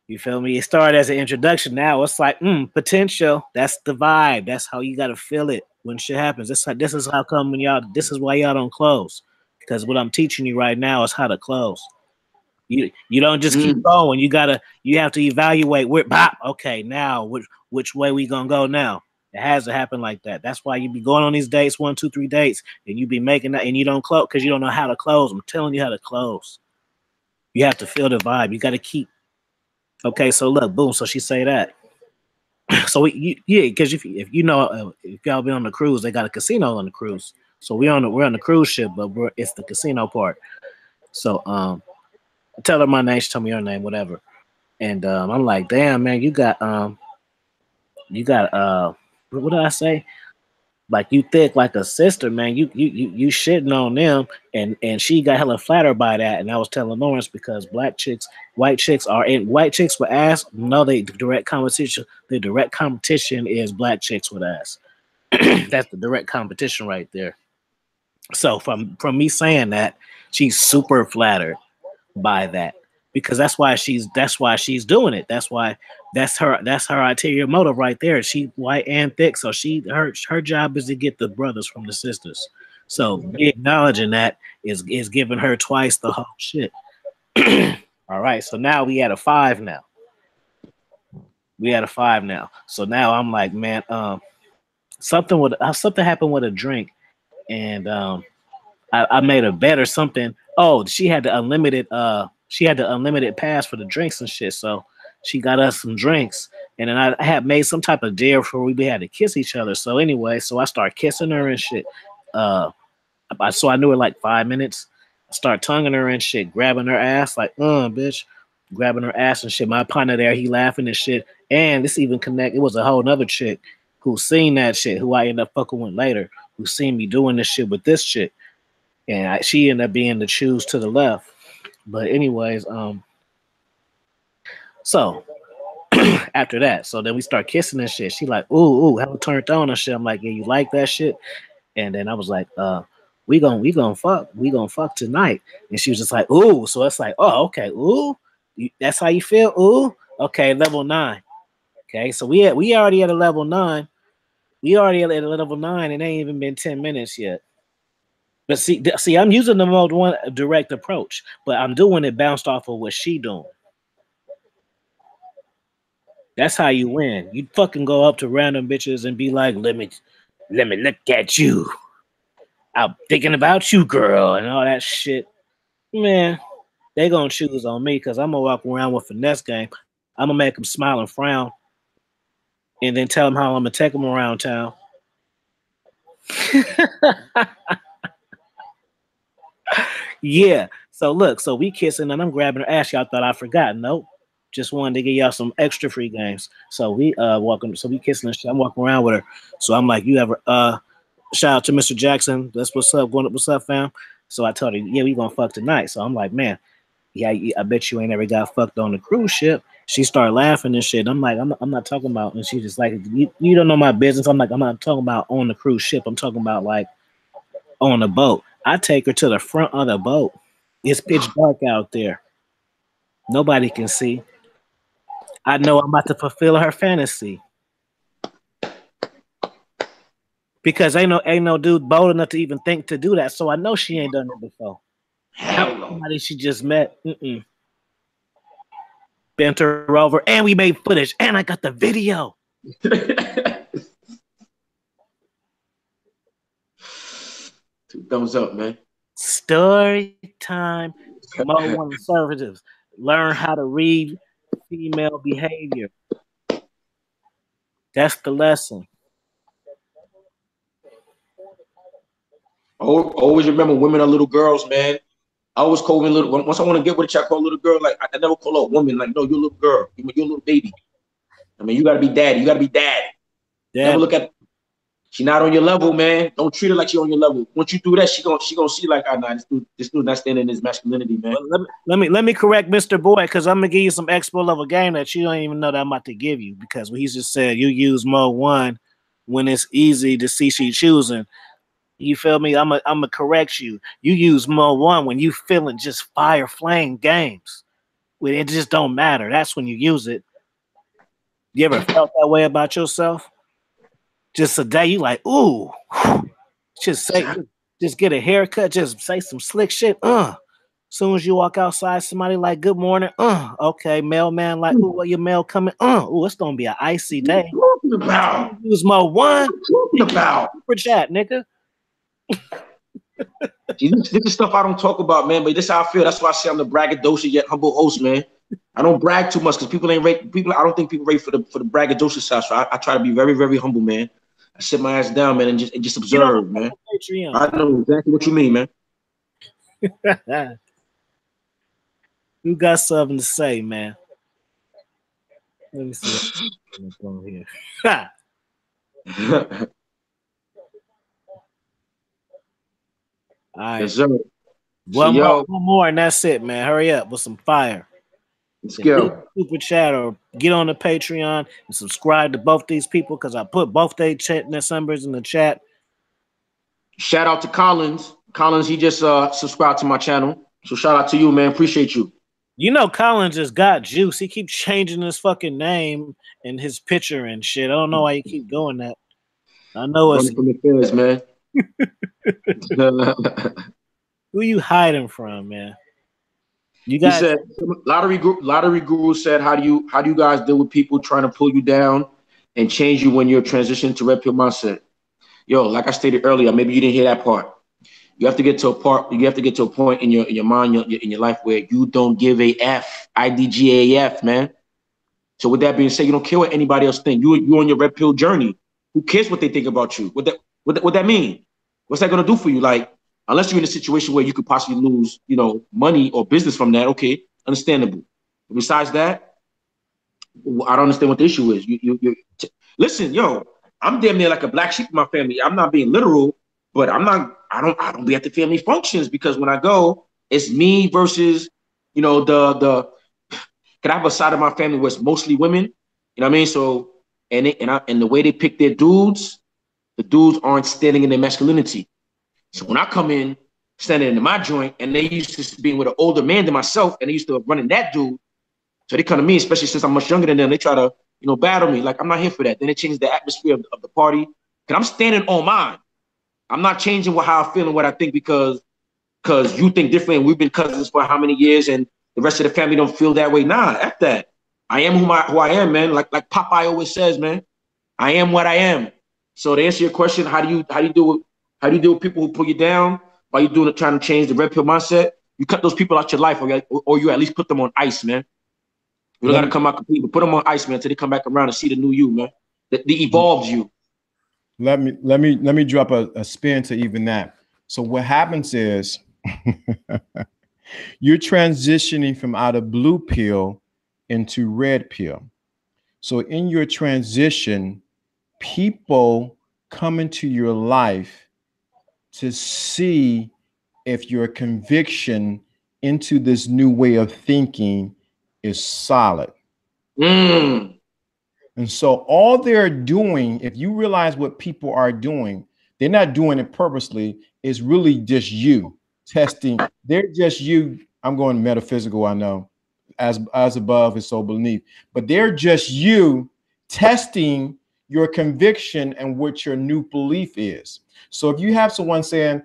You feel me? It started as an introduction. Now it's like, potential. That's the vibe. That's how you gotta feel it when shit happens. This is how come this is why y'all don't close. Because what I'm teaching you right now is how to close. You don't just keep going. You have to evaluate where okay, now which way we gonna go now? It has to happen like that. That's why you be going on these dates, 1, 2, 3 dates, and you be making that, and you don't close because you don't know how to close. I'm telling you how to close. You have to feel the vibe. You got to keep. Okay, so look, boom. So she say that. So yeah, because if you know if y'all been on the cruise, they got a casino on the cruise. So we're on the cruise ship, but it's the casino part. So I tell her my name. She tell me her name, whatever. And I'm like, damn, man, you got what did I say? Like you thick like a sister, man. You shitting on them, and she got hella flattered by that. And I was telling Lawrence because white chicks with ass. No, they direct competition. The direct competition is black chicks with ass. That's the direct competition right there. So from me saying that, she's super flattered by that because that's why she's doing it. That's her ulterior motive right there. She white and thick, so her job is to get the brothers from the sisters. So me acknowledging that is giving her twice the whole shit. All right, so now we at a 5 now. So now I'm like, man, something happened with a drink, and I made a bet or something. Oh, she had the unlimited pass for the drinks and shit. So she got us some drinks, and then I had made some type of deal for we had to kiss each other. So anyway, so I started kissing her and shit. So I knew her like 5 minutes. I started tonguing her and shit, grabbing her ass like, bitch, grabbing her ass and shit. My partner there, he laughing and shit. And this even connect. It was a whole nother chick who seen that shit, who I ended up fucking with later, who seen me doing this shit with this chick. And she ended up being the choose to the left. But anyways, so after that, so then we start kissing and shit. She like, ooh, hella turned on and shit. I'm like, yeah, you like that shit? And then I was like, we gonna fuck tonight. And she was just like, ooh. So it's like, oh, okay, ooh, that's how you feel, ooh, okay, level 9. Okay, so we already at a level 9. We already at a level 9, and it ain't even been 10 minutes yet. But see, I'm using the mode 1 direct approach, but I'm doing it bounced off of what she doing. That's how you win. You fucking go up to random bitches and be like, let me look at you. I'm thinking about you, girl, and all that shit. Man, they gonna choose on me because I'm gonna walk around with finesse game. I'm gonna make them smile and frown, and then tell them how I'm gonna take them around town. Yeah. So look, so we kissing and I'm grabbing her ass. Y'all thought I forgot. Nope. Just wanted to give y'all some extra free games. So we we kissing and shit. I'm walking around with her. So I'm like, you ever shout out to Mr. Jackson. That's what's up, what's up, fam? So I told her, yeah, we gonna fuck tonight. So I'm like, man, yeah, I bet you ain't ever got fucked on the cruise ship. She started laughing and shit. I'm like, I'm not talking about, and she's just like, you don't know my business. I'm like, I'm not talking about on the cruise ship. I'm talking about like on the boat. I take her to the front of the boat. It's pitch dark out there. Nobody can see. I know I'm about to fulfill her fantasy. Because ain't no dude bold enough to even think to do that. So I know she ain't done it before. Somebody she just met. Bent her over, and we made footage, and I got the video.
2 thumbs up, man.
Story time. Mode 1 conservatives learn how to read female behavior. That's the lesson.
Always remember, women are little girls, man. I always call women little. Once I want to get with a chick, I call a little girl. Like I never call a woman like, no, you're a little girl. You're a little baby. I mean, you gotta be daddy. You gotta be dad. Never look at. She not on your level, man. Don't treat her like she on your level. Once you do that, she gonna see like, nah, this dude not standing in his masculinity, man.
Well, let me correct Mr. Boy, because I'm gonna give you some expo level game that you don't even know that I'm about to give you, because he just said you use mode 1 when it's easy to see she choosing. You feel me? I'm gonna correct you. You use mode 1 when you feeling just fire flame games. When it just don't matter. That's when you use it. You ever felt that way about yourself? Just a day you like, ooh, just get a haircut, just say some slick shit. Soon as you walk outside, somebody like, good morning. Okay. Mailman like, ooh, what your mail coming? Ooh, it's gonna be an icy day.
Talking about?
Use my one.
Talking about?
Super chat, nigga.
See, this is stuff I don't talk about, man. But this is how I feel. That's why I say I'm the braggadocious yet humble host, man. I don't brag too much because people ain't rate people. I don't think people rate for the braggadocious side. So I try to be very, very humble, man. I sit my ass down, man, and just observe, man. I know exactly what you mean, man.
You got something to say, man? Let me see what's going here. All right.
Yes, sir.
One more, and that's it, man. Hurry up with some fire.
Let's go.
Super chat or get on the Patreon and subscribe to both these people because I put both their numbers in the chat.
Shout out to Collins. Collins, he just subscribed to my channel. So shout out to you, man. Appreciate you.
You know, Collins just got juice. He keeps changing his fucking name and his picture and shit. I don't know why you keep doing that. I know it's
from the feds, man.
Who you hiding from, man? You
guys. He said, lottery guru said, how do you guys deal with people trying to pull you down and change you when you're transitioning to red pill mindset? Yo, like I stated earlier, maybe you didn't hear that part. You have to get to a part. You have to get to a point in your mind, in your life, where you don't give a f. IDGAF, man. So with that being said, you don't care what anybody else think. You on your red pill journey. Who cares what they think about you? What that mean? What's that gonna do for you? Like, unless you're in a situation where you could possibly lose, money or business from that. Okay, understandable. But besides that, I don't understand what the issue is. Listen, yo, I'm damn near like a black sheep in my family. I'm not being literal, but I don't be at the family functions because when I go, it's me versus, can I have a side of my family where it's mostly women? You know what I mean? So, and the way they pick their dudes, the dudes aren't standing in their masculinity. So when I come in, standing in my joint, and they used to being with an older man than myself, and they used to running that dude. So they come to me, especially since I'm much younger than them, they try to, battle me. Like, I'm not here for that. Then they change the atmosphere of the party. Because I'm standing on mine. I'm not changing how I feel and what I think because you think differently. And we've been cousins for how many years, and the rest of the family don't feel that way. Nah, F that. I am who I am, man. Like Popeye always says, man. I am what I am. So to answer your question, how do you deal with people who pull you down while you're trying to change the red pill mindset? You cut those people out your life, or you at least put them on ice, man. You don't got to come out complete, but put them on ice, man, until they come back around and see the new you, man. The evolved you.
Let me drop a spin to even that. So what happens is you're transitioning from out of blue pill into red pill. So in your transition, people come into your life to see if your conviction into this new way of thinking is solid. And so all they're doing, if you realize what people are doing, they're not doing it purposely. It's really just you testing. They're just you. I'm going metaphysical, I know. As above is so beneath. But they're just you testing your conviction and what your new belief is. So if you have someone saying,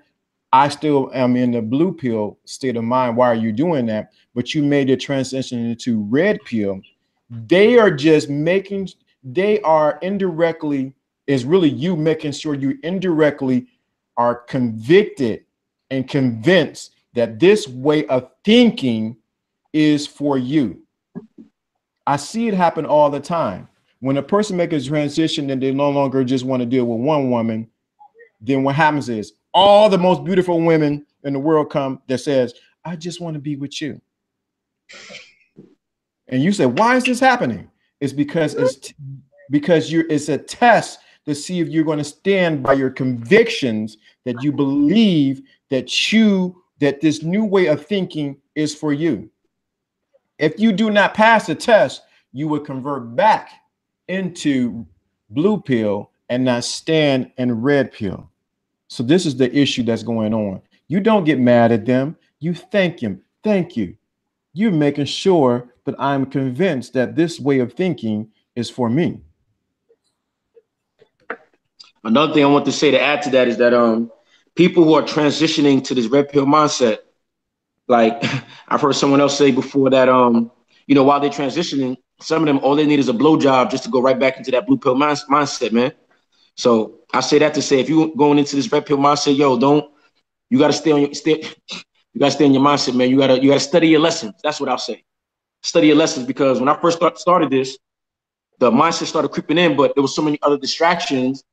I still am in the blue pill state of mind, why are you doing that? But you made a transition into red pill. They are indirectly, is really you making sure you indirectly are convicted and convinced that this way of thinking is for you. I see it happen all the time. When a person makes a transition and they no longer just want to deal with one woman, then what happens is all the most beautiful women in the world come that says, I just want to be with you. And you say, why is this happening? It's because it's a test to see if you're going to stand by your convictions that you believe that this new way of thinking is for you. If you do not pass the test, you will convert back into blue pill and not stand in red pill. So this is the issue that's going on. You don't get mad at them. You thank him. Thank you. You're making sure that I'm convinced that this way of thinking is for me.
Another thing I want to say to add to that is that people who are transitioning to this red pill mindset, Like I've heard someone else say before that, while they're transitioning, some of them all they need is a blowjob just to go right back into that blue pill mindset, man. So I say that to say, if you going into this red pill mindset, yo, you got to stay on your you got to stay in your mindset, man. You gotta study your lessons. That's what I'll say. Study your lessons, because when I first started this, the mindset started creeping in, but there was so many other distractions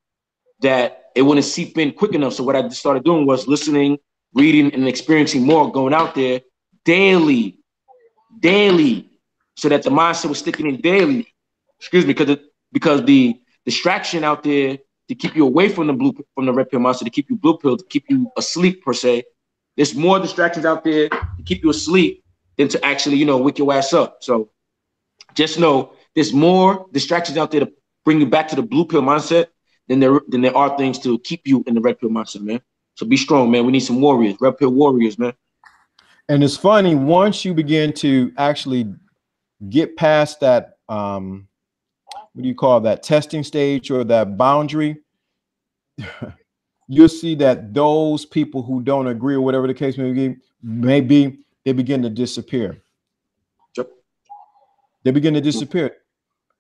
that it wouldn't seep in quick enough. So what I started doing was listening, reading, and experiencing more, going out there daily, so that the mindset was sticking in daily. Excuse me, because the distraction out there to keep you away from the red pill mindset, to keep you blue pill, to keep you asleep per se. There's more distractions out there to keep you asleep than to actually, wake your ass up. So just know there's more distractions out there to bring you back to the blue pill mindset than there are things to keep you in the red pill mindset, man. So be strong, man. We need some warriors, red pill warriors, man.
And it's funny, once you begin to actually get past that, what do you call that, testing stage or that boundary, you'll see that those people who don't agree or whatever the case may be, they begin to disappear.
Yep.
They begin to disappear.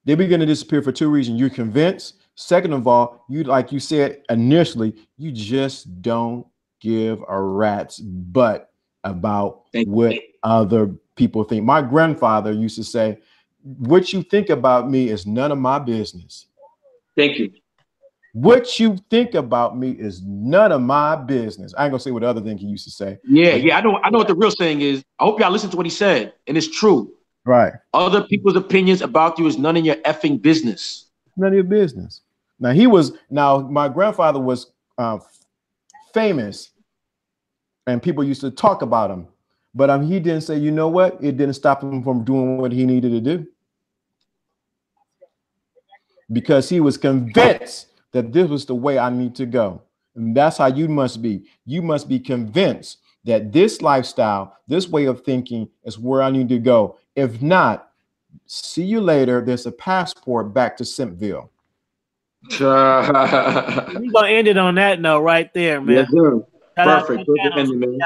They begin to disappear for two reasons. You're convinced. Second of all, like you said initially, you just don't give a rat's butt about what other people think. My grandfather used to say, what you think about me is none of my business.
Thank you.
What you think about me is none of my business. I ain't gonna say what the other thing he used to say.
Yeah, I know what the real saying is. I hope y'all listen to what he said, and it's true.
Right.
Other people's opinions about you is none of your effing business.
None of your business. Now my grandfather was famous, and people used to talk about him, but he didn't say, you know what? It didn't stop him from doing what he needed to do, because he was convinced that this was the way I need to go. And that's how you must be. You must be convinced that this lifestyle, this way of thinking is where I need to go. If not, see you later. There's a passport back to Simpville.
We're gonna end it on that note right there, man.
Yes, sir. Perfect. Perfect ending, man.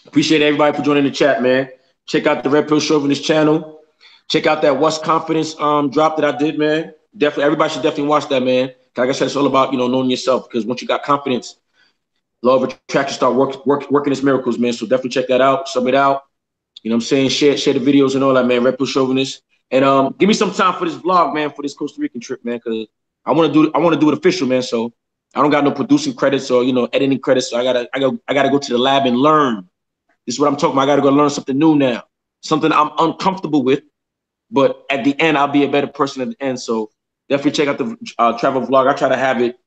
Appreciate everybody for joining the chat, man. Check out the Red Pill Chauvinist channel. Check out that What's Confidence drop that I did, man. Definitely, everybody should definitely watch that, man. Like I said, it's all about knowing yourself, because once you got confidence, law of attraction start working its miracles, man. So definitely check that out, sub it out. You know what I'm saying? Share the videos and all that, man. Red Pill Chauvinist. And give me some time for this vlog, man, for this Costa Rican trip, man, because I want to do it official, man. So I don't got no producing credits or editing credits. So I gotta go to the lab and learn. This is what I'm talking about. I gotta go learn something new now, something I'm uncomfortable with. But at the end, I'll be a better person at the end. So definitely check out the travel vlog. I try to have it,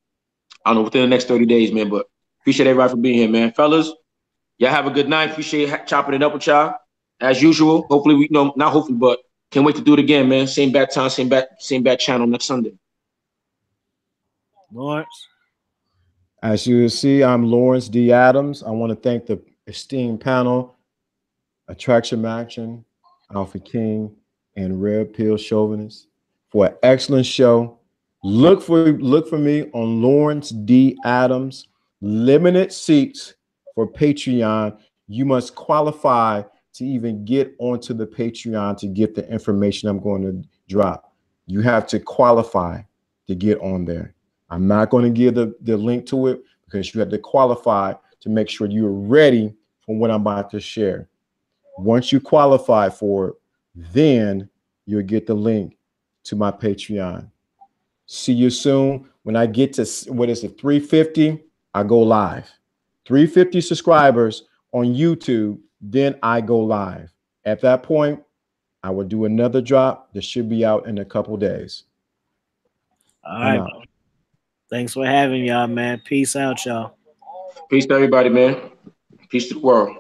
I don't know, within the next 30 days, man. But appreciate everybody for being here, man. Fellas, y'all have a good night. Appreciate chopping it up with y'all. As usual. Hopefully we not hopefully, but can't wait to do it again, man. Same bad time, same bad channel next Sunday.
Lawrence.
As you see, I'm Lawrence D. Adams. I want to thank the esteemed panel, Attraction Action, Alpha King, and Red Pill Chauvinist for an excellent show. Look for me on Lawrence D. Adams. Limited seats for Patreon. You must qualify to even get onto the Patreon to get the information I'm going to drop. You have to qualify to get on there. I'm not going to give the link to it, because you have to qualify to make sure you're ready for what I'm about to share. Once you qualify for it, then you'll get the link to my Patreon. See you soon. When I get to, 350, I go live. 350 subscribers on YouTube, then I go live. At that point, I will do another drop that should be out in a couple days.
All right. Thanks for having y'all, man. Peace out, y'all.
Peace to everybody, man. Peace to the world.